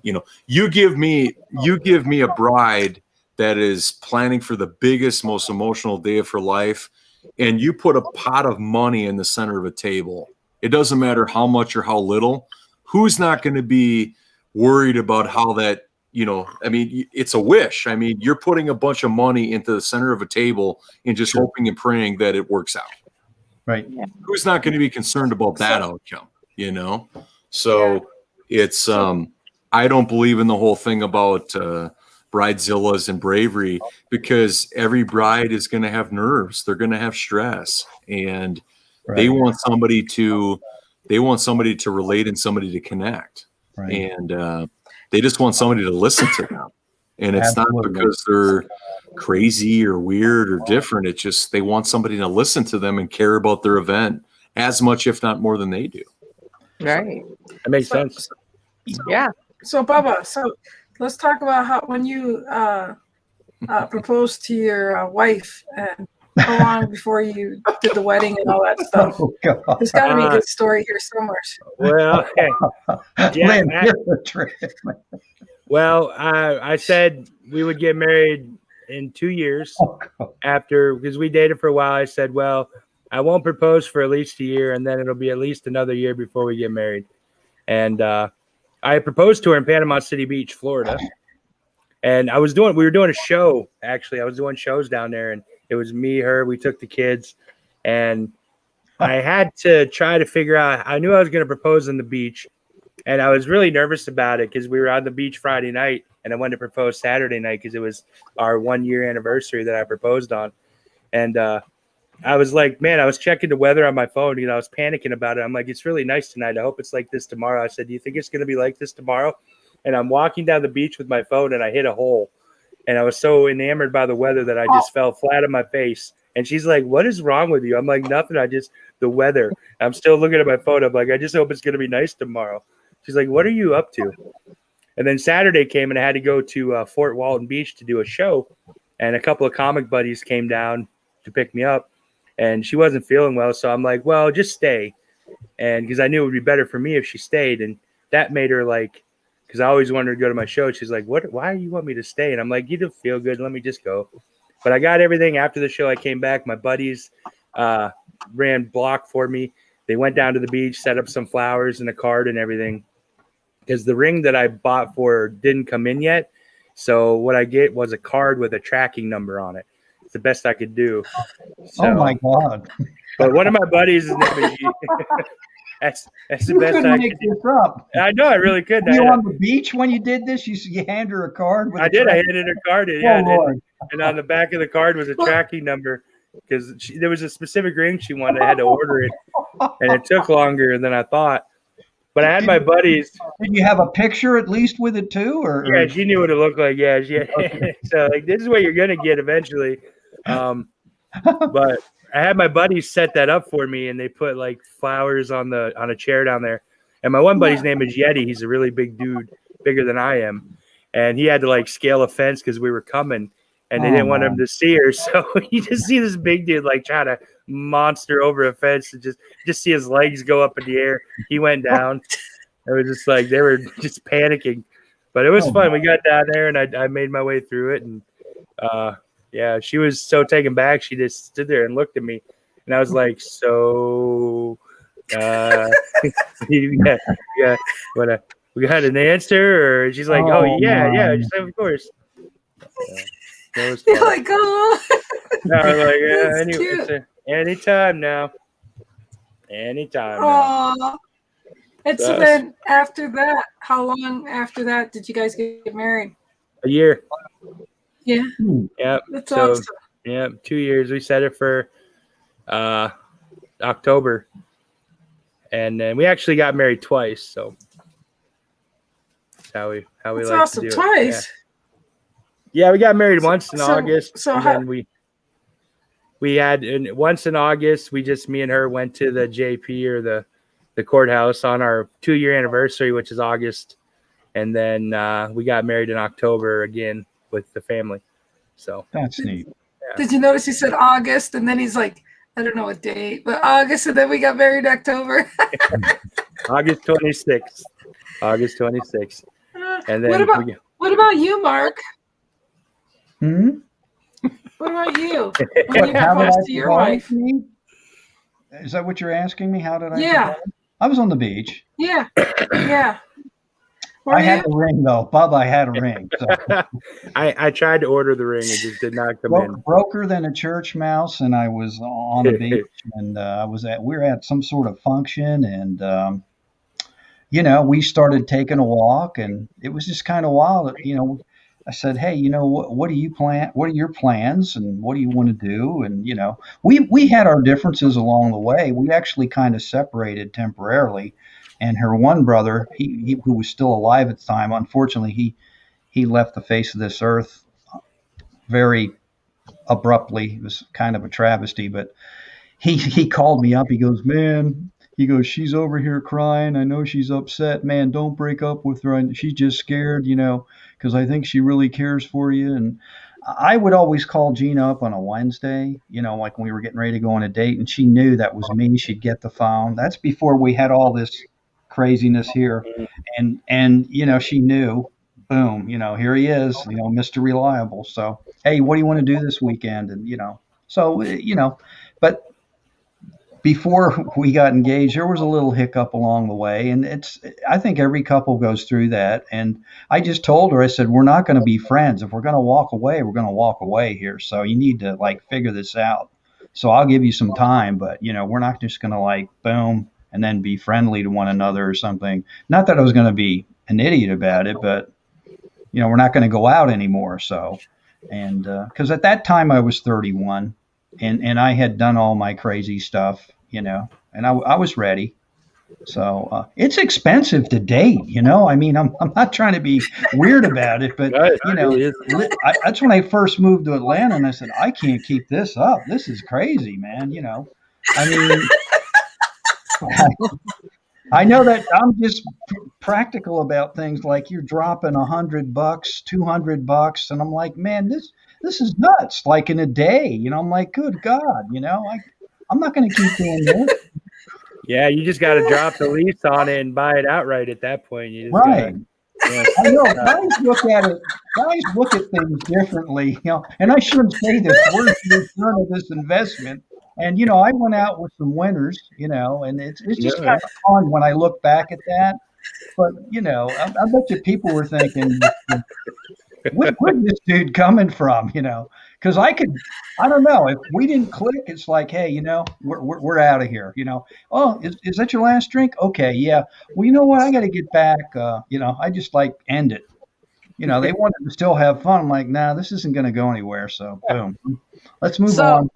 you know, you give me a bride that is planning for the biggest, most emotional day of her life, and you put a pot of money in the center of a table. It doesn't matter how much or how little. Who's not going to be worried about how that, you know, I mean, it's a wish. I mean, you're putting a bunch of money into the center of a table and just hoping and praying that it works out. Right. Who's not going to be concerned about that outcome, you know? So it's, I don't believe in the whole thing about bridezillas and bravery because every bride is going to have nerves. They're going to have stress, and they want somebody to relate and somebody to connect. Right. And they just want somebody to listen to them. And it's not because they're crazy or weird or different. It's just they want somebody to listen to them and care about their event as much, if not more, than they do. Right. That makes sense. Yeah. So Bubba, let's talk about how when you proposed to your wife and how long before you did the wedding and all that stuff. Oh, God. There's got to be a good story here somewhere. Well, yeah. Lynn, here's the trick. Well, I said we would get married in 2 years after, because we dated for a while. I said, well, I won't propose for at least a year, and then it'll be at least another year before we get married. And I proposed to her in Panama City Beach, Florida. And we were doing a show, actually. I was doing shows down there, and it was me, her, we took the kids. And I had to try to figure out, I knew I was going to propose on the beach. And I was really nervous about it because we were on the beach Friday night and I wanted to propose Saturday night because it was our 1 year anniversary that I proposed on. And I was like, man, I was checking the weather on my phone. I was panicking about it. I'm like, it's really nice tonight. I hope it's like this tomorrow. I said, do you think it's going to be like this tomorrow? And I'm walking down the beach with my phone and I hit a hole. And I was so enamored by the weather that I just fell flat on my face. And she's like, what is wrong with you? I'm like, nothing. The weather. I'm still looking at my phone. I'm like, I just hope it's going to be nice tomorrow. She's like, what are you up to? And then Saturday came and I had to go to Fort Walton Beach to do a show. And a couple of comic buddies came down to pick me up. And she wasn't feeling well. So I'm like, well, just stay. And because I knew it would be better for me if she stayed. And that made her like, because I always wanted her to go to my show. She's like, what? Why do you want me to stay? And I'm like, you don't feel good. Let me just go. But I got everything after the show. I came back. My buddies ran block for me. They went down to the beach, set up some flowers and a card and everything. Because the ring that I bought for her didn't come in yet. So what I get was a card with a tracking number on it. It's the best I could do. So, oh my God! But one of my buddies, his name is that's the You best couldn't I make could do. this up. I know, I really couldn't. Were you on the beach when you did this? You hand her a card. With I did. I handed her a card. Yeah, Lord. and on the back of the card was a tracking number because there was a specific ring she wanted. I had to order it, and it took longer than I thought. But I had my buddies. Did you have a picture at least with it too? Yeah, she knew what it looked like. Yeah, so like this is what you're gonna get eventually. But I had my buddies set that up for me, and they put like flowers on a chair down there. And my one buddy's name is Yeti. He's a really big dude, bigger than I am, and he had to like scale a fence because we were coming, and they didn't want him to see her. So you just see this big dude like trying to monster over a fence and just see his legs go up in the air. He went down. It was just like they were just panicking, but it was fun. We got down there and I made my way through it. And yeah, she was so taken back. She just stood there and looked at me, and I was like, so yeah, what? We got an answer, or she's like, oh yeah. Just like, of course. You're like, oh. No, like, yeah, anyway, anytime now. Anytime now. And so then after that, how long after that did you guys get married? A year. Yeah. Yep. That's awesome. Yeah, 2 years. We set it for October. And then we actually got married twice, so that's how we That's like awesome. to do Twice. it. Yeah, we got married once in August. So and then we had once in August. Me and her went to the JP or the courthouse on our 2 year anniversary, which is August, and then we got married in October again with the family. So that's neat. Yeah. Did you notice he said August, and then he's like, I don't know what date, but August, and then we got married in October. August 26th. August 26th. And then what about you, Mark? Hmm? What about you? When you proposed to your wife? Is that what you're asking me? How did I? Yeah. Propose? I was on the beach. Yeah. Yeah. I had a ring though. Bubba had a ring. So. I tried to order the ring. It just did not come in. Broker than a church mouse, and I was on the beach, and we were at some sort of function, and we started taking a walk, and it was just kind of wild. I said, hey, what do you plan? What are your plans, and what do you want to do? And we had our differences along the way. We actually kind of separated temporarily. And her one brother, he who was still alive at the time, unfortunately, he left the face of this earth very abruptly. It was kind of a travesty, but he called me up. He goes, man, she's over here crying. I know she's upset. Man, don't break up with her. She's just scared, because I think she really cares for you. And I would always call Gina up on a Wednesday, like when we were getting ready to go on a date, and she knew that was me. She'd get the phone. That's before we had all this craziness here, and she knew, boom, here he is, Mr. Reliable. So hey, what do you want to do this weekend? And but before we got engaged, there was a little hiccup along the way, and I think every couple goes through that. And I just told her, I said, we're not going to be friends. If we're going to walk away, we're going to walk away here. So you need to figure this out. So I'll give you some time, but we're not just going to boom and then be friendly to one another or something. Not that I was going to be an idiot about it, but we're not going to go out anymore. So, and because at that time I was 31, and I had done all my crazy stuff, and I was ready. So it's expensive to date, I mean, I'm not trying to be weird about it, but that's when I first moved to Atlanta, and I said, I can't keep this up. This is crazy, man. I mean, I know that I'm just practical about things like you're dropping $100, $200, and I'm like, man, this is nuts. Like in a day, I'm like, good God, I'm not going to keep doing this. Yeah, you just got to drop the lease on it and buy it outright at that point. You just right. I know guys look at things differently, and I shouldn't say this. Where's the return of this investment? And I went out with some winners, and it's just kind of fun when I look back at that. But I bet you people were thinking, where's this dude coming from? Because I don't know, if we didn't click, it's like, hey, we're out of here. Oh, is that your last drink? Okay, yeah. Well, you know what? I got to get back. I just end it. They wanted to still have fun. I'm like, nah, this isn't going to go anywhere. So boom, let's move on.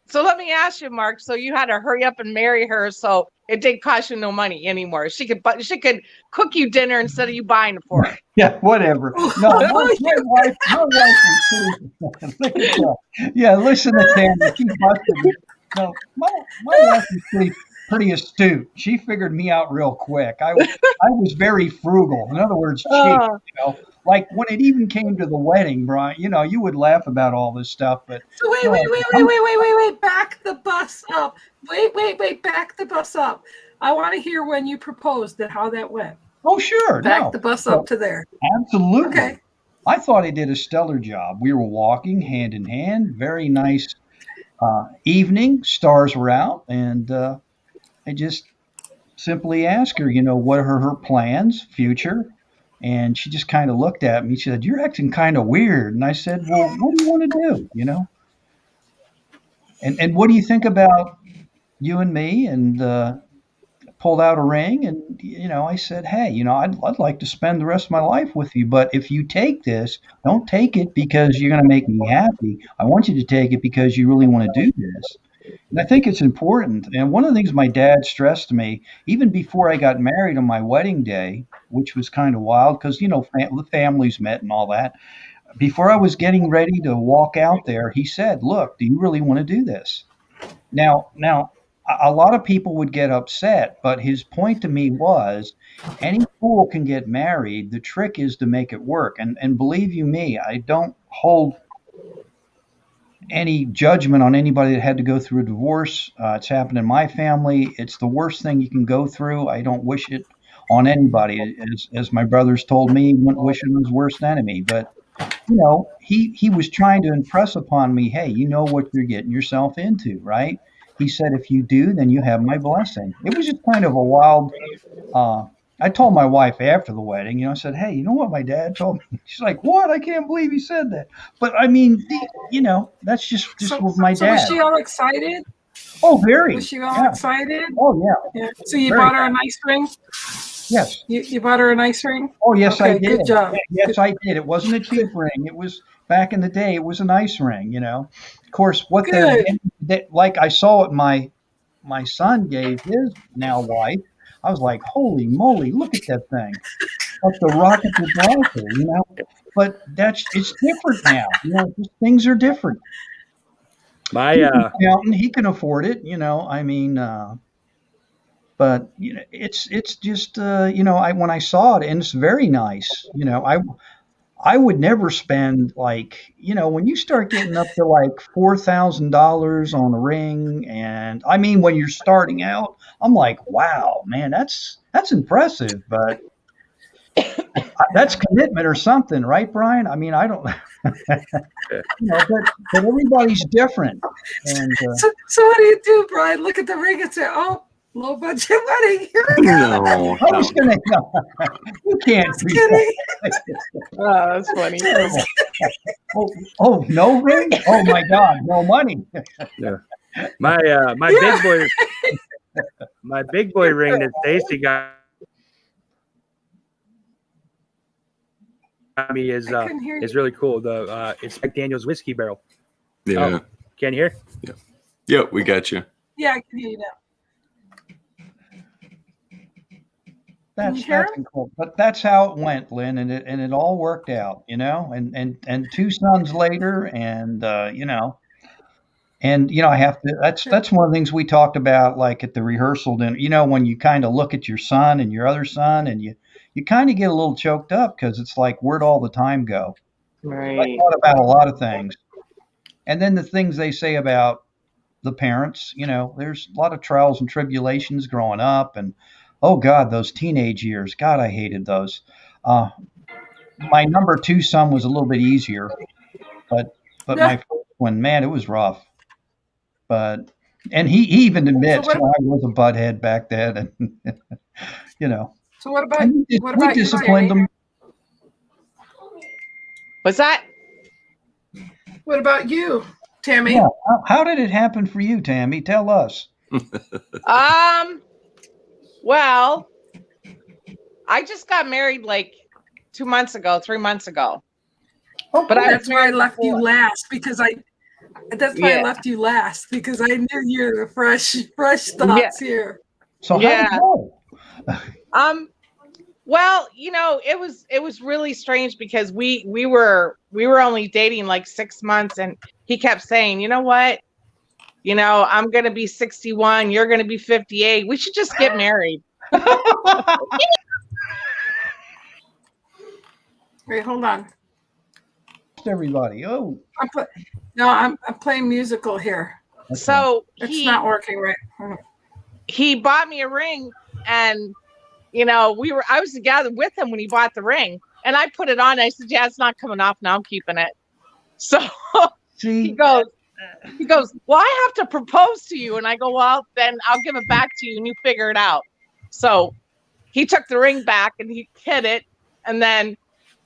So let me ask you, Mark. So you had to hurry up and marry her, so it didn't cost you no money anymore. She could cook you dinner instead of you buying it for her. Yeah, whatever. No, my wife is look at that. Yeah, listen to Tammy. She busted me. No, my wife is pretty astute. She figured me out real quick. I was very frugal. In other words, cheap. Like when it even came to the wedding, Brian, you would laugh about all this stuff, but so wait, back the bus up. Wait, back the bus up. I want to hear when you proposed and how that went. Oh, sure. Back the bus up to there. Absolutely. Okay. I thought I did a stellar job. We were walking hand in hand. Very nice evening. Stars were out, and I just simply asked her, what are her plans, future? And she just kind of looked at me. She said, "You're acting kind of weird." And I said, "Well, what do you want to do? And what do you think about you and me?" And pulled out a ring, and I said, "Hey, I'd like to spend the rest of my life with you. But if you take this, don't take it because you're going to make me happy. I want you to take it because you really want to do this." And I think it's important. And one of the things my dad stressed to me, even before I got married on my wedding day, which was kind of wild because, the families met and all that. Before I was getting ready to walk out there, he said, "Look, do you really want to do this?" Now, a lot of people would get upset, but his point to me was, any fool can get married. The trick is to make it work. And believe you me, I don't hold any judgment on anybody that had to go through a divorce. It's happened in my family. It's the worst thing you can go through. I don't wish it on anybody. As my brothers told me, wouldn't wish it on his worst enemy. But, he was trying to impress upon me, hey, you know what you're getting yourself into, right? He said, if you do, then you have my blessing. It was just kind of a wild, I told my wife after the wedding, I said, hey, you know what my dad told me? She's like, what? I can't believe he said that. But I mean, that's just with my dad. Was she all excited? Oh, very. Was she all excited? Oh, yeah. So you bought her a nice ring? Yes. You bought her a nice ring? Oh, yes, okay, I did. Good job. Yes, I did. It wasn't a cheap ring. It was, back in the day, it was a nice ring, Of course, like I saw what my son gave his now wife. I was like, holy moly, look at that thing. Like the rocket to But it's different now. Just things are different. He can afford it, I mean, but it's just when I saw it, and it's very nice, I would never spend when you start getting up to like $4,000 on a ring, and I mean when you're starting out, I'm like, wow, man, that's impressive, but that's commitment or something, right, Brian? I mean, I don't, but everybody's different. And so what do you do, Brian? Look at the ring and say, oh, low budget wedding. Here we go. No, I was gonna. You can't. Just kidding. Oh, that's funny. Oh, no ring. Oh my God, no money. Yeah. My big boy ring that Stacy got. me is couldn't hear you. really cool. The it's Mike Daniels whiskey barrel. Yeah. Oh, can you hear? Yeah, we got you. Yeah, I can hear you now. That's hear cool. But that's how it went, Lynn, and it all worked out, you know. And 2 sons later, and you know, I have to. That's one of the things we talked about, like at the rehearsal dinner. You know, when you kind of look at your son and your other son, and you kind of get a little choked up because it's like, where'd all the time go? I Right. thought about a lot of things, and then the things they say about the parents. You know, there's a lot of trials and tribulations growing up, and oh God, those teenage years. God, I hated those. My number 2 son was a little bit easier, but my first one, man, it was rough. But and he even admits, what you know, I was a butthead back then, and you know, So what about and we you, disciplined Tammy? them. What's that? What about you, Tammy? Yeah. How did it happen for you, Tammy? Tell us. Well, I just got married like 2 months ago, 3 months ago. Oh, But That's why I left you before. last because I. That's why I Yeah. left you last because I knew you were fresh thoughts here. So Yeah. how did it go? Well, you know, it was really strange because we were only dating like 6 months, and he kept saying, you know what? You know, I'm gonna be 61, you're gonna be 58. We should just get married. Wait, hold on. Everybody. Oh, I'm playing musical here. okay. So It's not working right. he bought me a ring, and you know, I was together with him when he bought the ring, and I put it on. I said, yeah, it's not coming off now, I'm keeping it. So See, he goes, well, I have to propose to you. And I go, well, then I'll give it back to you and you figure it out. So he took the ring back and he hid it. And then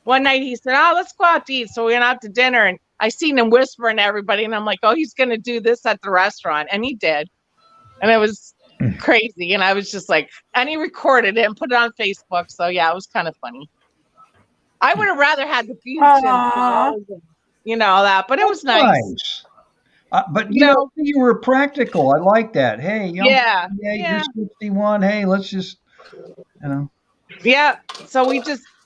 one night he said, oh, let's go out to eat. So we went out to dinner, and I seen him whispering to everybody, and I'm like, oh, he's going to do this at the restaurant. And he did. And it was crazy. And I was just like, and he recorded it and put it on Facebook. So yeah, it was kind of funny. I would have rather had the beach and, you know, that, but it was nice. But you know, you were practical. I like that. Hey, Yeah. You're 61. Hey, let's just, you know. Yeah. So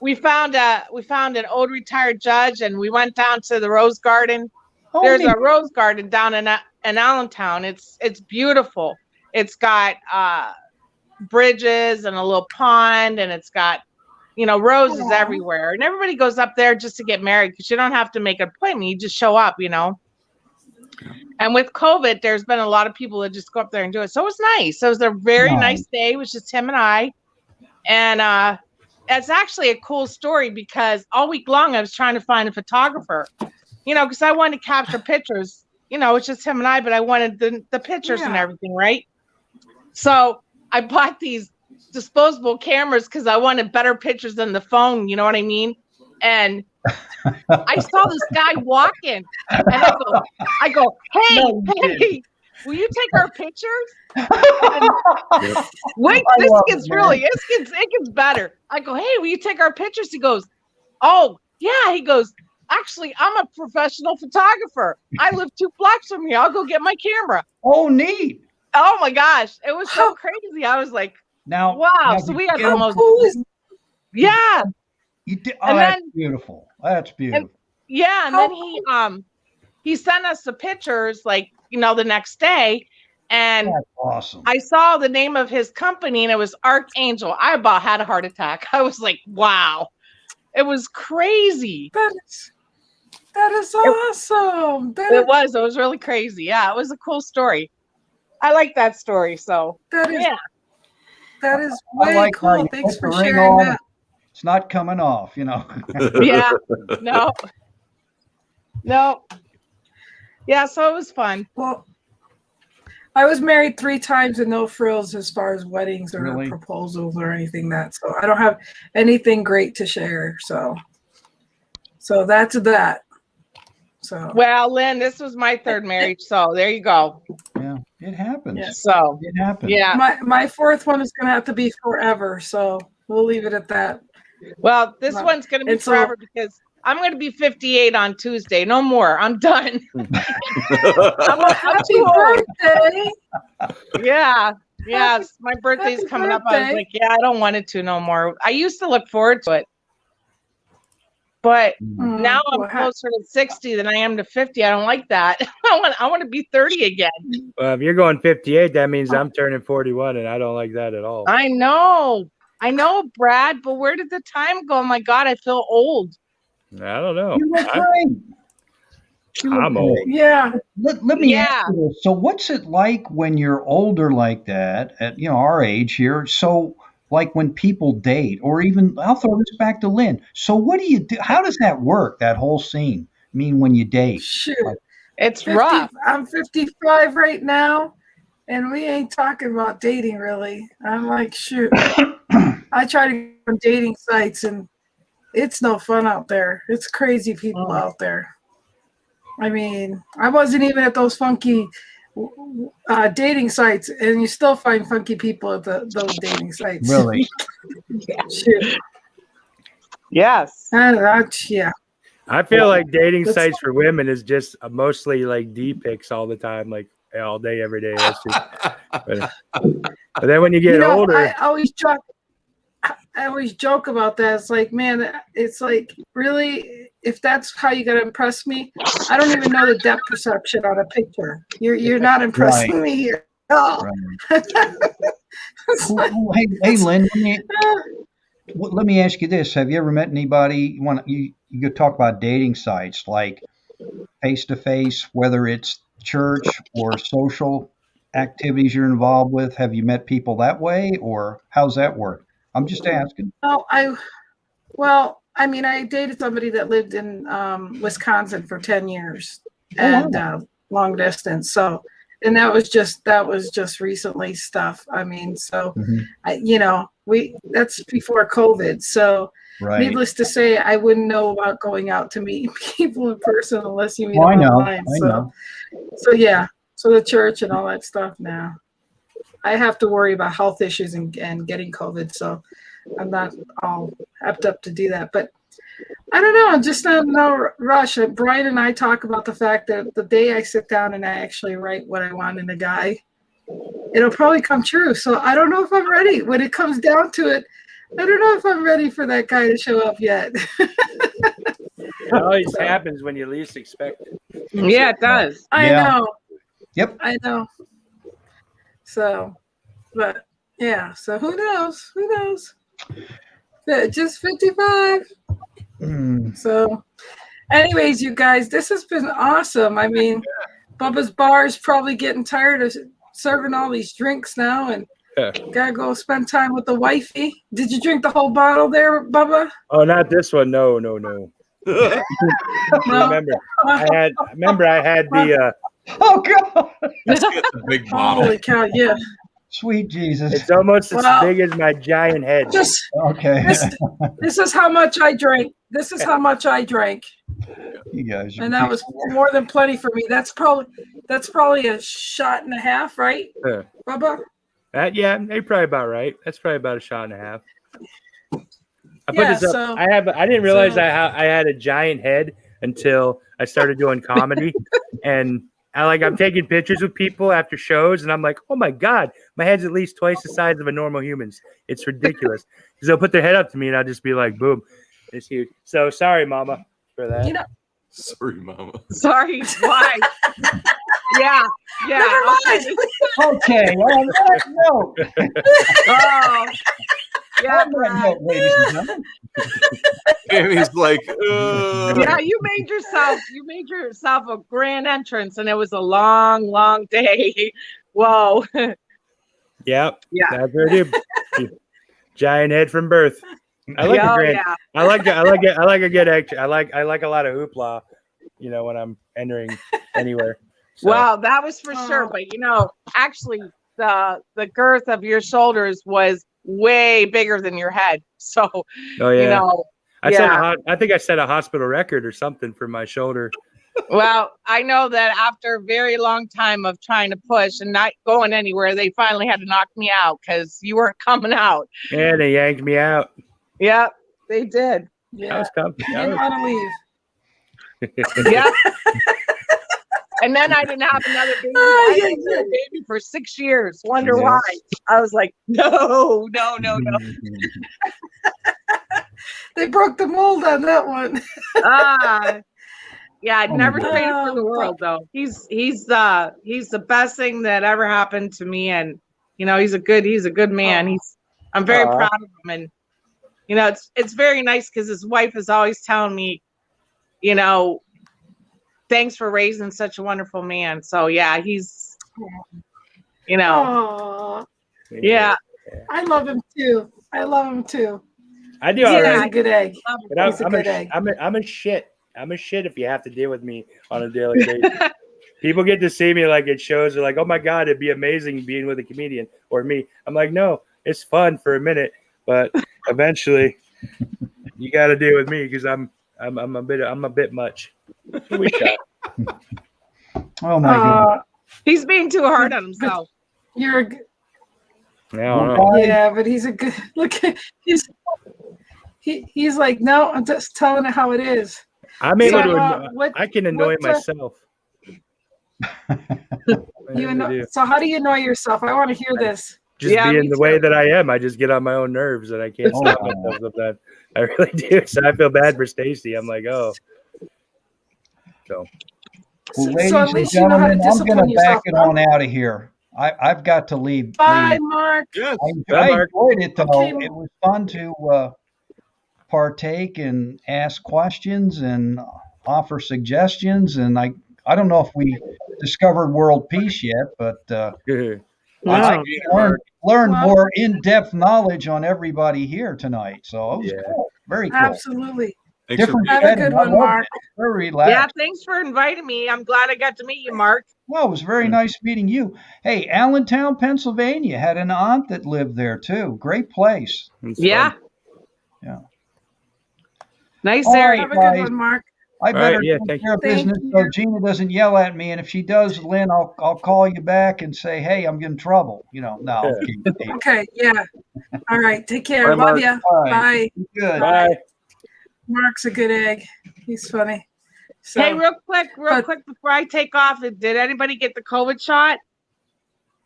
we found an old retired judge, and we went down to the Rose Garden. Oh, There's neat. a Rose Garden down in Allentown. It's beautiful. It's got bridges and a little pond, and it's got, you know, roses everywhere. And everybody goes up there just to get married because you don't have to make an appointment. You just show up, you know. And with COVID, there's been a lot of people that just go up there and do it. So it was nice. It was a very nice day. It was just him and I. And it's actually a cool story because all week long I was trying to find a photographer, you know, because I wanted to capture pictures. You know, it's just him and I, but I wanted the pictures and everything, right? So I bought these disposable cameras because I wanted better pictures than the phone. You know what I mean? And I saw this guy walking, and I go, hey, will you take our pictures? Wait, it gets better. I go, hey, will you take our pictures? He goes, oh yeah. He goes, actually, I'm a professional photographer. I live 2 blocks from here. I'll go get my camera. Oh, neat. Oh my gosh, it was so crazy. I was like, now, wow. So we had almost, yeah. You did. Oh, that's beautiful. That's beautiful. And then he sent us the pictures, like, you know, the next day, and that's awesome. I saw the name of his company, and it was Archangel. I about had a heart attack. I was like, wow, it was crazy. That is awesome. It was really crazy. Yeah, it was a cool story. I like that story. So that is way like cool. Thanks for sharing that. It's not coming off, you know. Yeah. No. Yeah, so it was fun. Well, I was married 3 times and no frills as far as weddings or proposals or anything so I don't have anything great to share. So that's that. So well, Lynn, this was my 3rd marriage, so there you go. Yeah, it happens. Yeah, so it happens. Yeah, my 4th one is gonna have to be forever. So we'll leave it at that. Well, this one's going to be forever because I'm going to be 58 on Tuesday. No more. I'm done. Happy birthday. Yeah. Yes. My birthday's coming up. I was like, yeah, I don't want it to no more. I used to look forward to it. But now I'm closer to 60 than I am to 50. I don't like that. I want to be 30 again. Well, if you're going 58, that means I'm turning 41, and I don't like that at all. I know, Brad, but where did the time go? Oh my God, I feel old. I don't know. You look great. I'm old. Yeah. Let me ask you this. So what's it like when you're older like that, at our age here? So like when people date, or even I'll throw this back to Lynn. So what do you do? How does that work, that whole scene? I mean, when you date? Shoot. It's rough. I'm 55 right now, and we ain't talking about dating really. I'm like, shoot. I try to go on dating sites, and it's no fun out there. It's crazy people out there. I mean, I wasn't even at those funky dating sites, and you still find funky people at those dating sites. Really? Shoot. Yes. Yeah. I feel like dating sites for women is just mostly like D-pics all the time, like all day, every day. That's just, but then when you get older, I always joke about that. It's like, man, it's like, really, if that's how you gotta impress me, I don't even know the depth perception on a picture. You're not impressing me here. Oh. Right. Hey, Lynn, let me ask you this: have you ever met anybody? You could talk about dating sites, like face to face, whether it's church or social activities you're involved with. Have you met people that way, or how's that work? I'm just asking. I dated somebody that lived in Wisconsin for 10 years and long distance. So, and that was just recently stuff. I mean, so, that's before COVID. So needless to say, I wouldn't know about going out to meet people in person unless you meet them online. I know. So yeah. So the church and all that stuff now. I have to worry about health issues and getting COVID. So I'm not all apt up to do that. But I don't know. Just no rush. Brian and I talk about the fact that the day I sit down and I actually write what I want in a guy, it'll probably come true. So I don't know if I'm ready. When it comes down to it, I don't know if I'm ready for that guy to show up yet. it always happens when you least expect it. Yeah, it does. I know. Yep. I know. So, but yeah. So who knows? Who knows? Just 55. So, anyways, you guys, this has been awesome. I mean, Bubba's bar is probably getting tired of serving all these drinks now, and gotta go spend time with the wifey. Did you drink the whole bottle there, Bubba? Oh, not this one. No. Remember, I had the. Oh God! Let's get the big bottle. Holy cow! Yeah. Sweet Jesus! It's almost as big as my giant head. Okay. This is how much I drank. This is how much I drank. You guys. And that was more than plenty for me. That's probably a shot and a half, right, Bubba? Yeah, you're probably about right. That's probably about a shot and a half. I didn't realize I had a giant head until I started doing comedy, and I'm taking pictures with people after shows, and I'm like, oh my God, my head's at least twice the size of a normal human's. It's ridiculous. Because they'll put their head up to me, and I'll just be like, boom, it's huge. So sorry, Mama, for that. Sorry, Mama. Sorry. Why? Yeah. Okay. On that note. Oh. Yeah, ladies and gentlemen. Amy's like, yeah, you made yourself a grand entrance, and it was a long, long day. Whoa. Yep. Yeah. That's what I do. Giant head from birth. I like a grand. Yeah. I like a good action. I like a lot of hoopla, when I'm entering anywhere. So. Well, that was for sure. But actually, the girth of your shoulders was way bigger than your head. So, I think I set a hospital record or something for my shoulder. Well, I know that after a very long time of trying to push and not going anywhere, they finally had to knock me out because you weren't coming out. Yeah, they yanked me out. Yep. They did. I was comfy. He didn't want to leave. Yeah. And then I didn't have another baby. I didn't have a baby for 6 years. Wonder why. I was like, no. They broke the mold on that one. Yeah, I'd never traded for the world though. He's the best thing that ever happened to me, and he's a good man. I'm very proud of him, and it's very nice because his wife is always telling me, thanks for raising such a wonderful man. So yeah, he's Aww. Yeah. I love him too. I do. All right. He's a good egg. But I'm a shit. I'm a shit if you have to deal with me on a daily basis. People get to see me like at shows. They're like, "Oh my god, it'd be amazing being with a comedian or me." I'm like, "No, it's fun for a minute, but eventually, you got to deal with me because I'm a bit much." Oh my god. He's being too hard on himself. You're a good. No. Yeah, but he's a good look. He's like, no, I'm just telling it how it is. I'm able to. I can annoy myself. So how do you annoy yourself? I want to hear this. Just being the way that I am, I just get on my own nerves and I can't stop myself sometimes. I really do. So I feel bad for Stacy. I'm like, oh. So. Well, ladies and gentlemen, I'm going to back it on out of here. I've got to leave. Bye, Mark. Yes. I enjoyed it, though. Okay. It was fun to partake and ask questions and offer suggestions. And I don't know if we discovered world peace yet, but I learned more in-depth knowledge on everybody here tonight. So it was cool. Very cool. Absolutely. Different Have a good one, Mark. Very relaxed. Yeah, thanks for inviting me. I'm glad I got to meet you, Mark. Well, it was very nice meeting you. Hey, Allentown, Pennsylvania had an aunt that lived there too. Great place. Yeah. Yeah. Nice area. Have a good one, Mark. I better take care of business so Gina doesn't yell at me. And if she does, Lynn, I'll call you back and say, hey, I'm getting trouble. No. Okay. Yeah. All right. Take care. Love you. Bye. Good. Bye. Mark's a good egg. He's funny. So, hey, real quick before I take off, did anybody get the COVID shot?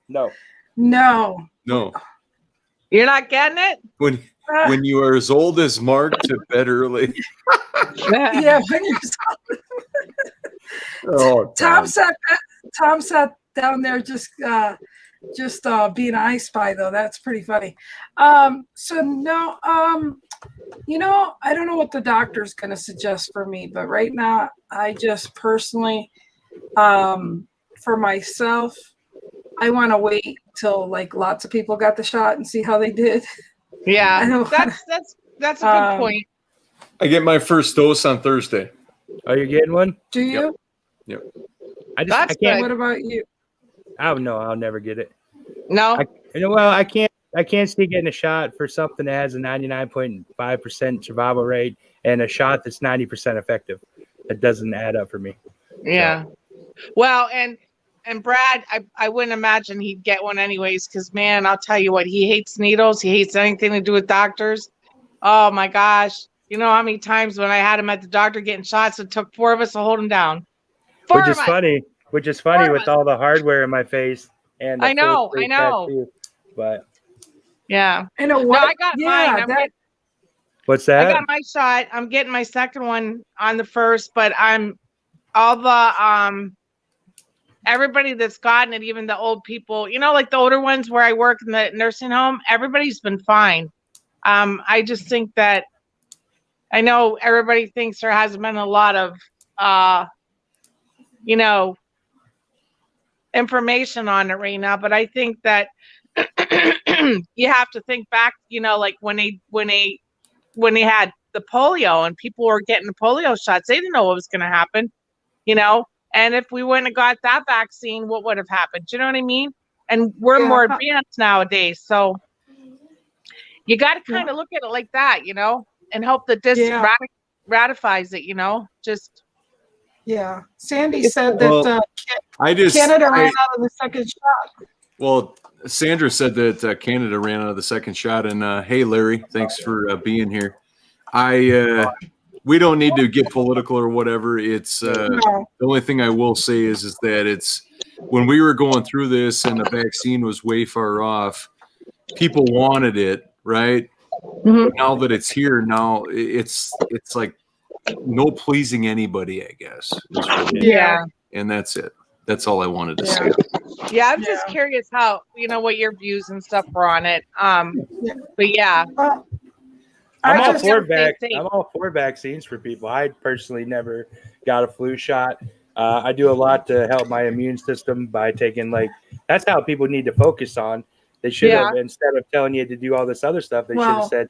No. No. You're not getting it? When you are as old as Mark, to bed early. Yeah. Tom sat down there just being I Spy, though. That's pretty funny. So no, I don't know what the doctor's going to suggest for me, but right now I just personally, for myself, I want to wait till like lots of people got the shot and see how they did. Yeah, that's a good point. I get my first dose on Thursday. Oh, you're getting one? Do you? Yep. I can't. What about you? Oh no, I'll never get it. No. I can't see getting a shot for something that has a 99.5% survival rate and a shot that's 90% effective. That doesn't add up for me. Yeah. So. Well, and Brad, I wouldn't imagine he'd get one anyways, because man, I'll tell you what, he hates needles. He hates anything to do with doctors. Oh my gosh. You know how many times when I had him at the doctor getting shots, it took 4 of us to hold him down. Which is funny with all the hardware in my face. And I know. But yeah. I know what? No, I got mine. What's that? I got my shot. I'm getting my second one on the 1st, but I'm all the everybody that's gotten it, even the old people, like the older ones where I work in the nursing home, everybody's been fine. I just think that I know everybody thinks there hasn't been a lot of information on it right now, but I think that you have to think back, like when they had the polio and people were getting the polio shots, they didn't know what was going to happen, and if we wouldn't have got that vaccine, what would have happened? Do you know what I mean? And we're more advanced nowadays, so you got to kind of look at it like that, and hope that this ratifies it, just. Yeah. Sandy said that Canada ran out of the second shot. Well, Sandra said that Canada ran out of the second shot. And hey, Larry, thanks for being here. we don't need to get political or whatever. It's the only thing I will say is that it's when we were going through this and the vaccine was way far off, people wanted it, right? Mhm. But now that it's here, now it's like no pleasing anybody, I guess. is what it is. Yeah. And that's it. That's all I wanted to say. Yeah, I'm just curious how, what your views and stuff were on it. But yeah. I'm all just for gotta stay safe. I'm all for vaccines for people. I personally never got a flu shot. I do a lot to help my immune system by taking that's how people need to focus on. They should have, instead of telling you to do all this other stuff, they should have said,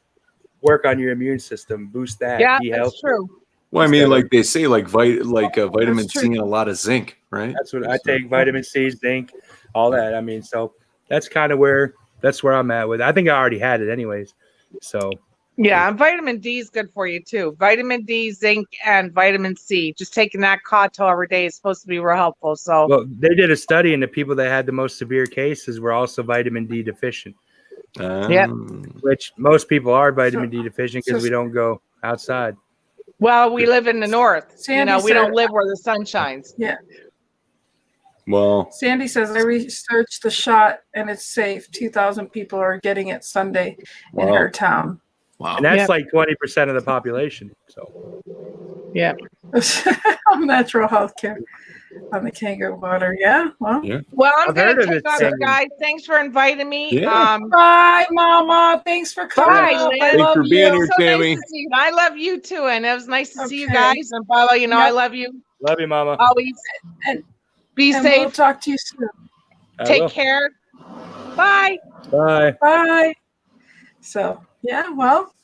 work on your immune system, boost that. Yeah, be that's healthy. true. Well, I mean, like they say, vitamin C and a lot of zinc, right? That's what I take: vitamin C, zinc, all that. I mean, so that's kind of where I'm at with it. I think I already had it anyways. So yeah, and vitamin D is good for you too. Vitamin D, zinc, and vitamin C. Just taking that Cotto every day is supposed to be real helpful. So well, they did a study, and the people that had the most severe cases were also vitamin D deficient. Yep. Which most people are vitamin D deficient because we don't go outside. Well, we live in the north. Sandy we don't live where the sun shines. Yeah. Well, Sandy says I researched the shot and it's safe. 2,000 people are getting it Sunday in her town. Wow. And that's like 20% of the population. So yeah. Natural health care on the kangaroo water. Yeah. Well, Well, I'm I've gonna heard of take it, off, Sandy. guys. Thanks for inviting me. Yeah. Bye, Mama. Thanks for coming. Bye, up. Lynn. I Thanks love for being you. here, So Tammy. nice to see you. I love you too, and it was nice to see you Okay. guys. And Bubba, I love you. love you, Mama. Always. Be And safe. we'll talk to you soon. I Take will. care. Bye. Bye. Bye. So, yeah, well,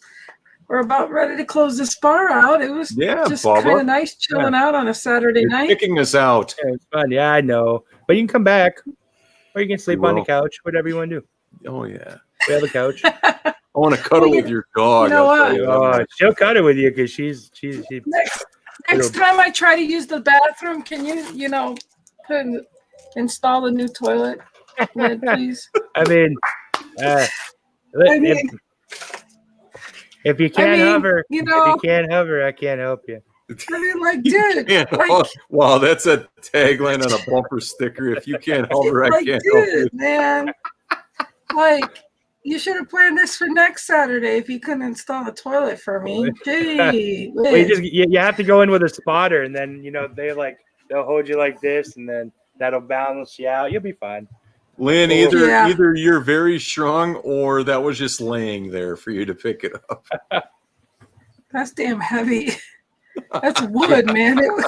we're about ready to close this bar out. It was just Bubba. kind of nice chilling out on a Saturday You're night. kicking us out. Yeah, it's fun. Yeah, I know. But you can come back. Or you can sleep on the will. couch, whatever you want to do. Oh yeah. We have a couch. I want to cuddle with your dog. you know I'll tell what? you. Oh, she'll cut it with you because she's Next time I try to use the bathroom, can you, install a new toilet, Lynn, please? I mean, if you can't hover, if you can't hover, I can't help you. I mean, dude. Yeah. Wow, that's a tagline on a bumper sticker. If you can't hover, I can't help you. Dude, man. You should have planned this for next Saturday if you couldn't install a toilet for me. Gee. Well, you have to go in with a spotter, and then they'll hold you like this, and then that'll balance you out. You'll be fine. Lynn, either you're very strong or that was just laying there for you to pick it up. That's damn heavy. That's wood, man. It was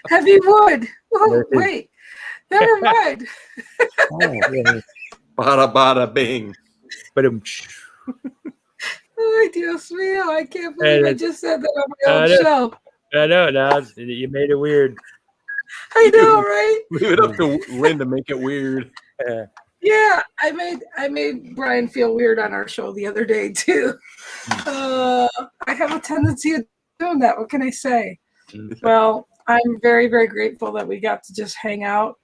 heavy wood. Oh, wait. Never mind. Bada bada bing. But Ay, Dios mío. I can't believe I just said that on my own show. I know. Now you made it weird. I know, right? Leave it up to Lynn to make it weird. Yeah, I made Brian feel weird on our show the other day too. I have a tendency of doing that. What can I say? Well, I'm very, very grateful that we got to just hang out.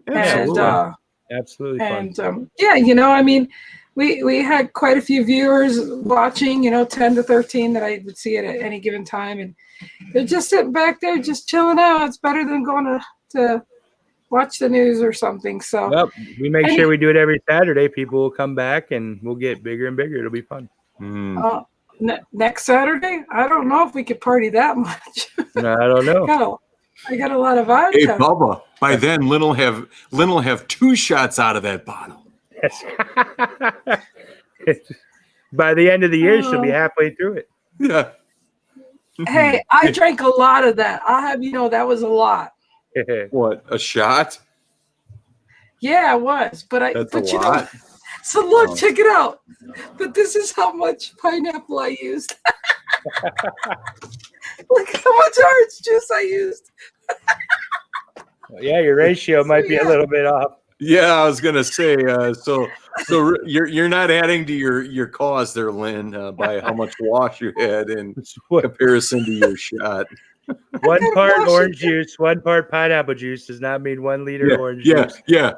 Absolutely fun. And we had quite a few viewers watching, 10 to 13 that I would see it at any given time, and they're just sitting back there just chilling out. It's better than going to watch the news or something. So well, we make sure we do it every Saturday. People will come back and we'll get bigger and bigger. It'll be fun. Next Saturday, I don't know if we could party that much. No, I don't know. I got a lot of vodka. Hey, Bubba, by then Lynn will have 2 shots out of that bottle. Yes. By the end of the year, she'll be halfway through it. Yeah. Hey, I drank a lot of that. I'll have you know that was a lot. What, a shot? Yeah, it was. But That's a lot. So look, check it out. But this is how much pineapple I used. Look how much orange juice I used. Yeah, your ratio might be a little bit off. Yeah, I was gonna say. So you're not adding to your cause there, Lynn, by how much wash you had in comparison to your shot. 1 part orange juice, 1 part pineapple juice does not mean 1 liter orange juice. Yeah.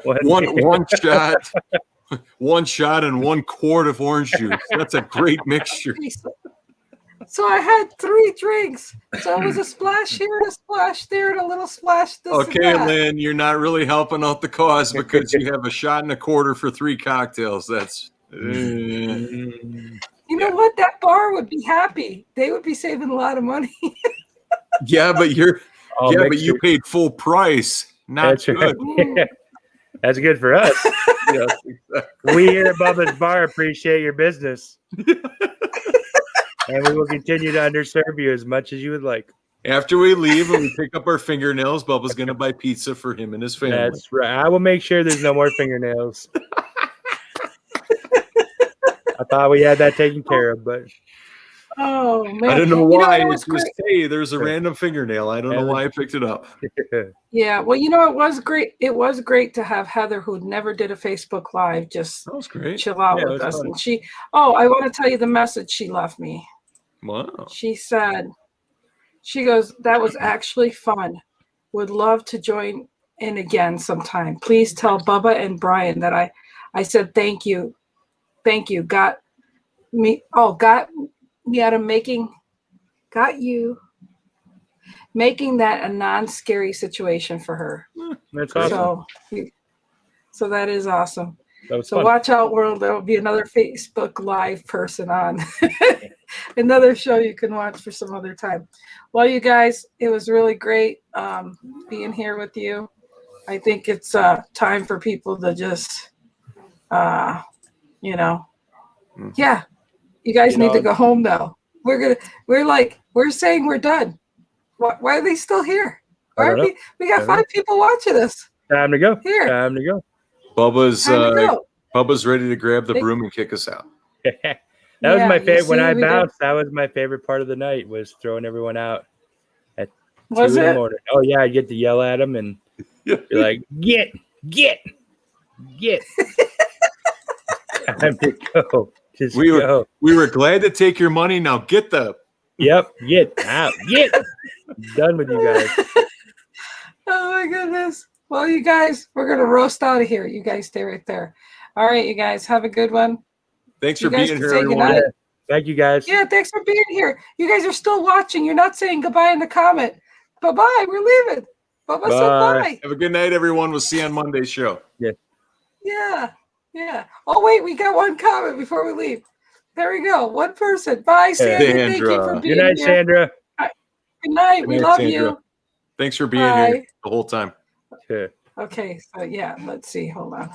One shot and 1 quart of orange juice. That's a great mixture. So I had 3 drinks. So it was a splash here and a splash there and a little splash this and Okay, that. Lynn, you're not really helping out the cause because you have a shot and a quarter for 3 cocktails. That's You know what? That bar would be happy. They would be saving a lot of money. yeah, but Mixed you paid full price. Not That's good. right. That's good for us. Yes, exactly. We here at Bubba's Bar appreciate your business. And we will continue to underserve you as much as you would like. After we leave and we pick up our fingernails, Bubba's going to buy pizza for him and his family. That's right. I will make sure there's no more fingernails. I thought we had that taken care of, but Oh man! I don't know why. it It was was great. hey, there's a random fingernail. I don't know why I picked it up. Yeah, well, it was great. It was great to have Heather, who never did a Facebook Live, just That was great. chill out Yeah, it with was us. fun. And I want to tell you the message she left me. Wow. She goes, that was actually fun. Would love to join in again sometime. Please tell Bubba and Brian that I said thank you. Got me out of making that a non-scary situation for her. That's awesome. So that is awesome. That was So fun. watch out, world. There will be another Facebook Live person on. Another show you can watch for some other time. Well, you guys, it was really great being here with you. I think it's time for people to just, yeah, you guys need to go home now. We're saying we're done. Why are they still here? We got 5 people watching us. Time to go. Here. Time to go. Bubba's ready to grab the broom and kick us out. That was my favorite. When I we bounced, that was my favorite part of the night, was throwing everyone out at 2 Was in the it? morning. Oh yeah, I get to yell at them and be like, get. Time to go. Just go. We were glad to take your money. Now get the. Yep. Get out. Get. Done with you guys. Oh my goodness. Well, you guys, we're going to roast out of here. You guys stay right there. All right, you guys, have a good one. Thanks You for guys being can here, say everyone. goodnight. Thank you guys. Yeah, thanks for being here. You guys are still watching. You're not saying goodbye in the comment. Bye-bye. We're leaving. Bubba said bye. Have a good night, everyone. We'll see you on Monday's show. Yeah. Oh, wait, we got one comment before we leave. There we go. One person. Bye, Sandy. Thank you for being Good night, here. Sandra. Good night. We love Sandra. you. Thanks for being here the whole time. Okay, so yeah, let's see. Hold on.